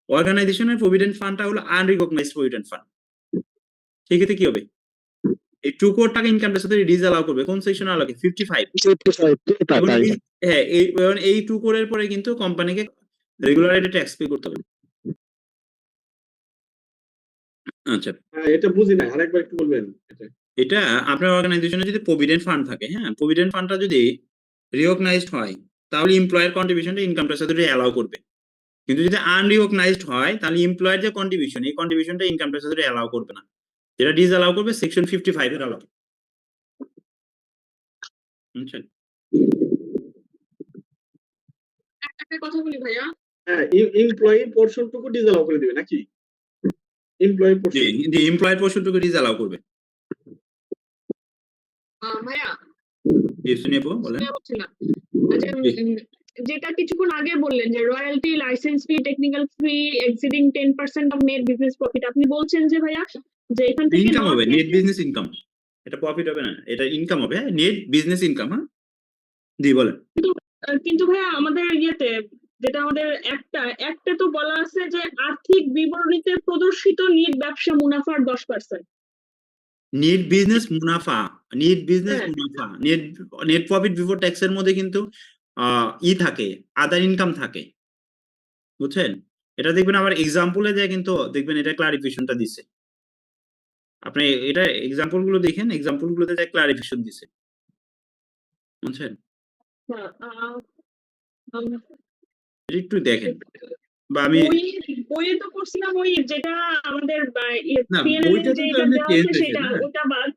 Speaker 1: অর্গানাইজেশনের প্রভিডেন্ট ফান্ডটা হলো আনরিকগনাইজড প্রভিডেন্ট ফান্ড। সেক্ষেত্রে কি হবে? এই 2 কোটি টাকা ইনকাম ট্যাক্স অথরিটি ডিসঅ্যালাউ করবে কোন সেকশন আলোকে? 55। হ্যাঁ, এই 2 কোটির পরে কিন্তু কোম্পানিকে রেগুলার রেটে ট্যাক্স পে করতে হবে। আচ্ছা,
Speaker 2: এটা বুঝি না, আরেকবার একটু বলবেন।
Speaker 1: এটা আপনার অর্গানাইজেশনে যদি প্রভিডেন্ট ফান্ড থাকে, হ্যাঁ, প্রভিডেন্ট ফান্ডটা যদি রিকগনাইজড হয় তাহলে এমপ্লয়ের কন্ট্রিবিউশনটা ইনকাম ট্যাক্স অথরিটি অ্যালাউ করবে। কিন্তু যদি আনরিকগনাইজড হয় তাহলে এমপ্লয়ের যে কন্ট্রিবিউশন, এই কন্ট্রিবিউশনটা ইনকাম ট্যাক্স অথরিটি অ্যালাউ করবে না। যেটা ডিসঅ্যালাউ করবে সেকশন 55 এর অ্যালাউ। বুঝছেন?
Speaker 6: একটা কথা বলি ভাইয়া,
Speaker 2: হ্যাঁ, এমপ্লয়ি পোর্শনটুকু ডিসঅ্যালাউ করে দিবে নাকি? এমপ্লয়ি
Speaker 1: জি,
Speaker 2: পোর্শন
Speaker 1: জি, এমপ্লয়ের পোর্শনটুকু ডিসঅ্যালাউ করবে।
Speaker 6: ভাইয়া
Speaker 1: জি, শুনিয়ে বলেন।
Speaker 6: শুনে হচ্ছে না। আচ্ছা,
Speaker 1: জি।
Speaker 6: যেটা কিছুক্ষণ আগে বললেন যে royalty, licence fee, technical fee exceeding 10% of net business profit, আপনি বলছেন যে ভাইয়া যে এখান থেকে
Speaker 1: ইনকাম
Speaker 6: নট
Speaker 1: হবে, নেট বিজনেস ইনকাম। এটা প্রফিট হবে না, এটা ইনকাম হবে, নেট বিজনেস ইনকাম। হ্যাঁ, জি বলেন।
Speaker 6: কিন্তু ভাইয়া আমাদের ইয়েতে যেটা আমাদের একটা তো বলা আছে যে আর্থিক বিবরণীতে প্রদর্শিত নিট ব্যবসা মুনাফার 10%।
Speaker 1: নেট বিজনেস মুনাফা, নেট বিজনেস
Speaker 6: হ্যাঁ।
Speaker 1: মুনাফা, নেট প্রফিট বিফোর ট্যাক্স এর মধ্যে কিন্তু থাকে, আদার ইনকাম থাকে। বুঝছেন? এটা দেখবেন আবার এক্সাম্পলে যায় কিন্তু দেখবেন এটা ক্লারিফিকেশনটা দিছে। আপনি এটা এক্সাম্পল গুলো দেখেন, এক্সাম্পল গুলোতে যায় ক্লারিফিকেশন দিছে। বুঝছেন? এটা একটু দেখেন, বা আমি
Speaker 6: বইয়ে তো পড়ছিলাম ওই যেটা আমাদের
Speaker 1: না,
Speaker 6: PNL
Speaker 1: বইটা তো
Speaker 6: যেটা
Speaker 1: এমনি
Speaker 6: দেওয়া
Speaker 1: চেঞ্জ
Speaker 6: আছে
Speaker 1: হয়েছে
Speaker 6: সেটা,
Speaker 1: না।
Speaker 6: ওটা বাদ।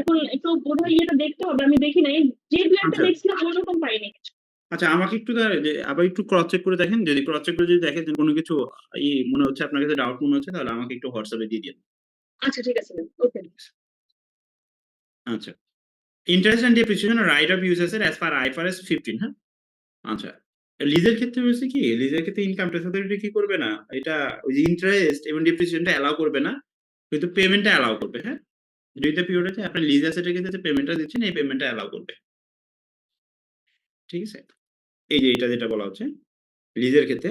Speaker 6: এখন একটু বোধহয় ইয়েটা দেখতে হবে, আমি দেখি নাই, যে দু একটা
Speaker 1: আচ্ছা,
Speaker 6: দেখছিলাম ওরকম পাইনি।
Speaker 1: আচ্ছা, আমাকে একটু আবার একটু ক্রস চেক করে দেখেন। যদি ক্রস চেক করে যদি দেখেন যে কোনো কিছু মনে হচ্ছে, আপনার কাছে ডাউট মনে হচ্ছে, তাহলে আমাকে একটু হোয়াটসঅ্যাপে দিয়ে দিন।
Speaker 6: আচ্ছা ঠিক আছে, ওকে।
Speaker 1: আচ্ছা, interest and depreciation write off uses as per IFRS 15। হ্যাঁ, আচ্ছা, লিজের ক্ষেত্রে হয়েছে কি, লিজের ক্ষেত্রে ইনকাম ট্যাক্স অথরিটি কি করবে না, এটা ওই যে ইন্টারেস্ট এবং ডেপ্রিসিয়েশনটা অ্যালাউ করবে না, কিন্তু পেমেন্টটা অ্যালাউ করবে। হ্যাঁ, দুইটা পিরিয়ড আছে, আপনি লিজ অ্যাসেটের ক্ষেত্রে যে পেমেন্টটা দিচ্ছেন এই পেমেন্টটা অ্যালাউ করবে। ঠিক আছে? এই যে এটা যেটা বলা হচ্ছে লিজের ক্ষেত্রে।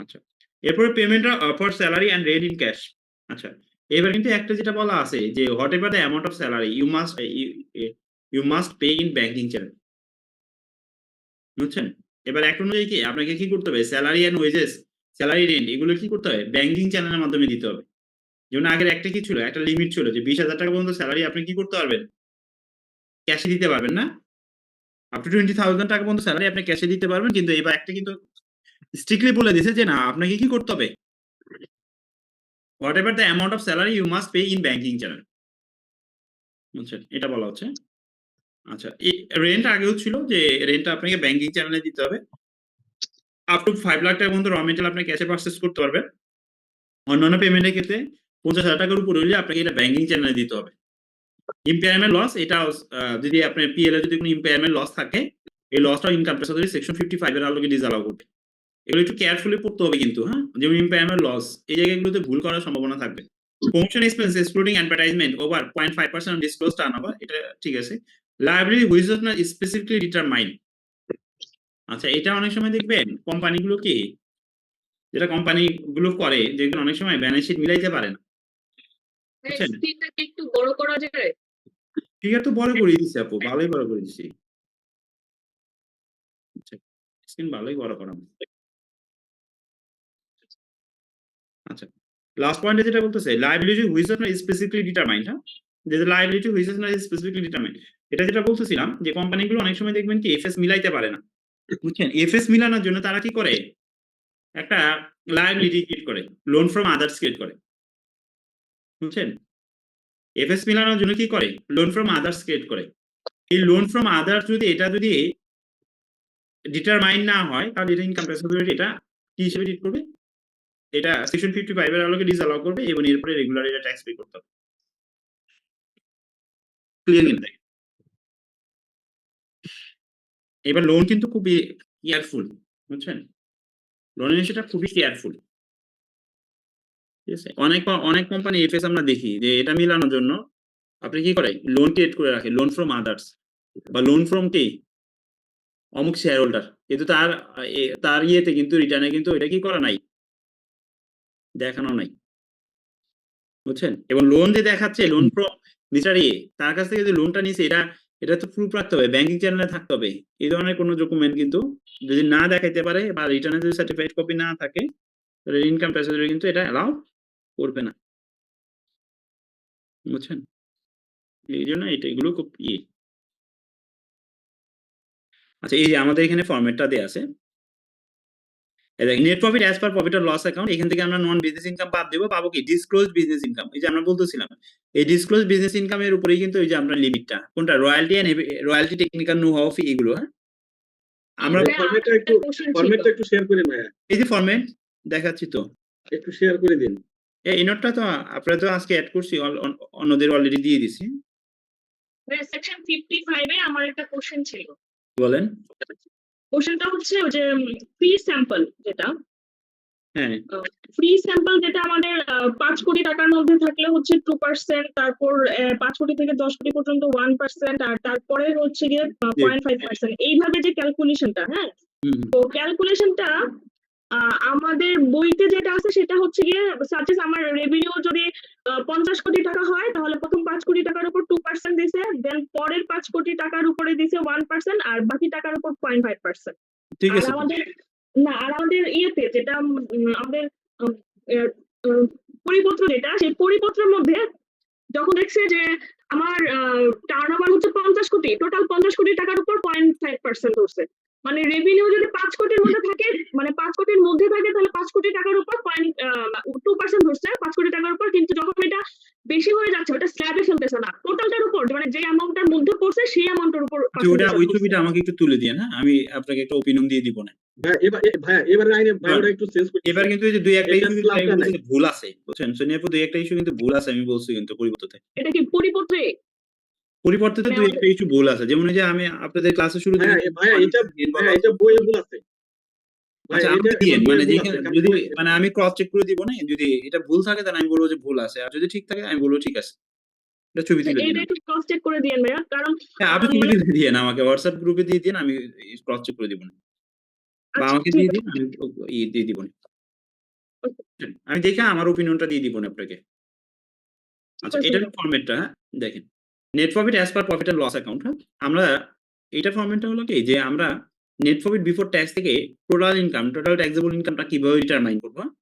Speaker 1: আচ্ছা, এরপরে payment for salary and rent in cash. আচ্ছা, এবার কিন্তু একটা যেটা বলা আছে যে whatever the amount of salary you must pay in banking channel. বুঝছেন? এবার এক অনুযায়ী কি আপনাকে কি করতে হবে, salary and wages, salary rent এগুলো কি করতে হবে, ব্যাংকিং চ্যানেলের মাধ্যমে দিতে হবে। যেমন আগের একটা কি ছিল, একটা লিমিট ছিল যে 20,000 টাকা পর্যন্ত স্যালারি আপনি কি করতে পারবেন, ক্যাশে দিতে পারবেন না। আপ টু 20,000 টাকা পর্যন্ত স্যালারি আপনি ক্যাশে দিতে পারবেন, কিন্তু এবার একটা কিন্তু স্ট্রিক্টলি বলে দিয়েছে যে না, আপনাকে কি করতে হবে, whatever the amount of salary you must pay in banking channel. বুঝছেন? এটা বলা হচ্ছে। আচ্ছা, রেন্ট আগেও ছিল যে রেন্টটা আপনাকে ব্যাংকিং চ্যানেলে দিতে হবে। আপ টু 5 লাখ টাকা পর্যন্ত র মেটেরিয়াল আপনি ক্যাশে পারচেজ করতে পারবেন। অন্যান্য পেমেন্টের ক্ষেত্রে 50,000 টাকার উপর হইলে আপনাকে এটা ব্যাংকিং চ্যানেলে দিতে হবে। ইম্পেয়ারমেন্ট লস, এটা যদি আপনার পিএল এ যদি কোনো ইম্পেয়ারমেন্ট লস থাকে, এই লসটা ইনকাম ট্যাক্স অথরিটি সেকশন 55 এর আলোকে ডিসঅ্যালাউ করবে। এগুলো একটু কেয়ারফুলি পড়তে হবে কিন্তু। হ্যাঁ, যেমন ইম্পেয়ারমেন্ট লস, এই জায়গাগুলোতে ভুল করার সম্ভাবনা থাকবে। Promotion expense excluding advertisement over 0.5% on disclose turnover, এটা ঠিক আছে। Liability which is not specifically determined. আচ্ছা, এটা অনেক সময় দেখবেন কোম্পানিগুলো কি, যেটা কোম্পানিগুলো করে, যেগুলো অনেক সময় ব্যালেন্স শিট মিলাইতে পারে না। বুঝছেন?
Speaker 6: স্ক্রিনটাকে একটু বড় করা যায়?
Speaker 1: ফিগার তো বড় করে দিচ্ছি আপু, ভালোই বড় করে দিচ্ছি। আচ্ছা, স্ক্রিন ভালোই বড় করা। আচ্ছা, লাস্ট পয়েন্টে যেটা বলতেছে liability which is not specifically determined. হ্যাঁ, যে liability which is not specifically determined, এটা যেটা বলতেছিলাম যে কোম্পানিগুলো অনেক সময় দেখবেন কি এফএস মিলাইতে পারে না। বুঝছেন? এফএস মিলানোর জন্য তারা কি করে, একটা লায়াবিলিটি ক্রিয়েট করে, লোন ফ্রম আদার্স ক্রিয়েট করে। বুঝছেন? এফএস মিলানোর জন্য কি করে, লোন ফ্রম আদার্স ক্রিয়েট করে। এই লোন ফ্রম আদার্স যদি ডিটারমাইন না হয়, তাহলে এটা ইনকাম ট্যাক্স অথরিটি এটা কি হিসেবে ট্রিট করবে, এটা সেকশন 55 এর আলোকে ডিসঅ্যালাউ করবে এবং এরপরে রেগুলার এটা ট্যাক্স পে করতে হবে। ক্লিয়ার কিন্তু? এবার লোন কিন্তু খুবই কেয়ারফুল। বুঝছেন? লোনের বিষয়টা খুবই কেয়ারফুল। ঠিক আছে? অনেক কোম্পানি এফএস আমরা দেখি যে এটা মিলানোর জন্য আপনি কি করে, লোন ক্রিয়েট করে রাখে, লোন ফ্রম আদার্স বা লোন ফ্রম কে অমুক শেয়ার হোল্ডার, কিন্তু তার ইয়েতে কিন্তু রিটার্নে কিন্তু এটা কি করা নাই, দেখানো নাই। বুঝছেন? এবং লোন যে দেখাচ্ছে লোন ফ্রম মিস্টার এ, তার কাছ থেকে যে লোনটা নিয়েছে এটা তো প্রুফ রাখতে হবে, ব্যাংকিং চ্যানেলে থাকতে হবে। এই ধরনের কোনো ডকুমেন্ট কিন্তু যদি না দেখাইতে পারে বা রিটার্নে যদি সার্টিফাইড কপি না থাকে, তাহলে ইনকাম ট্যাক্স অথরিটি কিন্তু এটা অ্যালাউ করবে না। বুঝছেন? এই জন্য এগুলো খুব আচ্ছা, এই যে আমাদের এখানে ফরম্যাটটা দেয়া আছে। এই দেখেন, net profit as per profit or loss account, এখান থেকে আমরা নন বিজনেস ইনকাম বাদ দেব, পাবো কি ডিসক্লোজড বিজনেস ইনকাম। এই যে আমরা বলতেছিলাম, এই ডিসক্লোজড বিজনেস ইনকাম এর উপরেই কিন্তু এই যে আমরা লিমিটটা কোনটা royalty and royalty technical know how fee এগুলো, হ্যাঁ? আমরা
Speaker 6: ভাইয়া, আমার
Speaker 2: ফরম্যাটটা
Speaker 6: একটা
Speaker 2: একটু
Speaker 6: question ছিল।
Speaker 2: ফরম্যাটটা একটু শেয়ার করেন ভাইয়া,
Speaker 1: এই যে ফরম্যাট দেখাচ্ছি তো।
Speaker 2: একটু শেয়ার করে দিন।
Speaker 1: এই নোটটা তো আপনারা তো আজকে এড করছি, অন্যদের অলরেডি দিয়ে দিছি।
Speaker 6: সেকশন 55 এ আমার একটা কোশ্চেন ছিল।
Speaker 1: বলেন।
Speaker 6: কোশ্চেনটা হচ্ছে ওই যে ফ্রি স্যাম্পল যেটা,
Speaker 1: হ্যাঁ,
Speaker 6: ফ্রি স্যাম্পল যেটা আমাদের 5 কোটি টাকার মধ্যে থাকলে হচ্ছে 2%, তারপর 5 কোটি থেকে 10 কোটি পর্যন্ত 1%, আর তারপরে হচ্ছে গিয়ে 0.5%, এইভাবে যে ক্যালকুলেশনটা, হ্যাঁ,
Speaker 1: হুম,
Speaker 6: তো ক্যালকুলেশনটা আমাদের বইতে যেটা আছে সেটা হচ্ছে গিয়ে সাপোজ আমার রেভিনিউ যদি 50 কোটি টাকা হয়, তাহলে প্রথম 5 কোটি টাকার উপর 2% দিছে, দেন পরের 5 কোটি টাকার উপরে দিছে 1%, আর বাকি টাকার উপর 0.5%।
Speaker 1: ঠিক
Speaker 6: আর
Speaker 1: আছে।
Speaker 6: আমাদের ইয়েতে যেটা আমাদের উম, আহ, উম, পরিপত্র যেটা, সেই পরিপত্রের মধ্যে যখন দেখছে যে আমার টার্নওভার হচ্ছে 50 কোটি, টোটাল 50 কোটি টাকার উপর 0.5% ধরছে, মানে রেভিনিউ যদি 5 কোটির মধ্যে থাকে, মানে 5 কোটির মধ্যে থাকে, তাহলে 5 কোটি টাকার উপর 2% ধরছে 5 কোটি টাকার উপর, কিন্তু যখন এটা বেশি হয়ে যাচ্ছে ওটা স্ল্যাবে ফেলতেছে না, টোটালটার উপর, মানে যে অ্যামাউন্টটার মধ্যে পড়ছে সেই অ্যামাউন্টের উপর
Speaker 1: যে ওটা ওই
Speaker 6: percentage টা
Speaker 1: ছবিটা আমাকে একটু তুলে দিয়ে, না আমি আপনাকে একটা ওপিনিয়ন দিয়ে দিব না।
Speaker 2: ভাইয়া এবারে আইনে ভাইয়াটা একটু চেঞ্জ করে
Speaker 1: এবার কিন্তু এই যে দুই একটা
Speaker 2: এটা
Speaker 1: ইস্যু কিন্তু আমি
Speaker 2: লাভটা নাই।
Speaker 1: বলছি ভুল আছে, বুঝছেন? সোনিয়া আপু, দুই একটা ইস্যু কিন্তু ভুল আছে, আমি বলছি কিন্তু পরিবর্তে
Speaker 6: এটা কি পরিপত্রে?
Speaker 1: পরিবর্তে
Speaker 6: মানে
Speaker 1: দুই
Speaker 6: আমাদের
Speaker 1: একটা ইস্যু ভুল আছে, যেমন এই যে আমি আপনাদের ক্লাসে শুরুতে
Speaker 2: ভাইয়া এটা বইয়ে ভুল আছে।
Speaker 1: আচ্ছা,
Speaker 2: এটা
Speaker 1: আপনি দিয়েন,
Speaker 2: এবার
Speaker 1: মানে
Speaker 2: বইয়ে ভুল
Speaker 1: যেখানে
Speaker 2: আছে, কারণ
Speaker 1: যদি
Speaker 2: এটা-
Speaker 1: মানে আমি ক্রস চেক করে দিব না, যদি এটা ভুল থাকে তাহলে আমি বলবো যে ভুল আছে, আর যদি ঠিক থাকে আমি বলবো ঠিক আছে। এটা ছবি তুলে
Speaker 6: এইটা
Speaker 1: দিন।
Speaker 6: একটু ক্রস চেক করে দিয়েন ভাইয়া, কারণ
Speaker 1: হ্যাঁ, আপনি ছবি তুলে দিয়েন আমাকে হোয়াটসঅ্যাপ গ্রুপে দিয়ে দিন, আমি ক্রস চেক করে দিব না, বা
Speaker 6: আচ্ছা
Speaker 1: আমাকে
Speaker 6: ঠিক
Speaker 1: দিয়ে
Speaker 6: আছে।
Speaker 1: দিন, আমি দিয়ে দিব না। আমি দেখে আমার ওপিনিয়নটা দিয়ে দিব না আপনাকে। আচ্ছা,
Speaker 6: আছে
Speaker 1: এটার
Speaker 6: ভাইয়া।
Speaker 1: ফরম্যাটটা দেখেন। Net profit as per profit and loss account, হ্যাঁ? আমরা এটার ফরম্যাটটা হলো কি যে আমরা নেট প্রফিট বিফোর ট্যাক্স থেকে টোটাল ইনকাম, টোটাল ট্যাক্সেবল ইনকামটা কিভাবে ডিটারমাইন করব, হ্যাঁ?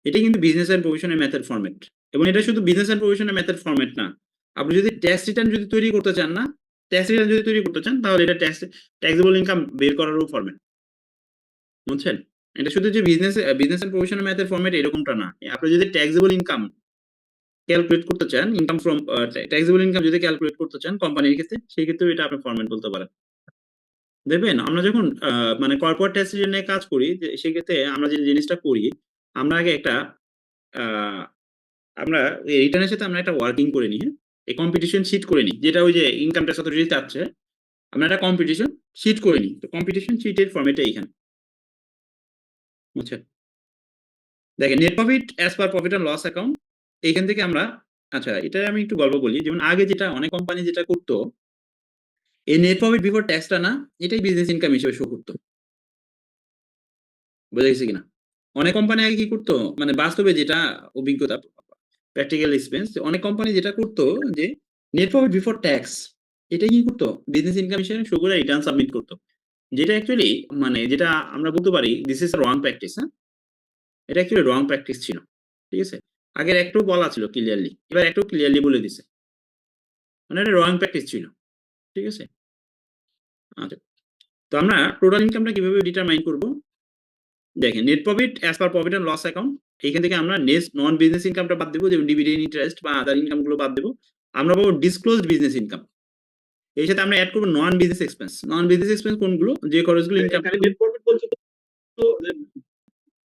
Speaker 1: এটা কিন্তু বিজনেস এন্ড প্রভিশনের মেথড ফরম্যাট, এবং এটা শুধু বিজনেস এন্ড প্রভিশনের মেথড ফরম্যাট না। আপনি যদি ট্যাক্স রিটার্ন যদি তৈরি করতে চান, না ট্যাক্স রিটার্ন যদি তৈরি করতে চান, তাহলে এটা ট্যাক্সেবল ইনকাম বের করারও ফরম্যাট, বুঝছেন? এটা শুধু যে বিজনেস এন্ড প্রভিশনের মেথড ফরম্যাট এরকমটা না। আপনি যদি ট্যাক্সেবল ইনকাম ক্যালকুলেট করতে চান, ইনকাম ফ্রম ট্যাক্সেবল ইনকাম যদি ক্যালকুলেট করতে চান কোম্পানির ক্ষেত্রে, সেই ক্ষেত্রেও এটা আপনি ফরম্যাট বলতে পারেন। দেখবেন আমরা যখন মানে কর্পোরেট ট্যাক্স রিটার্ন নিয়ে কাজ করি, যে সেক্ষেত্রে আমরা যে জিনিসটা করি, আমরা আগে একটা আ আমরা এই রিটার্নের সাথে আমরা একটা ওয়ার্কিং করে নিই, হ্যাঁ? এই কম্পিটিশন শীট করে নিই। যেটা ওই যে ইনকাম ট্যাক্স অথরিটি চাচ্ছে, আমরা একটা কম্পিটিশন শীট করে নিই। তো কম্পিটিশন শীটের ফরম্যাটটা এইখানে। বুঝছেন? দেখেন, net profit as per profit and loss account, এইখান থেকে আমরা আচ্ছা, এটা আমি একটু গল্প বলি। যেমন আগে যেটা অনেক কোম্পানি যেটা করত, এই নেট প্রফিট বিফোর ট্যাক্সটা না, এটাই বিজনেস ইনকাম হিসেবে শো করত। বোঝা গেছে কিনা? অনেক কোম্পানি আগে কি করত, মানে বাস্তবে যেটা অভিজ্ঞতা, প্র্যাকটিক্যাল এক্সপেরিয়েন্স, অনেক কোম্পানি যেটা করত যে নেট প্রফিট বিফোর ট্যাক্স এটাই কি করত, বিজনেস ইনকাম হিসেবে শো করে রিটার্ন সাবমিট করত। যেটা অ্যাকচুয়ালি মানে যেটা আমরা বলতে পারি this is a wrong practice, হ্যাঁ? এটা অ্যাকচুয়ালি রং প্র্যাকটিস ছিল। ঠিক আছে? আগের একটাও বলা ছিল ক্লিয়ারলি। এবার একটাও ক্লিয়ারলি বলে দিছে। মানে এটা রং প্র্যাকটিস ছিল। ঠিক আছে? আচ্ছা। তো আমরা টোটাল ইনকামটা কিভাবে ডিটারমাইন করব? দেখেন, net profit as per profit and loss account, এইখান থেকে আমরা নন বিজনেস ইনকামটা বাদ দেব, যেমন ডিভিডেন্ড, ইন্টারেস্ট বা আদার ইনকাম গুলো বাদ দেব। আমরা পাবো ডিসক্লোজড বিজনেস ইনকাম। এর সাথে আমরা এড করব নন বিজনেস এক্সপেন্স। নন বিজনেস এক্সপেন্স কোনগুলো? যে খরচগুলো ইনকাম
Speaker 2: এখানে নেট প্রফিট বলছো তো,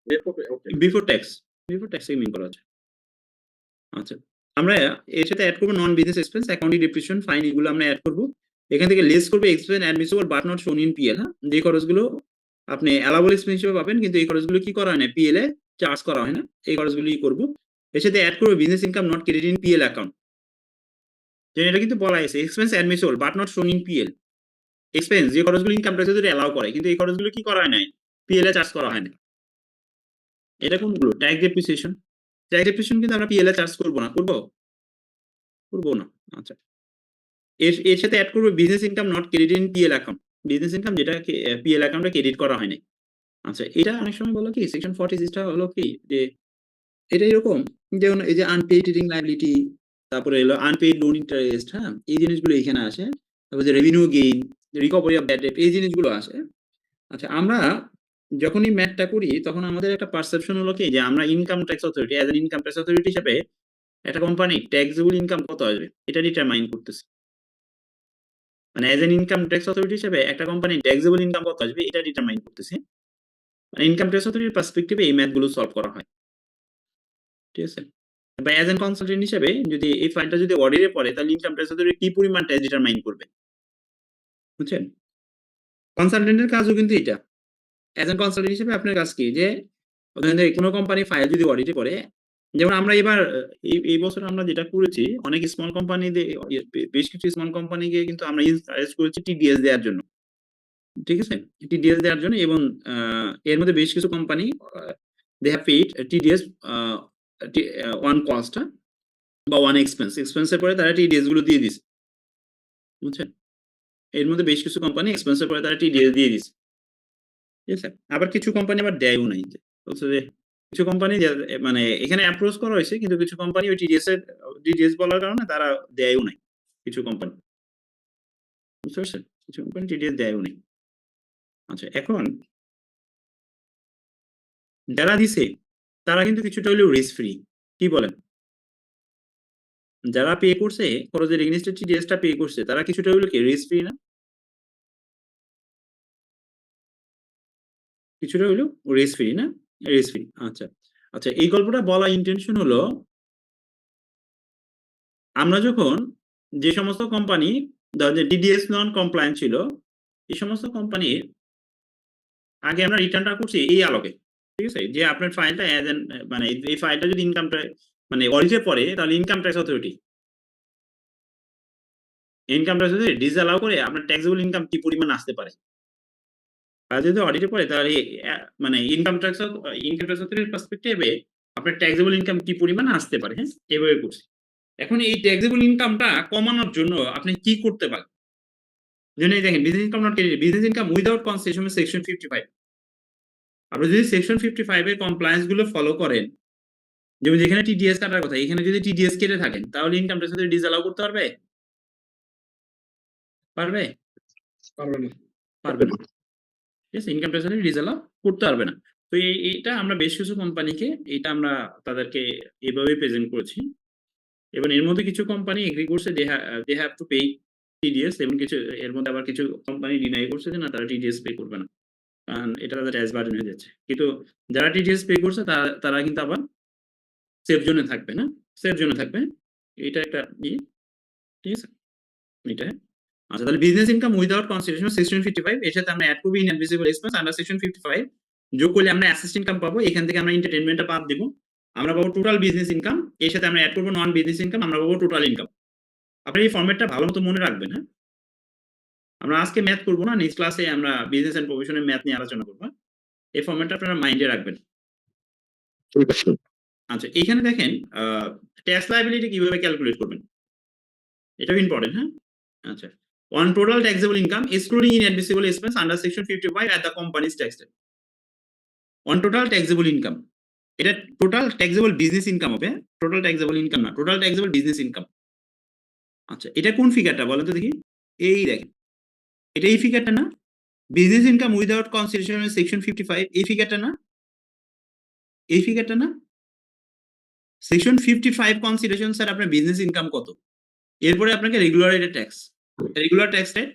Speaker 2: নেট প্রফিট ওকে।
Speaker 1: বিফোর ট্যাক্স, বিফোর ট্যাক্স থেকে মিন করা হচ্ছে। আচ্ছা। আমরা এর সাথে এড করব নন business expense, accounting depreciation, fine, এগুলো আমরা এড করব। এখান থেকে লেস করব এক্সপেন্স অ্যাডমিসিবল বাট নট শোন ইন পিএল, হ্যাঁ? যে খরচগুলো আপনি অ্যালাউবল এক্সপেন্স হিসেবে পাবেন, কিন্তু এই খরচগুলো কি করা হয় না, পিএল এ চার্জ করা হয় না। এই খরচগুলোই করব। এর সাথে এড করব business income not credit in PL account. যেন এটা কিন্তু বলা আছে এক্সপেন্স অ্যাডমিসিবল বাট নট শোন ইন পিএল। এক্সপেন্স যে খরচগুলো ইনকাম ট্যাক্স অথরিটি অ্যালাউ করে, কিন্তু এই খরচগুলো কি করা হয় নাই, পিএল এ চার্জ করা হয় না। এটা কোনগুলো? Tax depreciation. ট্যাক্স ডেপ্রিসিয়েশন কিন্তু আমরা পিএল এ চার্জ করব না। করব? করব না। আচ্ছা। এর সাথে এড করব business income not credit in PL account. Business income যেটা পিএল অ্যাকাউন্টে ক্রেডিট করা হয় নাই। আচ্ছা, এটা অনেক সময় বলো কি সেকশন 46 টা হলো কি যে এটা এরকম, যেমন এই যে আনপেইড ট্রেডিং লায়াবিলিটি, তারপরে হলো আনপেইড লোন ইন্টারেস্ট, হ্যাঁ? এই জিনিসগুলো এখানে আসে। তারপর যে revenue gain, recovery of bad date এই জিনিসগুলো আসে। আচ্ছা আমরা যখনই ম্যাথটা করি তখন আমাদের একটা পারসেপশন হলো কি যে আমরা income tax authority as an income tax authority হিসেবে একটা কোম্পানি ট্যাক্সেবল ইনকাম কত আসবে এটা ডিটারমাইন করতেছি। মানে as an income tax authority হিসেবে একটা কোম্পানি ট্যাক্সেবল ইনকাম কত আসবে এটা ডিটারমাইন করতেছি। মানে ইনকাম ট্যাক্স অথরিটির পার্সপেক্টিভে এই ম্যাথগুলো সলভ করা হয়। ঠিক আছে? বা অ্যাজ এন কনসালটেন্ট হিসেবে যদি এই ফাইলটা যদি অডিটে পড়ে তাহলে ইনকাম ট্যাক্স অথরিটি কি পরিমাণ ট্যাক্স ডিটারমাইন করবে। বুঝছেন? কনসালটেন্টের কাজও কিন্তু এটা। অ্যাজ এন কনসালটেন্ট হিসেবে আপনার কাজ কি যে ধরেন যে কোনো কোম্পানি ফাইল যদি অডিটে পড়ে, যেমন আমরা এবার এই বছর আমরা যেটা করেছি অনেক স্মল কোম্পানি বেশ কিছু স্মল কোম্পানিকে কিন্তু আমরা সাজেস্ট করেছি টিডিএস দেওয়ার জন্য। ঠিক আছে? টিডিএস দেওয়ার জন্য এবং এর মধ্যে বেশ কিছু company they have paid TDS one cost বা ওয়ান এক্সপেন্স। এক্সপেন্সের পরে তারা টিডিএস গুলো দিয়ে দিছে। বুঝছেন? এর মধ্যে বেশ কিছু কোম্পানি এক্সপেন্সের পরে তারা টিডিএস দিয়ে দিছে। ঠিক আছে? আবার কিছু কোম্পানি আবার দেয়ও নাই। বলছে যে কিছু কোম্পানি মানে এখানে অ্যাপ্রোচ করা হয়েছে কিন্তু কিছু কোম্পানি ওই টিডিএস বলার কারণে তারা দেয়ও নাই। কিছু কোম্পানি। বুঝতে পারছেন? কিছু কোম্পানি টিডিএস দেয়ও নাই। আচ্ছা এখন যারা দিছে তারা কিন্তু কিছুটা হলেও রিস্ক ফ্রি। কি বলেন? যারা পে করছে খরচের এগেইনস্টে টিডিএসটা পে করছে তারা কিছুটা হলেও কি রিস্ক ফ্রি না? কিছুটা হলেও রিস্ক ফ্রি না? Risk free. আচ্ছা। আচ্ছা এই গল্পটা বলা ইনটেনশন হলো আমরা যখন যে সমস্ত কোম্পানি ধরেন যে টিডিএস নন কমপ্লায়েন্ট ছিল এই সমস্ত কোম্পানির আগে আমরা রিটার্নটা করছি এই আলোকে। ঠিক আছে? যে আপনার ফাইলটা অ্যাজ এন মানে এই ফাইলটা যদি ইনকাম মানে অডিটে পড়ে তাহলে ইনকাম ট্যাক্স অথরিটি ডিসঅ্যালাউ করে আপনার ট্যাক্সেবল ইনকাম কি পরিমাণ আসতে পারে। আর যদি অডিটে পড়ে তাহলে মানে ইনকাম ট্যাক্স অথরিটির পার্সপেক্টিভে আপনার ট্যাক্সেবল ইনকাম কি পরিমাণ আসতে পারে, হ্যাঁ? এভাবে করছি। এখন এই ট্যাক্সেবল ইনকামটা কমানোর জন্য আপনি কি করতে পারেন? যেমন এই দেখেন business income not credit, business income without concession section 55। আপনি যদি সেকশন 55 এর কমপ্লায়েন্স গুলো ফলো করেন, যেমন যেখানে টিডিএস কাটার কথা এখানে যদি টিডিএস কেটে থাকেন তাহলে ইনকাম ট্যাক্স অথরিটি ডিসঅ্যালাউ করতে পারবে? পারবে?
Speaker 2: পারবে না।
Speaker 1: পারবে না। ঠিক আছে? ইনকাম ট্যাক্স অথরিটি ডিসঅ্যালাউ করতে পারবে না। তো এইটা আমরা বেশ কিছু কোম্পানিকে এটা আমরা তাদেরকে এভাবে প্রেজেন্ট করেছি। এবং এর মধ্যে কিছু কোম্পানি এগ্রি করছে they have to pay TDS এবং কিছু এর মধ্যে আবার কিছু কোম্পানি ডিনাই করছে যে না তারা টিডিএস পে করবে না। কারণ এটা তাদের ট্যাক্স বার্ডেন হয়ে যাচ্ছে। কিন্তু যারা টিডিএস পে করছে তারা কিন্তু আবার সেফ জোনে থাকবে না? সেফ জোনে থাকবে। এটা একটা ঠিক আছে? এটা আচ্ছা তাহলে business income without consideration section 55 এর সাথে আমরা এড করব ইনএডমিসিবল এক্সপেন্স আন্ডার সেকশন 55 যোগ করলে আমরা অ্যাসেস্ট ইনকাম পাবো। এখান থেকে আমরা এন্টারটেইনমেন্টটা বাদ দেব। আমরা পাবো টোটাল বিজনেস ইনকাম। এর সাথে আমরা এড করব নন বিজনেস ইনকাম, আমরা পাবো টোটাল ইনকাম। আপনি এই ফরম্যাটটা ভালোমতো মনে রাখবেন, হ্যাঁ? আমরা আজকে ম্যাথ করব না, নেক্সট ক্লাসে আমরা বিজনেস এন্ড প্রফেশনের ম্যাথ নিয়ে আলোচনা করব। এই ফরম্যাটটা আপনারা মাইন্ডে রাখবেন।
Speaker 2: ঠিক আছে।
Speaker 1: আচ্ছা এখানে দেখেন ট্যাক্স লায়াবিলিটি কিভাবে ক্যালকুলেট করবেন? এটাও ইম্পর্টেন্ট, হ্যাঁ? আচ্ছা on total taxable income excluding inadmissible expense under section 55 at the company's tax rate. On total taxable income এটা টোটাল ট্যাক্সেবল বিজনেস ইনকাম হবে, টোটাল ট্যাক্সেবল ইনকাম না, টোটাল ট্যাক্সেবল বিজনেস ইনকাম। আচ্ছা এটা কোন ফিগারটা বলেন তো দেখি? এই দেখেন এটা এই ফিগারটা না? Business income without consideration section 55 এই ফিগারটা না? এই ফিগারটা না? সেকশন 55 কনসিডারেশন স্যার আপনার বিজনেস ইনকাম কত? এরপরে আপনাকে regular rated tax, regular tax rate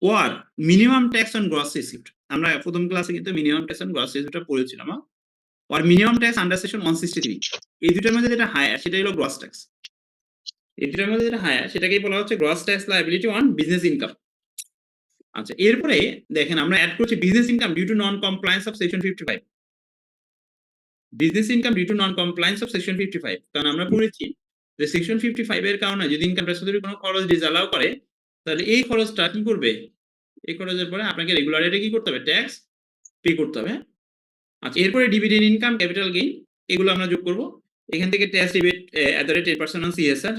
Speaker 1: or minimum tax on gross receipt. আমরা প্রথম ক্লাসে কিন্তু মিনিমাম ট্যাক্স অন গ্রস রিসিপ্টটা পড়েছিলাম। আর মিনিমাম ট্যাক্স আন্ডার সেকশন 163 এই দুটোর মধ্যে যেটা হায়ার সেটা হলো গ্রস ট্যাক্স। এই দুটোর মধ্যে যেটা হায়ার সেটাকেই বলা হচ্ছে gross tax liability on business income. আচ্ছা এরপরে দেখেন আমরা অ্যাড করছি business income due to non compliance of section 55। Business income due to non compliance of section 55 কারণ আমরা পড়েছি যে সেকশন 55 এর কারণে যদি ইনকাম ট্যাক্স অথরিটি কোনো খরচ ডিসঅ্যালাউ করে তাহলে এই খরচটা কি করবে? এই খরচের পরে আপনাকে রেগুলার রেটে কি করতে হবে? ট্যাক্স পে করতে হবে। আচ্ছা এরপরে ডিভিডেন্ড ইনকাম, ক্যাপিটাল গেইন এগুলো আমরা যোগ করব। এখান থেকে tax rebate at the rate 10% on CSR.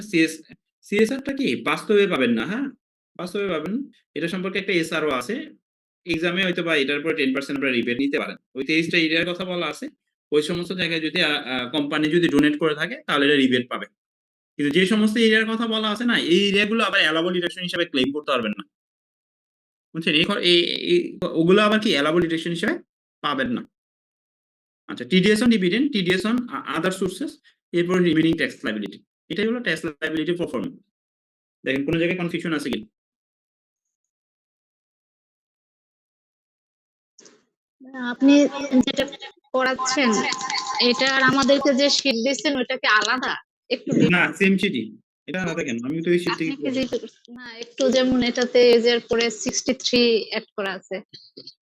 Speaker 1: সিএসআরটা কি বাস্তবে পাবেন না, হ্যাঁ? বাস্তবে পাবেন। এটা সম্পর্কে একটা এসআরও আছে। এক্সামে হয়তো বা এটার উপরে 10% আপনারা রিবেট নিতে পারেন। ওই 23টা এরিয়ার কথা বলা আছে। ওই সমস্ত জায়গায় যদি কোম্পানি যদি ডোনেট করে থাকে তাহলে এটা রিবেট পাবে। কিন্তু যে সমস্ত এরিয়ার কথা বলা আছে না, এই এরিয়াগুলো আবার অ্যালাবল ডিডাকশন হিসেবে ক্লেম করতে পারবেন না, বুঝছেন? ওগুলো আবার কি অ্যালাবল ডিডাকশন হিসেবে পাবেন না। আচ্ছা, TDS on dividend, TDS on other sources, এরপর রিমেইনিং ট্যাক্স লায়াবিলিটি, এটাই হলো ট্যাক্স লায়াবিলিটি পারফরম্যান্স। দেখেন কোন জায়গায় কনফিউশন আছে কিনা?
Speaker 7: আপনি যেটা পড়াচ্ছেন এটা আর আমাদেরকে যে শীট দিচ্ছেন ওটা কি আলাদা? একটু
Speaker 1: না, সেম চিটি। এটা আলাদা কেন? আমি তো এই শীট থেকে
Speaker 7: আপনি কি না একটু যেমন এটাতে এজের পরে 63 অ্যাড করা আছে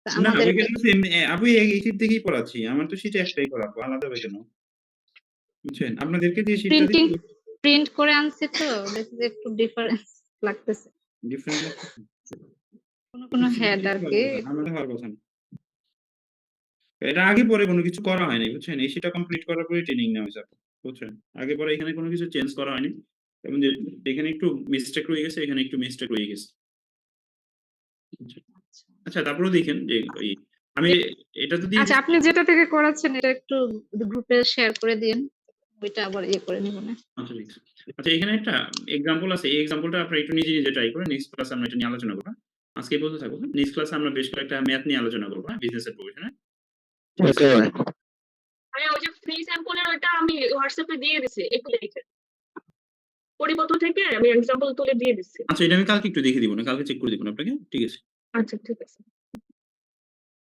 Speaker 7: তা
Speaker 1: না,
Speaker 7: আমাদের
Speaker 1: ওইখানে সেম আপু এই শীট থেকেই পড়াচ্ছি। আমার তো শীটে একটাই করা, আলাদা হবে কেন? বুঝছেন? আপনাদেরকে যে শীটটা
Speaker 7: প্রিন্টিং
Speaker 1: দিচ্ছি
Speaker 7: প্রিন্ট করে আনছি তো দেখি যে একটু ডিফারেন্স লাগতেছে
Speaker 1: ডিফারেন্ট
Speaker 7: কোনো হেড আর কি
Speaker 1: আমাদের হওয়ার কথা না। এটা আগে পরে কোনো কিছু করা হয়নি, বুঝছেন? এই সেটা কমপ্লিট করার পরে ট্রেনিং নেওয়া হয়েছে, বুঝছেন? আগে পরে এখানে কোনো কিছু চেঞ্জ করা হয়নি, এবং যে এখানে একটু মিস্টেক রয়ে গেছে, এখানে একটু মিস্টেক রয়ে গেছে। আচ্ছা, তারপরে দেখেন যে ওই আমি এটা তো দিয়ে
Speaker 7: আচ্ছা আপনি যেটা থেকে করাচ্ছেন এটা একটু গ্রুপে শেয়ার করে দিন ওইটা আবার ইয়ে করে নিব না
Speaker 1: আচ্ছা, ঠিক আছে। আচ্ছা, এখানে একটা এক্সাম্পল আছে, এই এক্সাম্পলটা আপনারা একটু নিজে নিজে ট্রাই করেন। নেক্সট ক্লাসে আমরা এটা নিয়ে আলোচনা করব। আজকে এই পর্যন্ত থাকবো। নেক্সট ক্লাসে আমরা বেশ কয়েকটা ম্যাথ নিয়ে আলোচনা করব, বিজনেস এর প্রফেশনে।
Speaker 6: আরে ওই যে ফ্রি স্যাম্পলের ওইটা আমি হোয়াটসঅ্যাপে দিয়ে দিছি, একটু দেখেন। পরিপত্র থেকে আমি এক্সাম্পল তুলে দিয়ে দিচ্ছি।
Speaker 1: আচ্ছা, এটা আমি কালকে একটু দেখে দিব না, কালকে চেক করে দিব না আপনাকে, ঠিক আছে?
Speaker 6: আচ্ছা ঠিক আছে।